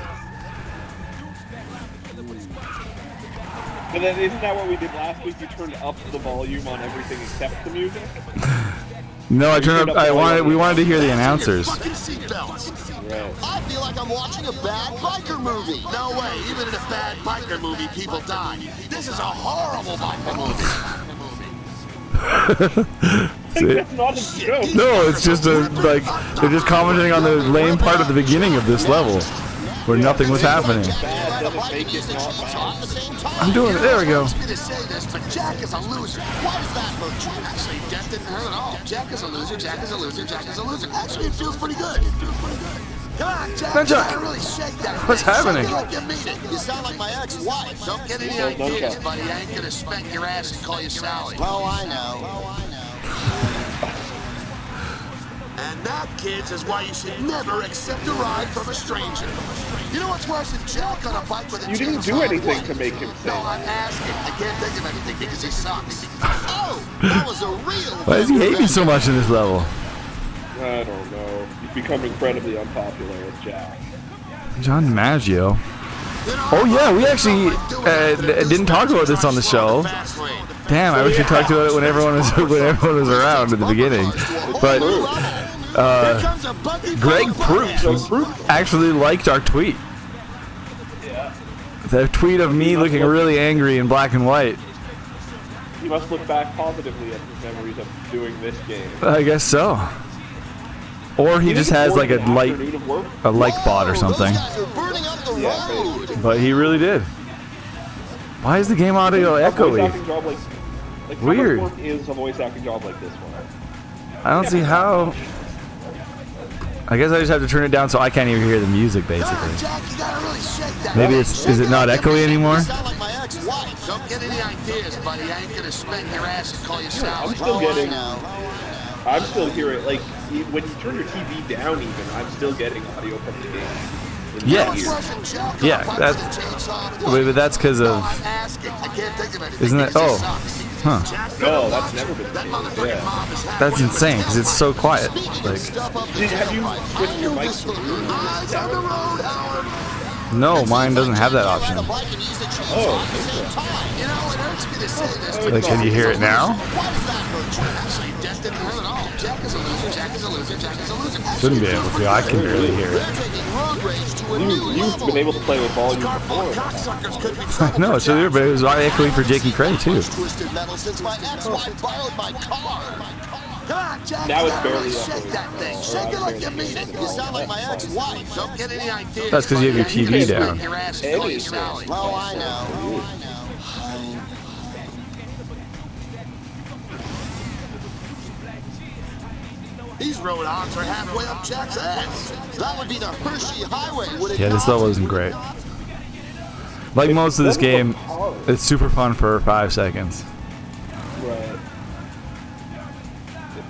But then isn't that what we did last week? We turned up the volume on everything except the music? No, I turned up. We wanted to hear the announcers. Fucking seatbelts. Right. I feel like I'm watching a bad biker movie. No way. Even in a bad biker movie, people die. This is a horrible biker movie. That's not a joke. No, it's just like they're just commenting on the lame part at the beginning of this level, where nothing was happening. Bad doesn't make it not bad. I'm doing it. There we go. Me to say this, but Jack is a loser. Why does that hurt you? Actually, Death didn't hurt at all. Jack is a loser. Jack is a loser. Jack is a loser. Actually, it feels pretty good. Come on, Jack. Now, Jack. You gotta really shake that. What's happening? Shake it like you mean it. You sound like my ex-wife. Don't get any Well, no ideas, cap. buddy. I ain't gonna spank your ass and call you Sally. Oh, I know. And that, kids, is why you should never accept a ride from a stranger. You know what's worse than Jack on a bike with a You didn't do chainsaw? anything What? to make him say No, that. I'm asking. I can't think of anything because he sucks. Oh, that was a real. Why does he hate me so much in this level? I don't know. You've become incredibly unpopular with Jack. John DiMaggio. Oh yeah, we actually didn't talk about this on the show. Damn, I wish we talked about it when everyone was around at the beginning. But Greg Proof actually liked our tweet. The tweet of me looking really angry in black and white. He must look back positively at his memories of doing this game. I guess so. Or he just has like a like bot or something. But he really did. Why is the game audio echoey? Weird. How much work is a voice acting job like this one? I don't see how. I guess I just have to turn it down so I can't even hear the music, basically. Maybe is it not echoey anymore? Don't get any ideas, buddy. I ain't gonna spank your ass and call you Sally. I'm still getting. I'm still hearing, like, when you turn your TV down even, I'm still getting audio from the game. Yes. Yeah, that's... Wait, but that's because of... Isn't that... Oh. Huh. No, that's never been the case. Yeah. That's insane, because it's so quiet. Like... Have you switched your mic down? No, mine doesn't have that option. Oh. Like, can you hear it now? Shouldn't be able to. I can barely hear it. You've been able to play with volume before. No, it's weird, but it was echoing for Jakey Cray too. Now it's barely Shake that thing. Shake it like you mean it. You sound like my ex-wife. Don't get any ideas. That's because you have your TV down. Oh, I know. These road hogs are halfway up Jack's ass. That would be the Hershey Highway, would it? Yeah, this level isn't great. Like most of this game, it's super fun for 5 seconds. Right.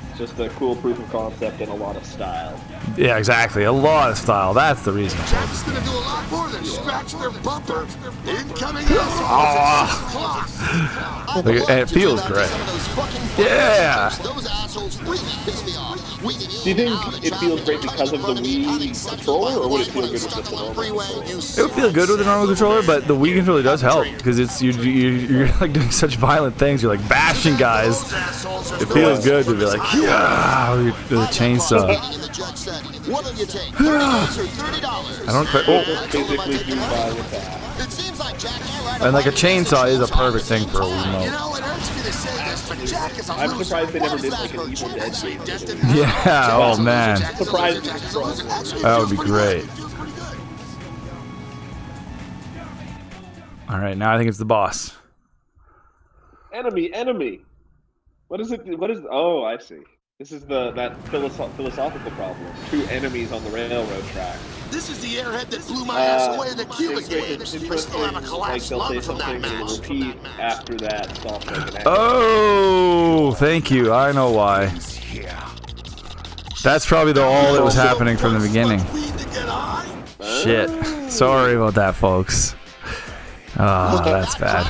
It's just a cool proof of concept and a lot of style. Yeah, exactly. A lot of style. That's the reason. Jack's gonna do a lot more than scratch their bumper. Incoming And it feels great. Yeah. Those assholes really piss me off. Do you think it feels great because of the Wii controller, or would it feel good with just the normal controller? It would feel good with a normal controller, but the Wii controller does help because it's you're like doing such violent things. You're like bashing guys. It feels good to be like, yeah, with a chainsaw. What'll you take? $30 or $30? I don't. Oh. Basically, do violent act. It seems like Jack And like a chainsaw is a perfect thing for a Wii You remote. know, it hurts me to say this, but Jack is a I'm loser. surprised they never did What like an does Evil that Dead hurt? game. Yeah. Oh man. Surprised me. That would be great. All right, now I think it's the boss. Enemy. What is it? What is? Oh, I see. This is that philosophical problem. 2 enemies on the railroad track. This is the airhead that blew my ass away in the Cuban game. It's We interesting. still have a Like collapsed they'll say lung from that something and match. repeat after that. Stop like an Oh, thank you. I know why. That's probably all that was happening from the beginning. Shit. Sorry about that, folks. Oh, that's bad.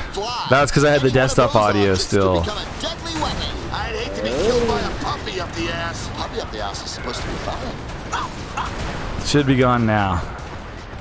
That's because I had the desktop audio still. I'd hate to be killed by a puppy up the ass. Puppy up the ass is supposed to be fine. Should be gone now.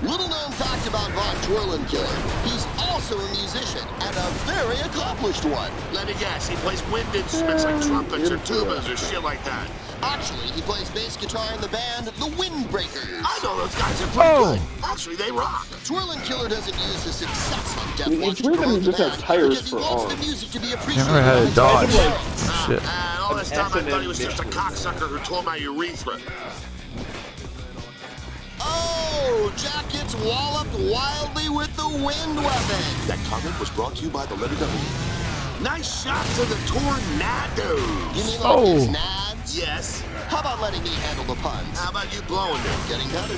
Little known fact about Von Twirlenkiller. He's also a musician and a very accomplished one. Let me guess, he plays wind instruments like trumpets or tubas or shit like that. Actually, he plays bass guitar in the band The Windbreakers. I know those guys are pretty good. Actually, they rock. Twirlenkiller doesn't use the success of Death It's weird that he just has tires for arms. Never had a Dodge. Shit. And all this time I thought he was just a cocksucker who tore my urethra. Oh, Jack gets walloped wildly with the wind weapon. That comment was brought to you by the letter W. Nice shot to the tornado. You mean like these nads? Yes. How about letting me handle the puns? How about you blowing them? Getting better.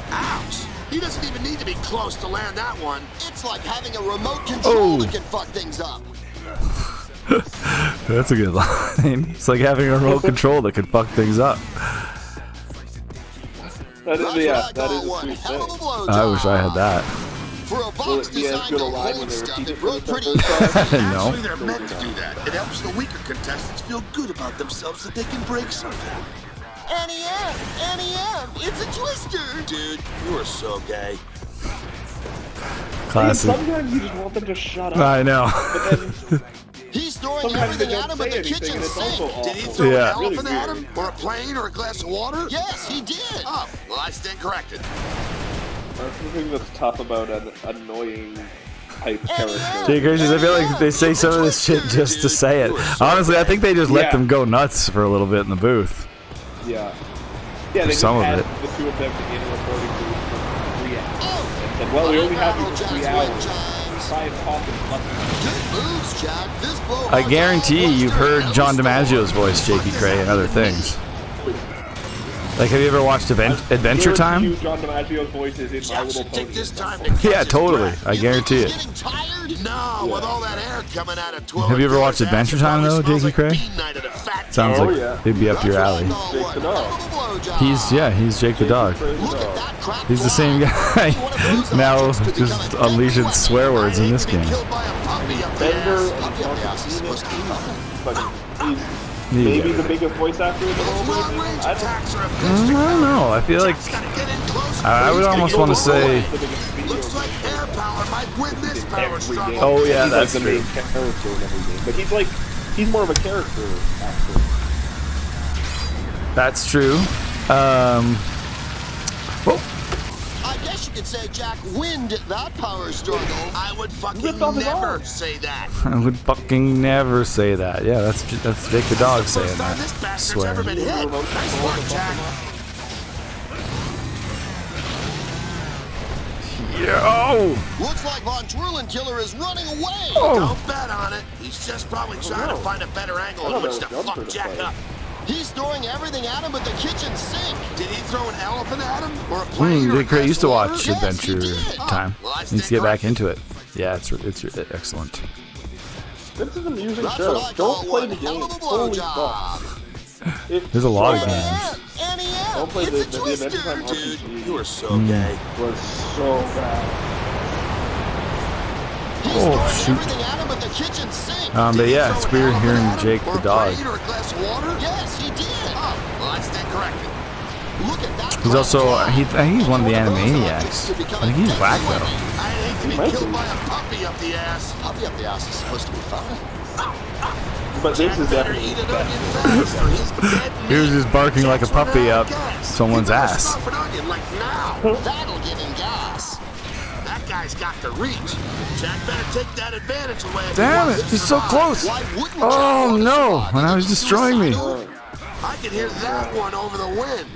Ouch. He doesn't even need to be close to land that one. It's like having a remote control that can fuck things up. That's a good line. It's like having a remote control that can fuck things up. That is, yeah, that is a sweet thing. I wish I had that. For a box designed to hold stuff, it wrote pretty No. Actually, they're meant to do that. It helps the weaker contestants feel good about themselves that they can break something. Annie-M, it's a twister! Dude, you are so gay. Classic. Sometimes you just want them to shut up. I know. He's throwing Sometimes everything they at don't him but say the anything, kitchen and it's sink. also Did he awful. throw Yeah. an elephant Really at him? weird. Or a plane or a glass of water? Yes, he did. Oh, well, I stand corrected. That's the thing that's tough about an annoying type character. Jay Gracious, I feel like they say some of this shit just to say it. Honestly, I think they just let them go nuts for a little bit in the booth. Yeah. Yeah, they just some of had it. the 2 of them in a recording booth for 3 hours. And said, well, we only have you for 3 hours. Try and talk and Good moves, Jack. This blow I guarantee you've heard John DiMaggio's voice, Jakey Cray, and other things. Like, have you ever watched Adventure Time? John DiMaggio's voice is in My Little Pony. Yeah, totally. I guarantee it. No, with all that air coming out of 12. Have you ever watched Adventure Time though, Jakey Cray? Sounds like it'd be up your alley. Jake the dog. He's Jake the dog. He's the same guy. Now just unleashing swear words in this game. Bender and maybe the biggest voice actor in the world. I don't know. I feel like I would almost want to say. Oh yeah, that's the main character in every game. But he's more of a character actor. That's true. I guess you could say Jack wins that power struggle. I would fucking never say that. I would fucking never say that. Yeah, that's Jake the dog saying that. I swear. Ever been hit. Nice work, Jack. Yo! Looks like Von Twirling Killer is running away. Don't bet on it. He's just probably trying to find a better angle in which to fuck Jack up. He's throwing everything at him but the kitchen sink. Did he throw an elephant at him? Or a plane? Dick Cray used to watch Yes, Adventure he did. Time. Needs to get back into it. Yeah, it's excellent. This is an amusing That's show. what I call Don't play one the hell game. of a Holy blowjob. fuck. There's a lot of games. Don't play the Adventure Time Dude, RPG. you are so gay. Was so bad. He's Oh, throwing shoot. everything at him but the kitchen sink. But yeah, it's weird hearing Jake the dog. Or a glass of water? Yes, he did. Oh, well, I stand corrected. Look at that. He's also I think he's one of the Animaniacs. I think he's black though. I'd hate to be killed by a puppy up the ass. Puppy up the ass is supposed to be fun. But this is Better definitely eat an the onion best. fast or he's dead He was meat. just barking like a puppy up Gas. someone's You better ass. stuff an onion like now. That'll give him gas. That guy's got the reach. Jack better take that advantage away. if he Damn wants it, to he's so survive. close. Why wouldn't Jack Oh want to no, survive? when I was destroying me. I can hear that one over the wind.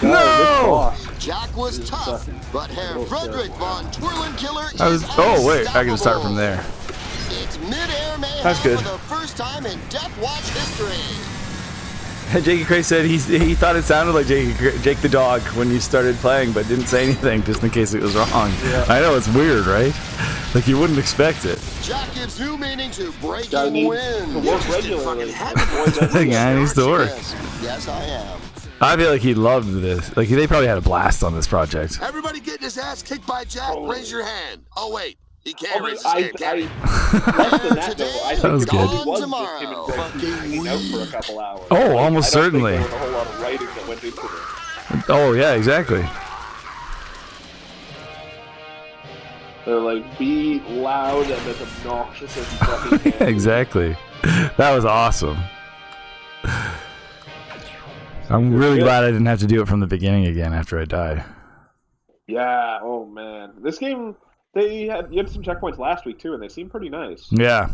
No! Jack was tough, but Herr Frederick von Twirling Killer is Oh wait, I can start from there. It's mid-air mayhem That's good. for the first time in Death Watch history. Jakey Cray said he thought it sounded like Jake the dog when you started playing, but didn't say anything just in case it was wrong. Yeah. I know, it's weird, right? Like you wouldn't expect it. Jack gives new meaning to Guy breaking needs wind. to work regularly. The guy needs to work. Yes, I am. I feel like he loved this. Like they probably had a blast on this project. Everybody getting his ass kicked by Jack, raise your hand. Oh wait, he can't Oh, raise his hand, can he? Less than that, though. I That was think it good. was just him and Greg hanging out for a couple hours. Oh, almost I don't certainly. think there was a whole lot of writing that went into this. Oh yeah, exactly. They're like, be loud and as obnoxious as you fucking can. Exactly. That was awesome. I'm really glad I didn't have to do it from the beginning again after I died. Yeah, oh man. This game, you had some checkpoints last week too, and they seem pretty nice. Yeah.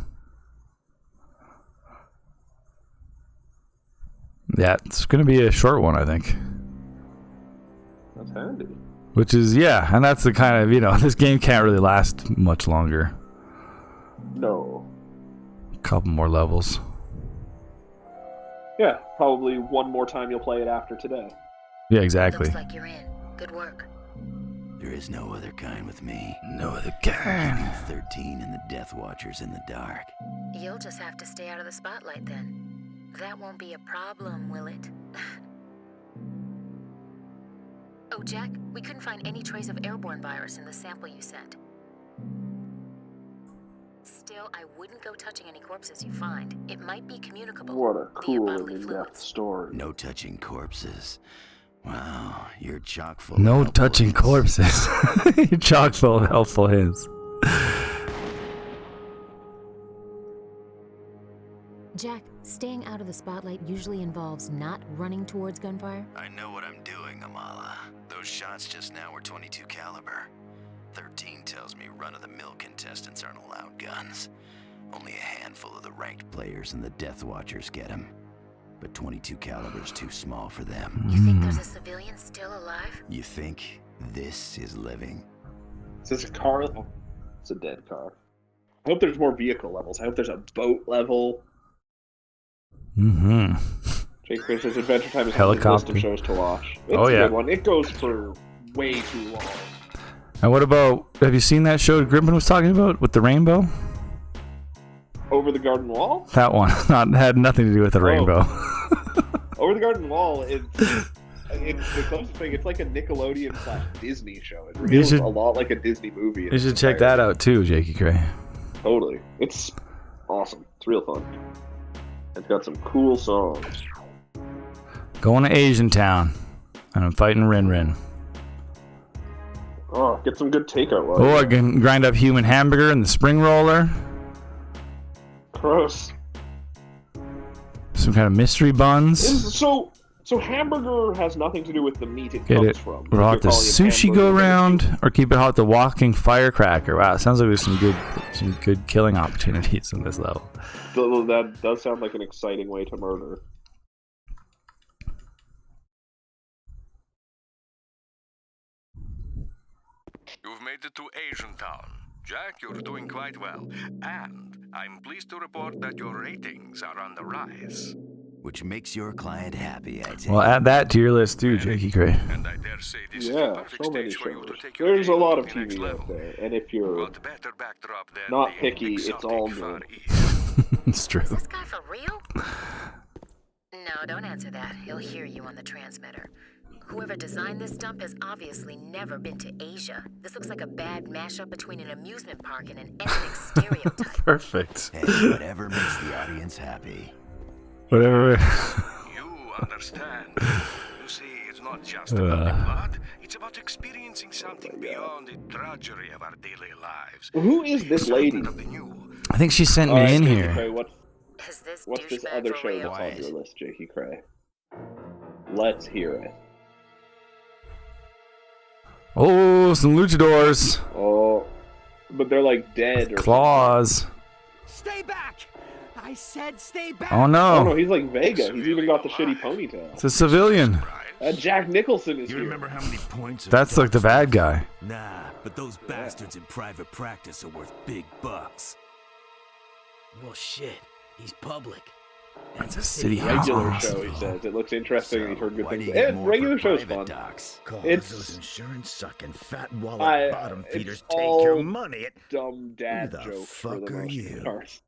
Yeah, it's going to be a short one, I think. That's handy. Which is, yeah, and that's the kind of, this game can't really last much longer. No. A couple more levels. Yeah, probably one more time you'll play it after today. Yeah, exactly. Looks like you're in. Good work. There is no other kind with me. No other kind. 13 and the Death Watchers in the dark. You'll just have to stay out of the spotlight then. That won't be a problem, will it? Oh, Jack, we couldn't find any trace of airborne virus in the sample you sent. Still, I wouldn't go touching any corpses you find. It might be communicable What a via cool bodily and in-depth fluids. story. No touching corpses. Wow, you're chock full. No of helpful touching hints. corpses. You're chock full of helpful hints. Jack, staying out of the spotlight usually involves not running towards gunfire. I know what I'm doing, Amala. Those shots just now were 22 caliber. 13 tells me run-of-the-mill contestants aren't allowed guns. Only a handful of the ranked players and the Death Watchers get them. But 22 caliber's too small for them. You think there's a civilian still alive? You think this is living? Is this a car? It's a dead car. I hope there's more vehicle levels. I hope there's a boat level. Mm-hmm. Jake Chris says Adventure Time is on his Helicopter. list of shows to watch. It's Oh, a yeah. good one. It goes for way too long. And what about, have you seen that show Grimpen was talking about with the rainbow? Over the Garden Wall? That one had nothing to do with the rainbow. Over the Garden Wall, it's the closest thing. It's like a Nickelodeon / Disney show. It feels a lot like a Disney movie. You should check that out too, Jakey Cray. Totally. It's awesome. It's real fun. It's got some cool songs. Going to Asian Town, and I'm fighting Rin. Oh, get some good takeout. Oh, I can grind up human hamburger and the spring roller. Gross. Some kind of mystery buns. So hamburger has nothing to do with the meat it Get comes it. from. We'll have the sushi go around, or keep it hot. The walking firecracker. Wow, it sounds like there's some good killing opportunities in this level. That does sound like an exciting way to murder. You've made it to Asian Town. Jack, you're doing quite well. And I'm pleased to report that your ratings are on the rise. Which makes your client happy, I take. Well, add that to your list too, Jakey Cray. And I dare say this is the Yeah, perfect so many stage for you to shows. take your There's a game lot to of the next TV level. out there, and if you're What better backdrop than not the picky, it's exotic all Far good. East? It's true. Is this guy for real? No, don't answer that. He'll hear you on the transmitter. Whoever designed this dump has obviously never been to Asia. This looks like a bad mashup between an amusement park and an ethnic stereotype. Perfect. Hey, whatever makes the audience happy. Whatever. You understand. You see, it's not just about the blood. It's about experiencing something beyond the drudgery of our daily lives. Who is this lady? I think she sent me in here. Cray, what's this other show that's on your list, Jakey Cray? Let's hear it. Oh, some luchadors. Oh, but they're like dead. Or Claws. Stay back! I said stay back! Oh no. Oh no, he's like Vega. He's even got the shitty ponytail. It's a civilian. Jack Nicholson is You here. remember how many points? That's like the bad guy. Nah, but those bastards in private practice are worth big bucks. Well, shit. He's public. That's a city Regular house. show, he says. It looks interesting. and he's heard good why do things. you get And more regular for show's private fun. docs? Cause It's- those insurance sucking fat wallet bottom it's feeders all take your money. Dumb dad Who the jokes for fuck the are most you? part.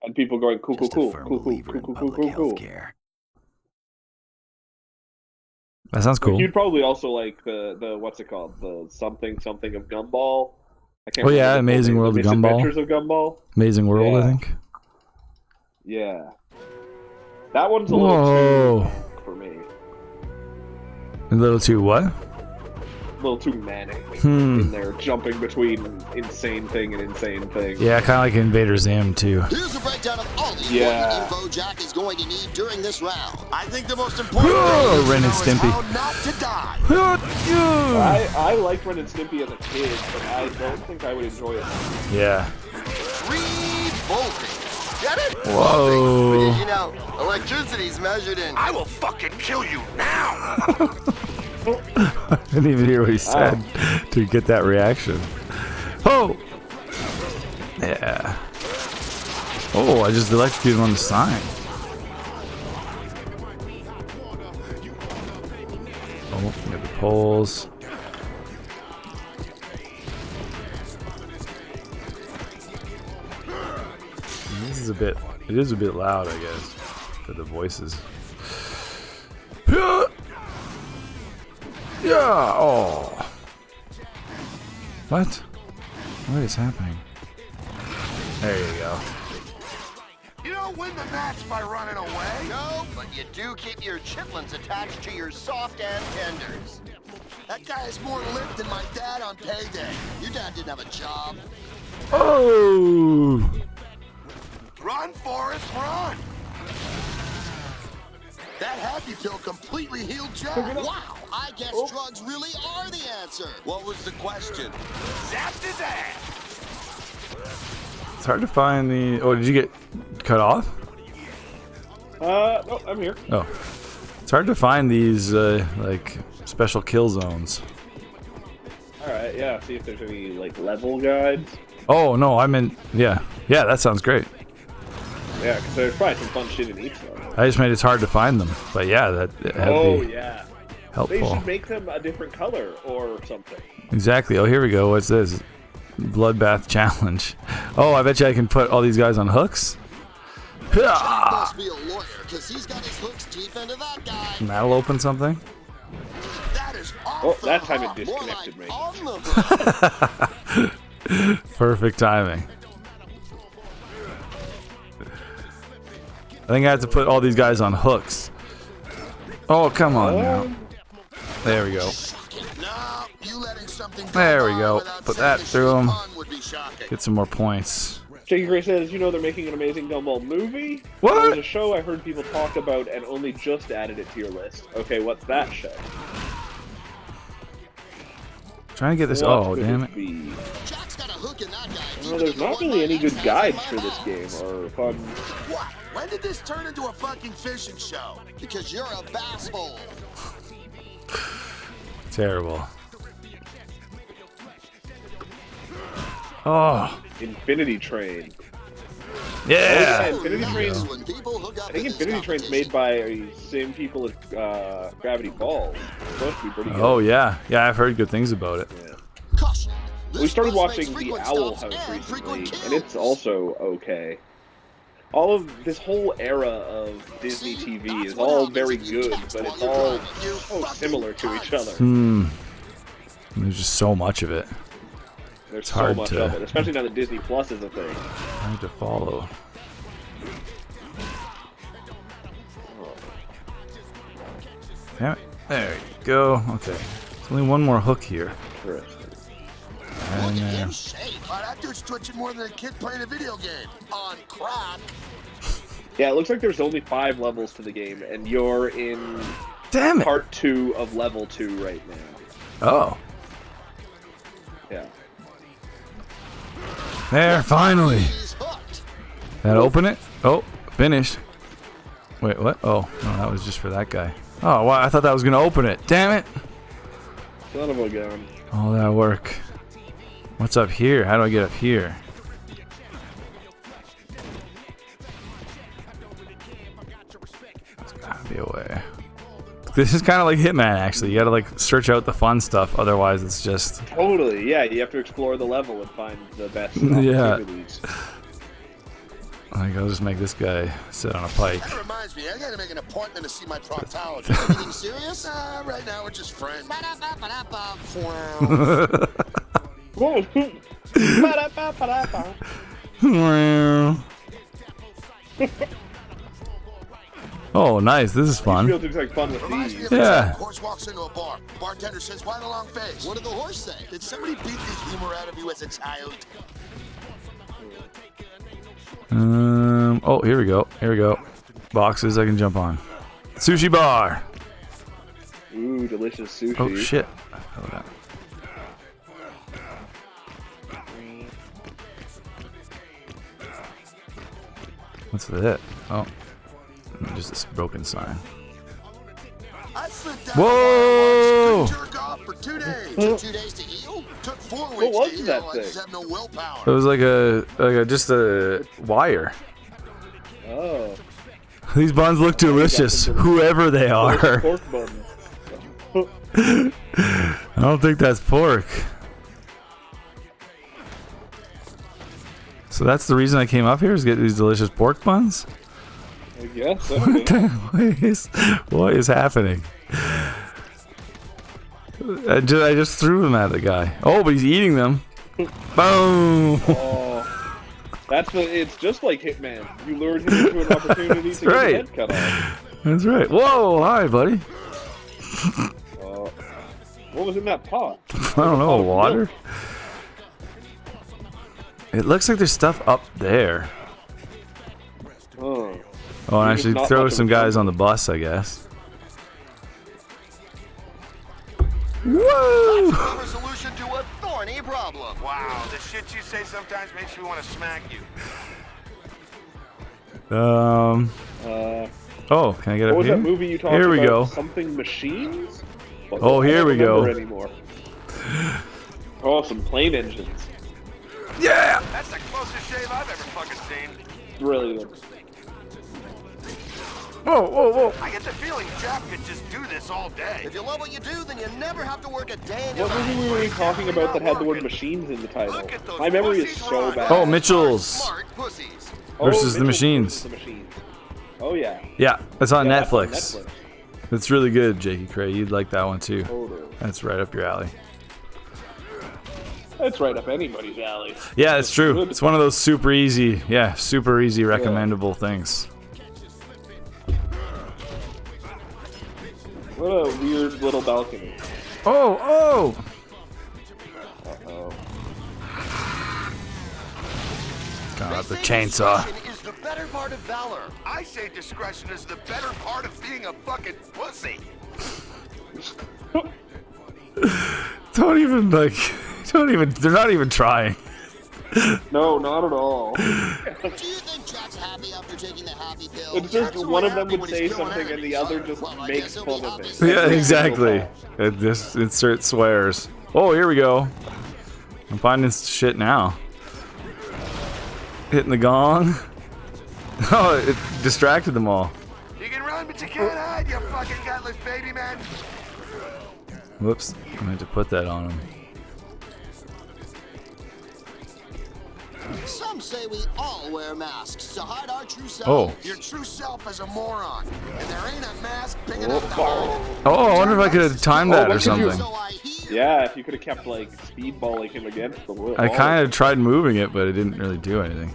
And people going cool, cool, Just a cool, firm cool, cool, believer cool, in cool, cool, public cool, cool. healthcare. That sounds cool. You'd probably also like the what's it called? The something of Gumball. I can't Oh yeah, remember the Amazing full World name. of The Gumball. Misadventures of Gumball. Amazing World, I Yeah. think. Yeah. That one's a Whoa. little too for me. A little too what? A little too manic Hmm. in there, jumping between insane thing and insane thing. Yeah, kind of like Invader Zim too. Here's a breakdown of all the Yeah. important info Jack is going to need during this round. I think the most important Oh, thing is to Ren know and is Stimpy. how not to die. I liked Ren and Stimpy as a kid, but I don't think I would enjoy it. Yeah. Revolting. Get it? Whoa. Because, you know, electricity's measured in. I will fucking kill you now! I didn't even hear what he said to get that reaction. Oh! Yeah. Oh, I just electrocuted him on the sign. Oh, we got the poles. It is a bit loud, I guess, for the voices. Yeah. Oh. What? What is happening? There you go. You don't win the match by running away. No, but you do keep your chitlins attached to your soft and tenders. That guy has more lip than my dad on payday. Your dad didn't have a job. Oh. Run, Forrest, run! That happy pill completely healed Jack. Wow, I guess drugs really are the answer. What was the question? Zapped his ass. It's hard to find the. Oh, did you get cut off? No, I'm here. Oh, it's hard to find these like special kill zones. All right, yeah. See if there's any like level guides. Oh no, I meant yeah. Yeah, that sounds great. Yeah, because there's probably some fun shit in each one. I just made it hard to find them, but yeah, that'd be yeah. helpful. They should make them a different color or something. Exactly. Oh, here we go. What's this? Bloodbath challenge. Oh, I bet you I can put all these guys on hooks. Jack must be a lawyer, because he's got his hooks deep into that guy. And that'll open something. That is Oh, that time it disconnected me. Perfect timing. I think I have to put all these guys on hooks. Oh, come on now. There we go. There we go. Put that through them. Get some more points. Jackie Gray says, you know they're making an amazing Gumball movie? What? There was a show I heard people talk about and only just added it to your list. Okay, what's that show? Trying to get this. Oh, damn it. Well, there's not really any good guides for this game or fun. What? When did this turn into a fucking fishing show? Because you're a bass hole. Terrible. Oh. Infinity Train. Yeah. Infinity Train. I think Infinity Train's made by the same people as Gravity Falls. It's supposed to be pretty good. Oh, yeah. Yeah, I've heard good things about it. Yeah. We started watching The Owl House recently, and it's also okay. All of this whole era of Disney TV is all very good, but it's all so similar to each other. There's just so much of it. There's It's so hard much to- of it, especially now that Disney Plus is a thing. Hard to follow. Damn it. There you go. Okay. There's only one more hook here. And there. Wow, that dude's twitching more than a kid playing a video game. On crack. Yeah, it looks like there's only 5 levels to the game, and you're in Damn it. part 2 of level 2 right now. Oh. Yeah. There, finally. That open it? Oh, finished. Wait, what? Oh, no, that was just for that guy. Oh, wow, I thought that was going to open it. Damn it. Son of a gun. All that work. What's up here? How do I get up here? There's gotta be a way. This is kind of like Hitman, actually. You gotta like search out the fun stuff, otherwise it's just... Totally, yeah. You have to explore the level and find the best Yeah. opportunities. Like, I'll just make this guy sit on a pike. That reminds me, I gotta make an appointment to see my proctologist. Anything serious? Right now we're just friends. Oh, nice. This is fun. Feels like fun with these. Yeah. Horse walks into a bar. Bartender says, "Why the long face?" What did the horse say? Did somebody beat the humor out of you as a child? Oh, here we go. Here we go. Boxes I can jump on. Sushi bar. Ooh, delicious sushi. Oh shit. Oh, that. What's that? Oh, just this broken sign. Whoa! For 2 days. Took 2 days to heal. Took 4 weeks What was to heal. that I thing? just have no willpower. It was like a just a wire. Oh. These buns look delicious, whoever they are. Pork buns. I don't think that's pork. So that's the reason I came up here, is to get these delicious pork buns? I guess so. What is happening? I just threw them at the guy. Oh, but he's eating them. Boom! Oh, it's just like Hitman. You lured him into an opportunity to get his head cut off. That's right. Whoa, hi, buddy. What was in that pot? I don't know, water? It looks like there's stuff up there. Oh, and I should throw some guys on the bus, I guess. Woo! That's the solution to a thorny problem. Wow, the shit you say sometimes makes me want to smack you. Oh, can I get what up was here? that movie you talked Here we about? go. Something machines? Oh, here we go. Anymore. Oh, some plane engines. Yeah! That's the closest shave I've ever fucking seen. Brilliant. Whoa, whoa, whoa. I get the feeling Jack could just do this all day. If you love what you do, then you never have to work a day in your What life. movie were we talking about that had the word machines in the title? My memory is so bad. Oh, Mitchell's Smart pussies. versus the Mitchell's Machines. versus the Machines. Oh, yeah. Yeah, it's on Yeah, that's on Netflix. Netflix. It's really good, Jakey Cray. You'd like that one too. Totally. That's right up your alley. That's right up anybody's alley. Yeah, it's true. It's one of those super easy, recommendable things. What a weird little balcony. Oh, oh! Uh-oh. God, the chainsaw. Discretion is the better part of valor. I say discretion is the better part of being a fucking pussy. They're not even trying. No, not at all. Do you think Jack's happy after taking the happy pill? It's just one of them would say something and the other just makes fun of it. Yeah, exactly. This insert swears. Oh, here we go. I'm finding this shit now. Hitting the gong. Oh, it distracted them all. You can run, but you can't hide, you fucking gutless baby man. Whoops, I meant to put that on him. Some say we all wear masks to hide our true self. Oh. Your true self is a moron, and there ain't a mask big enough to hide it. Oh, I wonder if I could have timed that or something. Yeah, if you could have kept like speedballing him against the wall. I kind of tried moving it, but it didn't really do anything.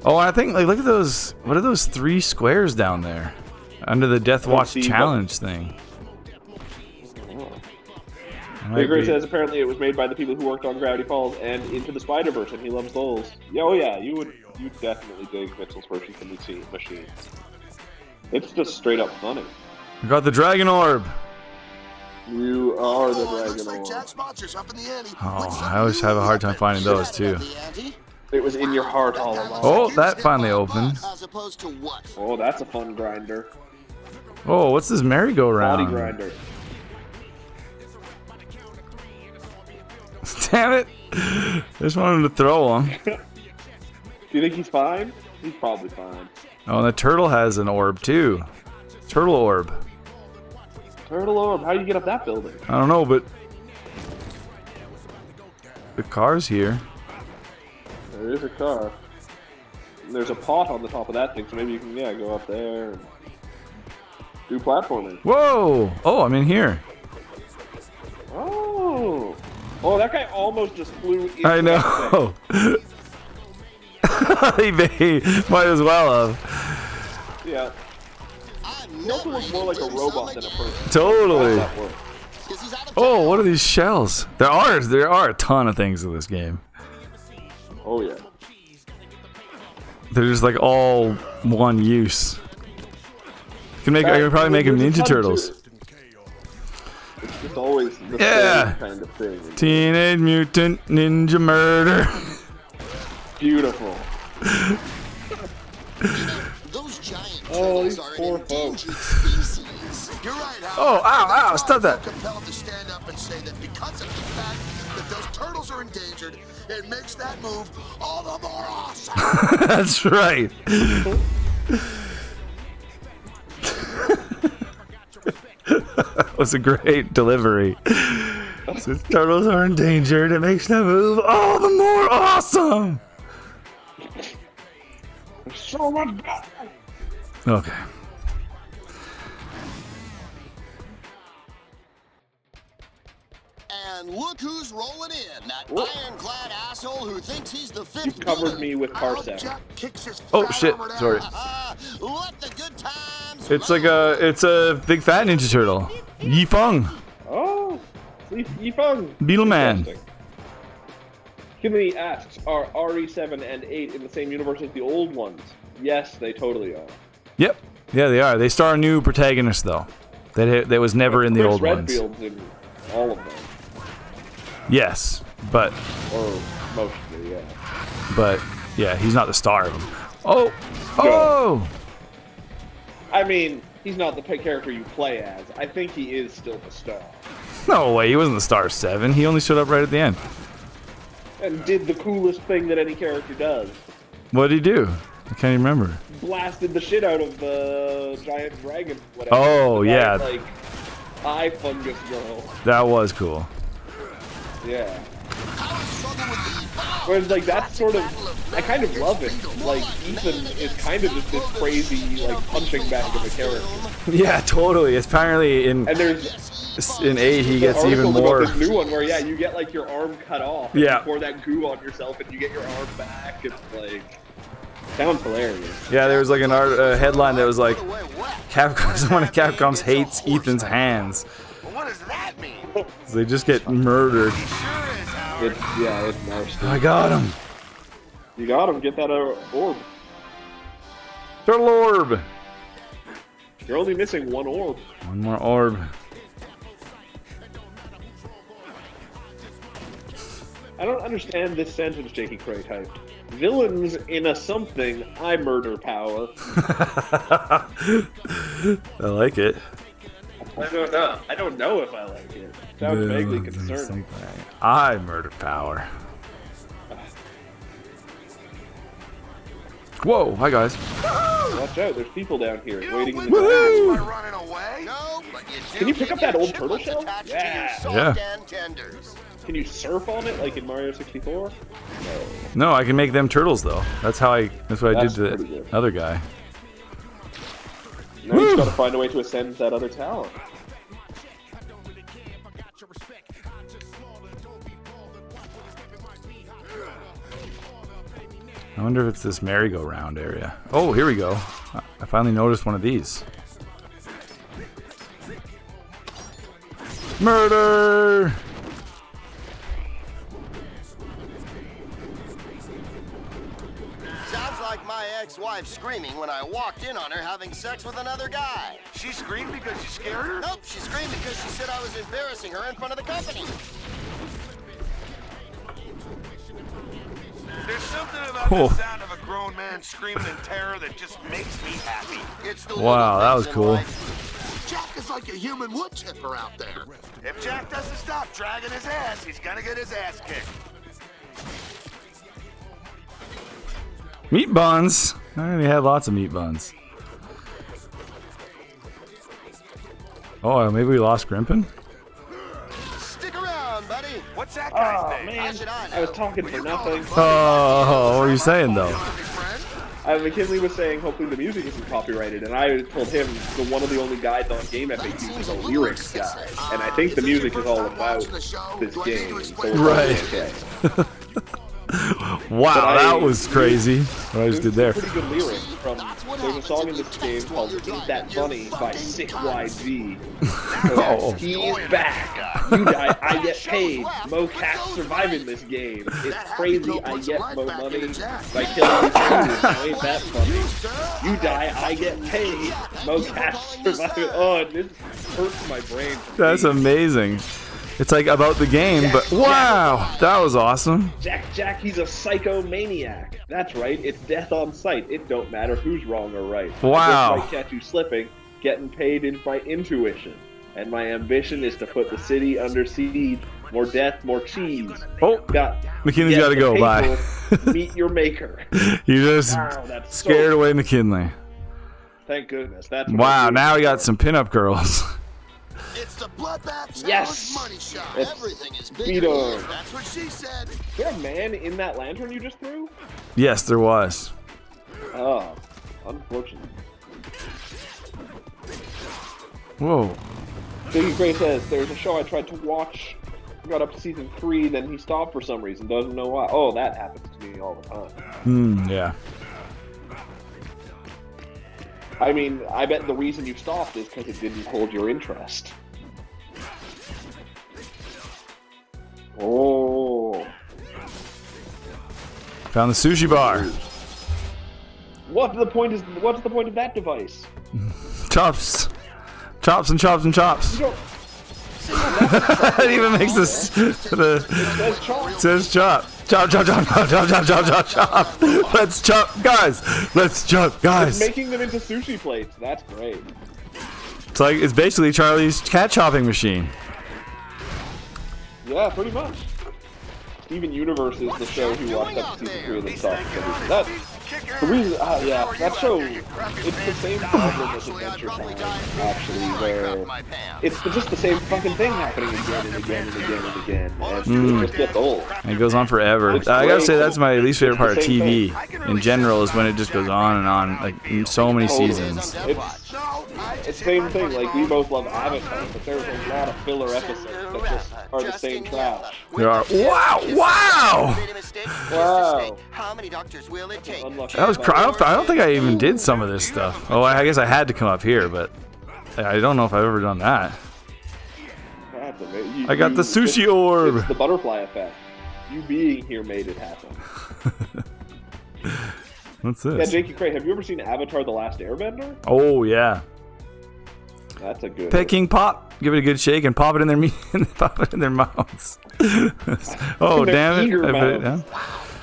Oh, I think like look at those. What are those 3 squares down there under the Death Watch challenge thing? Bigger says apparently it was made by the people who worked on Gravity Falls and Into the Spider-Verse, and he loves those. Yeah, oh yeah, you definitely dig Mitchell's version from the Machine. It's just straight up funny. I got the Dragon Orb. You are the Dragon Orb. Oh, I always have a hard time finding those too. It was in your heart all along. Oh, that finally opened. Oh, that's a fun grinder. Oh, what's this merry-go-round? Body grinder. Damn it! I just wanted to throw him. Do you think he's fine? He's probably fine. Oh, and the turtle has an orb too. Turtle orb. Turtle orb. How do you get up that building? I don't know, but the car's here. There is a car. There's a pot on the top of that thing, so maybe you can go up there and do platforming. Whoa! Oh, I'm in here. Oh. Oh, that guy almost just flew into I know. he might as well have. Yeah. He also looks more like a robot than a person. Totally. Oh, what are these shells? There are a ton of things in this game. Oh yeah. They're just like all one use. I can probably make them Ninja Turtles. It's just always the same kind of thing. Teenage Mutant Ninja Murder. Beautiful. Those giant these turtles are poor an folks. endangered species. You're right, Howard. Oh, ow, stop that. I'm compelled to stand up and say that because of the fact that those turtles are endangered, it makes that move all the more awesome. That's right. That was a great delivery. Since turtles are endangered, it makes that move all the more awesome. So much better. Okay. And look who's rolling in, that ironclad asshole who thinks he's the fifth. You've covered me with Parsec. Oh shit! Sorry. Let the good times It's a big fat Ninja Turtle. Yi Feng. Oh, Yifeng. Beetleman. Kimmy asks, are RE7 and 8 in the same universe as the old ones? Yes, they totally are. Yep. Yeah, they are. They star a new protagonist though. That was never in the old ones. Redfield's in all of them. Yes, but. Or mostly, yeah. But yeah, he's not the star of them. Oh! Oh! I mean, he's not the character you play as. I think he is still the star. No way, he wasn't the star 7. He only showed up right at the end. and did the coolest thing that any character does. What did he do? I can't even remember. Blasted the shit out of the giant dragon. Whatever. Oh, the yeah. Giant, like eye fungus girl. That was cool. Yeah. Whereas, like, that's sort of, I kind of love it. Like, Ethan is kind of just this crazy, like, punching bag of a character. Yeah, totally. Apparently in 8 he gets even more. This new one where, yeah, you get, like, your arm cut off. And Yeah. you pour that goo on yourself and you get your arm back. It's, like, sounds hilarious. Yeah, there was, like, a headline that was, like, one of Capcom's hates Ethan's hands. What does that mean? So they just get murdered. It's nasty. I got him. You got him. Get that orb. Turtle orb. You're only missing one orb. One more orb. I don't understand this sentence Jakey Cray typed. Villains in a something, I murder power. I like it. I don't know. I don't know if I like it. Sounds vaguely concerning. I murder power. Whoa, hi guys. Watch out, there's people down here waiting in the Woo! Running away? No, but Can you pick up that old turtle shell? Yeah. Yeah. Can you surf on it like in Mario 64? No. No, I can make them turtles though. That's what I did to the other guy. Now you just gotta find a way to ascend that other tower. I wonder if it's this merry-go-round area. Oh, here we go. I finally noticed one of these. Murder! Sounds like my ex-wife screaming when I walked in on her having sex with another guy. She screamed because you scared her? Nope, she screamed because she said I was embarrassing her in front of the company. There's something about the sound of a grown man screaming in terror that just makes me happy. It's the Wow, that was cool. Jack is like a human wood chipper out there. If Jack doesn't stop dragging his ass, he's gonna get his ass kicked. Meat buns. I already had lots of meat buns. Oh, maybe we lost Grimpen? Stick around, buddy. What's that guy's name? Man, I was talking for nothing. Oh, what were you saying though? McKinley was saying hopefully the music isn't copyrighted, and I told him the one of the only guides on Game FAQs is a lyrics guide, and I think the music is all about this game. So Right. okay. Wow, that was crazy. What I just did there. Pretty good lyrics from. There's a song in this game called "Ain't That Funny" by 6YG. Oh. He is back. You die, I get paid. Mo Cash surviving this game. It's crazy. I get mo money by killing these dudes. Ain't that funny? You die, I get paid. Mo Cash surviving. Oh, this hurts my brain. That's amazing. It's like about the game, but wow, that was awesome. Jack, he's a psychomaniac. That's right, it's death on sight. It don't matter who's wrong or right. Wow. I just might catch you slipping. Getting paid is my intuition. And my ambition is to put the city under siege. More death, more cheese. Oh, McKinley's got to go. Bye. Meet your maker. You just that's scared away McKinley. Thank goodness. Wow, now we got some pinup girls. It's the bloodbath Yes. money shot. It's Everything is Speedo. bigger here. That's what she said. Is there a man in that lantern you just threw? Yes, there was. Oh, unfortunate. Whoa. Biggie Gray says, there's a show I tried to watch, got up to season 3, then he stopped for some reason, doesn't know why. Oh, that happens to me all the time. Yeah. I mean, I bet the reason you stopped is because it didn't hold your interest. Oh. Found the sushi bar. What's the point of that device? Chops. Chops and chops and chops. It even makes this. It says chop. Chop, chop, chop, chop, chop, chop, chop, chop, chop. Let's chop, guys. Let's chop, guys. It's making them into sushi plates. That's great. It's basically Charlie's cat chopping machine. Yeah, pretty much. Steven Universe is the show who watched up to season 3 of the stuff. That's the reason. Yeah, that show. It's the same problem as Adventure Time, actually, where it's just the same fucking thing happening again and again and again and again, and it just gets old. And it goes on forever. I gotta say that's my least favorite part of TV in general, is when it just goes on and on, like in so many seasons. It's the same thing. Like, we both love Avatar, but there's a lot of filler episodes that just are the same trash. There are. Wow! How many doctors will it take? That was. I don't think I even did some of this stuff. Oh, I guess I had to come up here, but I don't know if I've ever done that. I got the sushi orb. It's the butterfly effect. You being here made it happen. What's this? Yeah, Jakey Craig, have you ever seen Avatar: The Last Airbender? Oh yeah. That's a good. Peking pop. Give it a good shake and pop it in their pop it in their mouths. Oh damn it! I put it down.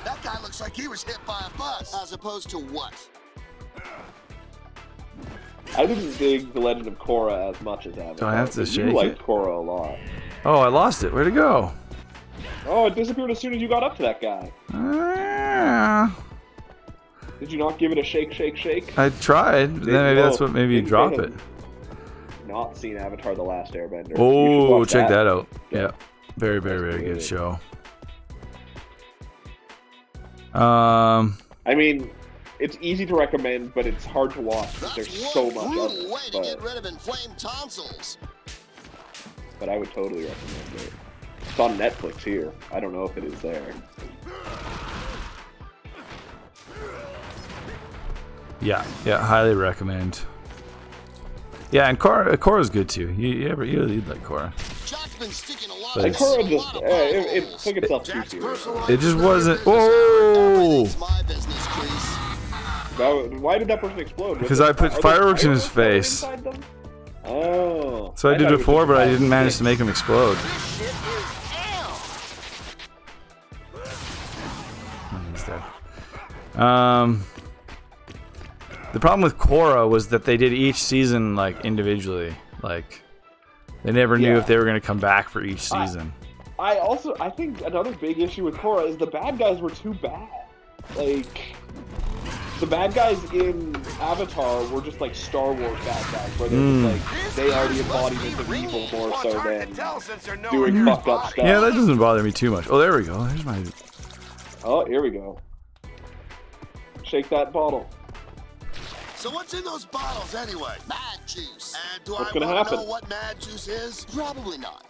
That guy looks like he was hit by a bus, as opposed to what? I didn't dig The Legend of Korra as much as Avatar. Do I have to shake You liked it? Korra a lot. Oh, I lost it. Where'd it go? Oh, it disappeared as soon as you got up to that guy. Did you not give it a shake, shake, shake? I tried. Then maybe that's what made me drop it. Not seen Avatar: The Last Airbender. Oh, check that out. Yeah, very, very, very good show. I mean, it's easy to recommend, but it's hard to watch because there's so much of it. Way to get rid of inflamed tonsils. But I would totally recommend it. It's on Netflix here. I don't know if it is there. Yeah, highly recommend. Yeah, and Korra's good too. You really like Korra. Like Korra just it took itself too serious. It just wasn't. Whoa! Why did that person explode? Because I put fireworks in his face. Oh. So I did before, but I didn't manage to make him explode. He's dead. The problem with Korra was that they did each season like individually. Like they never knew if they were going to come back for each season. I think another big issue with Korra is the bad guys were too bad. Like the bad guys in Avatar were just like Star Wars bad guys, where they're just like they are the embodiment of evil more so than doing fucked up stuff. Yeah, that doesn't bother me too much. Oh, there we go. There's my. Oh, here we go. Shake that bottle. So what's in those bottles anyway? Mad juice. And do What's I gonna want to happen? know what mad juice is? Probably not.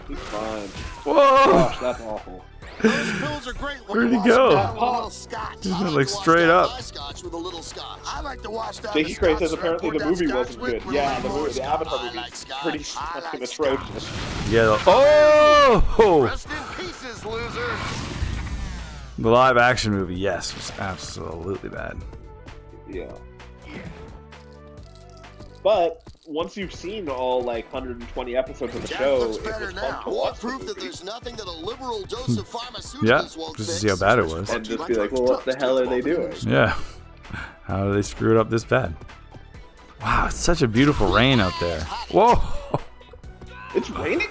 He's fine. Whoa! Gosh, that's awful. Those pills are great. Where'd he go? He's like straight up. I like to watch that. Jakey Craig says apparently the movie wasn't good. Yeah, the Avatar movie is pretty fucking atrocious. Yeah. Oh! Rest in pieces, loser. The live action movie, yes, was absolutely bad. Yeah. But once you've seen all like 120 episodes of the show, it's fun to watch. Proof that there's nothing that a liberal dose of pharmaceuticals Yeah, won't just to fix. see how bad it was. And just be like, well, what the hell are they doing? Yeah. How do they screw it up this bad? Wow, it's such a beautiful rain out there. Whoa! It's raining?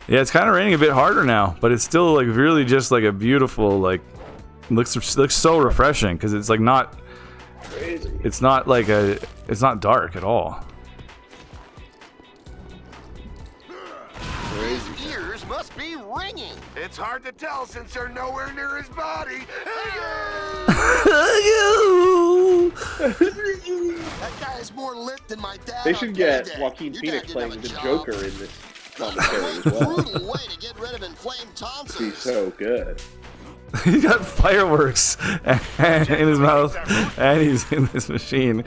Yeah, it's kind of raining a bit harder now, but it's still like really just like a beautiful like looks so refreshing because it's like not. It's not like it's not dark at all. His ears must be ringing. It's hard to tell since they're nowhere near his body. That guy is more lit than my dad. They should get Joaquin Phoenix playing the Joker in this commentary as well. Brutal way to get rid of inflamed tonsils. He's so good. He's got fireworks in his mouth, and he's in this machine,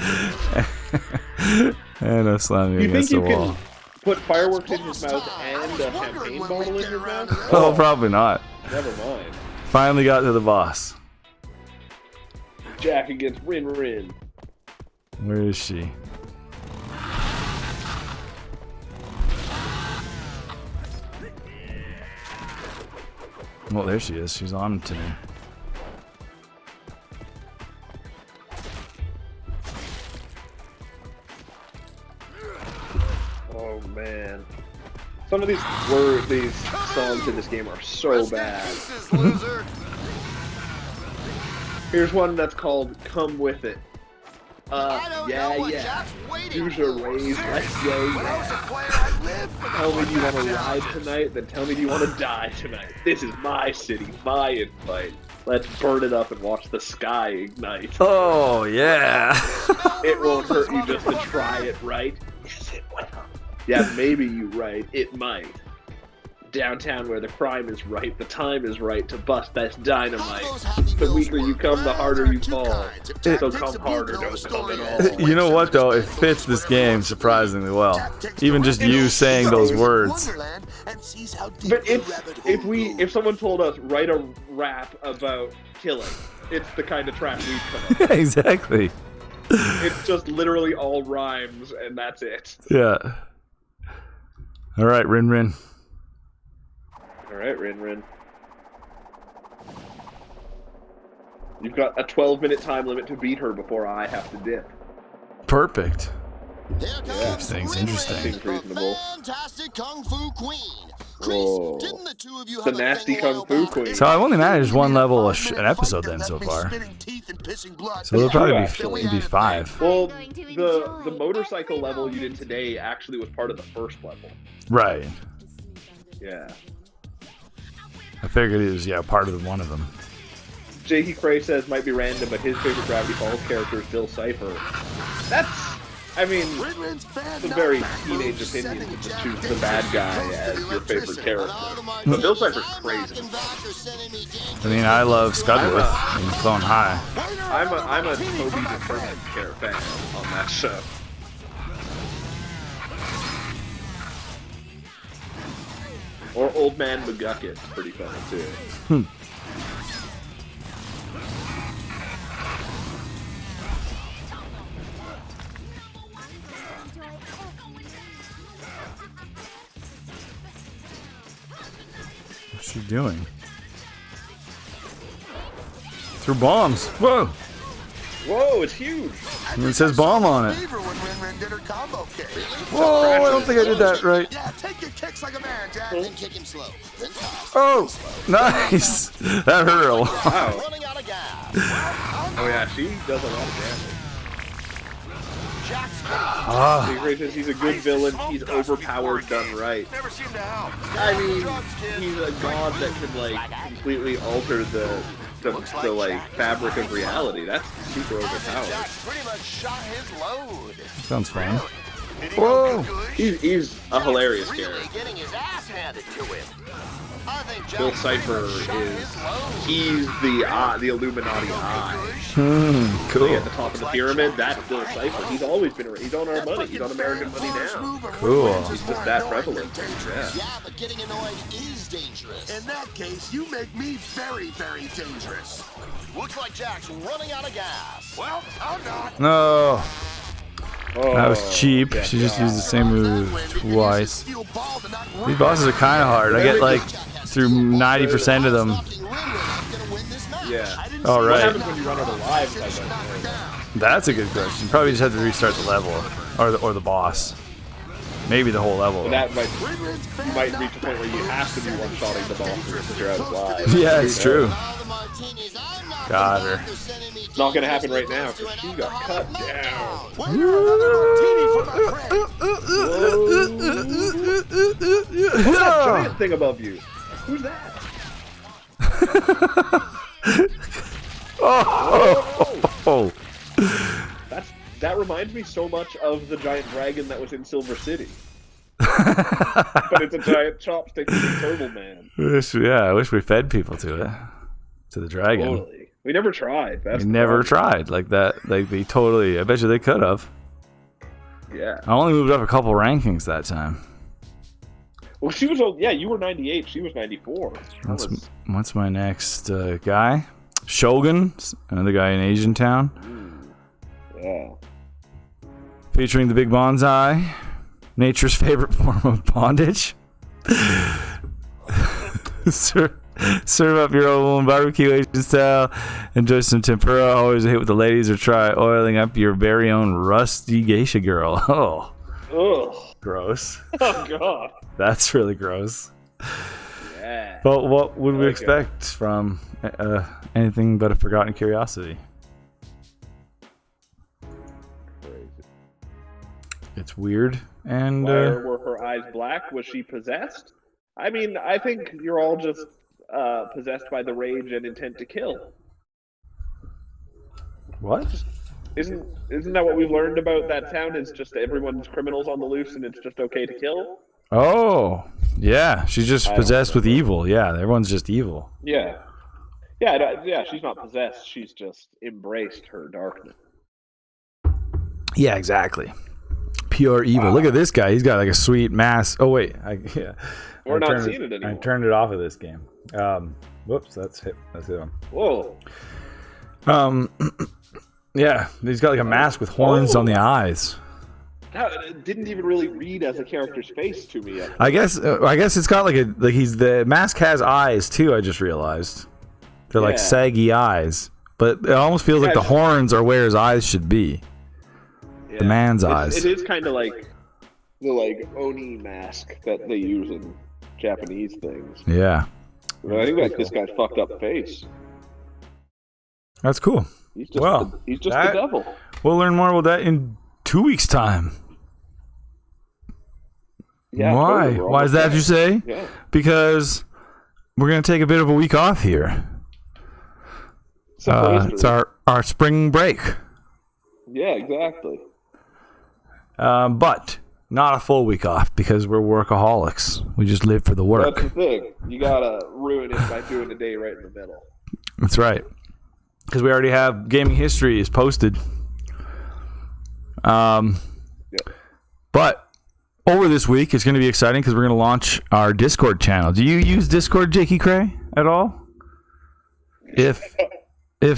and I'm slamming against the wall. Can put fireworks in his mouth and a champagne bottle in his mouth? Oh, probably not. Never mind. Finally got to the boss. Jack against Rin Rin. Where is she? Well, there she is. She's on to me. Oh, man. Some of these songs in this game are so bad. Here's one that's called "Come With It." Yeah. Use your ways, let's go. Tell me, do you want to ride tonight? Then tell me, do you want to die tonight? This is my city, my invite. Let's burn it up and watch the sky ignite. Oh, yeah. It won't hurt you just to try it, right? Is it well? Yeah, maybe you're right. It might. Downtown where the crime is right, the time is right to bust that dynamite. The weaker you come, the harder you fall. So come harder, don't come at all. You know what, though? It fits this game surprisingly well. Even just you saying those words. But if someone told us, write a rap about killing, it's the kind of track we'd come up with. Exactly. It's just literally all rhymes, and that's it. Yeah. All right, Rin Rin. Alright, Rin Rin. You've got a 12-minute time limit to beat her before I have to dip. Perfect. Keeps things interesting. Seems reasonable. Fantastic Kung Fu Queen. Whoa. Didn't the two of you The have nasty Kung Fu Queen. So I've only managed one level an episode then so far. So there'll probably be 5. Well, the motorcycle level you did today actually was part of the first level. Right. Yeah. I figured it was, part of one of them. Jakey Cray says, might be random, but his favorite Gravity Falls character is Bill Cipher. It's a very teenage opinion to choose the bad guy as your favorite character. But Bill Cipher's crazy. I love Scudworth and Clone High. I'm a Toby Determined fan on that show. Or Old Man McGucket's pretty funny too. What's she doing? Threw bombs. Whoa! Whoa, it's huge. And it says bomb on it. Whoa, I don't think I did that right. Yeah, take your kicks like a man, Jack. Then kick him slow. Then Oh, nice. That hurt a lot. Wow. Oh yeah, she does a lot of damage. He's a good villain. He's overpowered done right. He's a god that can completely alter the fabric of reality. That's super overpowered. Sounds fun. Whoa! He's a hilarious character. Bill Cipher he's the Illuminati eye. Cool. At the top of the pyramid, that's Bill Cipher. He's always been around. He's on our money. He's on American money now. Cool. He's just that prevalent. Yeah. Yeah, but getting annoyed is dangerous. In that case, you make me very, very dangerous. Looks like Jack's running out of gas. Well, I'm not. No. That was cheap. She just used the same move twice. These bosses are kind of hard. I get through 90% of them. Yeah. All right. What happens when you run out of lives? I don't know. That's a good question. Probably just have to restart the level or the boss. Maybe the whole level. But that might reach a point where you have to be one-shotting the boss because you're out of lives. Yeah, it's true. Got her. It's not gonna happen right now because she got cut down. Who's that giant thing above you? Who's that? Oh. That reminds me so much of the giant dragon that was in Silver City. But it's a giant chopstick with a turtle man. I wish we fed people to it. To the dragon. Totally. We never tried. We never tried like that. They totally. I bet you they could have. Yeah. I only moved up a couple rankings that time. Well, she was. Yeah, you were 98. She was 94. What's my next guy? Shogun, another guy in Asian Town. Yeah. Featuring the big bonsai, nature's favorite form of bondage. Serve up your own barbecue Asian style. Enjoy some tempura. Always a hit with the ladies, or try oiling up your very own rusty geisha girl. Oh. Ugh. Gross. Oh god. That's really gross. Yeah. But what would we expect from anything but a forgotten curiosity? It's weird. And Why were her eyes black? Was she possessed? I mean, I think you're all just possessed by the rage and intent to kill. What? Isn't that what we've learned about that town? Is just everyone's criminals on the loose and it's just okay to kill? Oh, yeah. She's just possessed with evil. Yeah, everyone's just evil. Yeah. Yeah, she's not possessed. She's just embraced her darkness. Yeah, exactly. Pure evil. Look at this guy. He's got like a sweet mask. Oh, wait. We're not seeing it anymore. I turned it off of this game. Whoops, that's hit him. Whoa. Yeah, he's got like a mask with horns on the eyes. It didn't even really read as a character's face to me yet. I guess it's got the mask has eyes too. I just realized they're like saggy eyes, but it almost feels like the horns are where his eyes should be. Yeah. The man's eyes. It is kind of like the Oni mask that they use in Japanese things. Yeah. But I think that's this guy's fucked up face. That's cool. He's just the devil. We'll learn more about that in 2 weeks' time. Yeah, why? Totally. Why is that you say? Yeah. Because we're going to take a bit of a week off here. It's our spring break. Yeah, exactly. But not a full week off because we're workaholics. We just live for the work. That's the thing. You got to ruin it by doing a day right in the middle. That's right. Because we already have gaming history is posted. But over this week, it's going to be exciting because we're going to launch our Discord channel. Do you use Discord, Jakey Cray, at all? If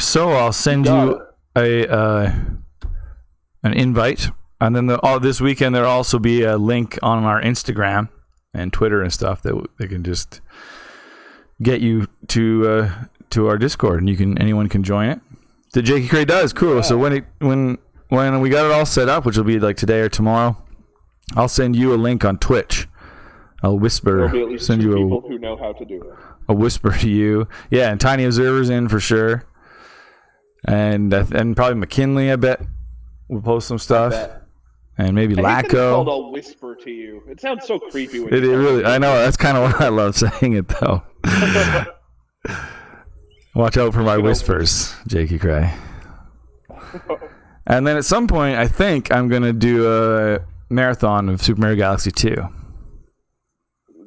so, I'll send you an invite. And then this weekend, there'll also be a link on our Instagram and Twitter and stuff that they can just get you to our Discord, and anyone can join it. The Jakey Cray does cool. Yeah. So when we got it all set up, which will be like today or tomorrow, I'll send you a link on Twitch. I'll whisper. There'll be at least two people who know how to do it. A whisper to you, yeah. And Tiny Observer's in for sure, and probably McKinley. I bet we'll post some stuff, and maybe Lacko. It's called a whisper to you. It sounds so creepy. When it really. I know that's kind of why I love saying it though. Watch out for my whispers, Jakey Cray. And then at some point, I think I'm going to do a marathon of Super Mario Galaxy 2.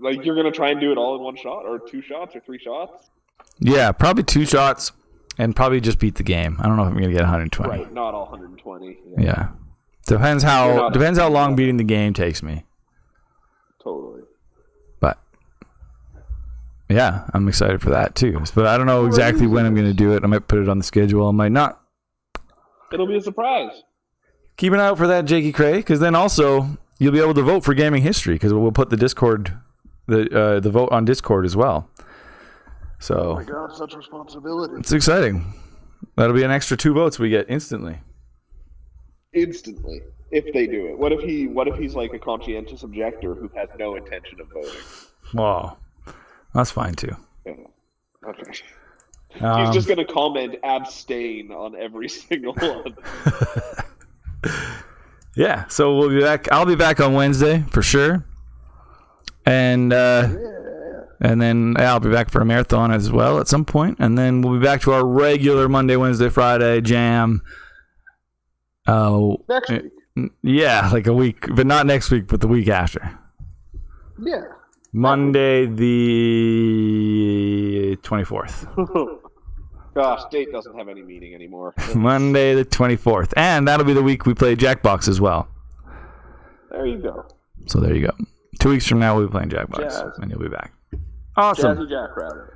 Like, you're going to try and do it all in one shot? Or 2 shots? Or 3 shots? Yeah, probably 2 shots. And probably just beat the game. I don't know if I'm going to get 120. Right, not all 120. Yeah. Depends how long beating the game takes me. Totally. But yeah, I'm excited for that too. But I don't know exactly when I'm going to do it. I might put it on the schedule. I might not. It'll be a surprise. Keep an eye out for that, Jakey Cray, because then also you'll be able to vote for gaming history because we'll put the Discord, the vote on Discord as well. So. Oh my God, such responsibility. It's exciting. That'll be an extra 2 votes we get instantly. Instantly, if they do it. What if he's like a conscientious objector who has no intention of voting? Wow. That's fine too. Yeah. Okay. He's just going to comment abstain on every single one. Yeah, so we'll be back. I'll be back on Wednesday for sure. And then I'll be back for a marathon as well at some point. And then we'll be back to our regular Monday, Wednesday, Friday jam. Next week. Yeah, like a week, but not next week, but the week after. Yeah. Monday the 24th. Gosh, date doesn't have any meaning anymore. Monday the 24th. And that'll be the week we play Jackbox as well. There you go. So there you go. 2 weeks from now we'll be playing Jackbox. And you'll be back. Awesome. Jazzy Jackrabbit.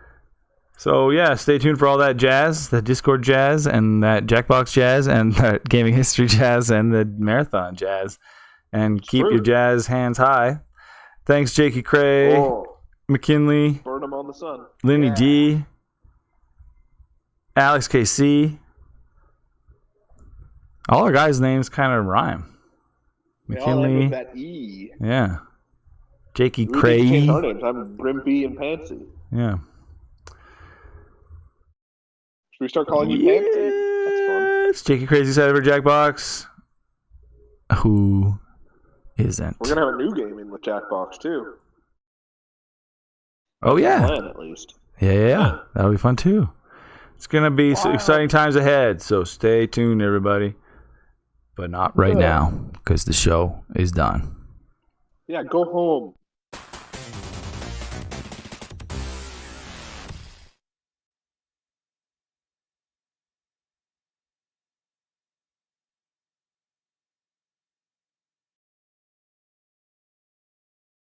So yeah, stay tuned for all that jazz, that Discord jazz, and that Jackbox jazz, and that gaming history jazz, and the marathon jazz. And keep your jazz hands high. Thanks, Jakey Cray, McKinley, burn them on the sun. Linny D, Alex KC. All our guys' names kind of rhyme. They all end McKinley. with that E. Yeah. Jakey We did Cray. change our names. I'm Grimpy and Pansy. Yeah. Should we start calling you Pansy? That's fun. It's Jakey Crazy Side of her Jackbox. Who isn't? We're gonna have a new game in with Jackbox too. Oh yeah. Plan, at least. Yeah. That'll be fun too. It's gonna be exciting times ahead, so stay tuned, everybody. But not right now, because the show is done. Yeah, go home.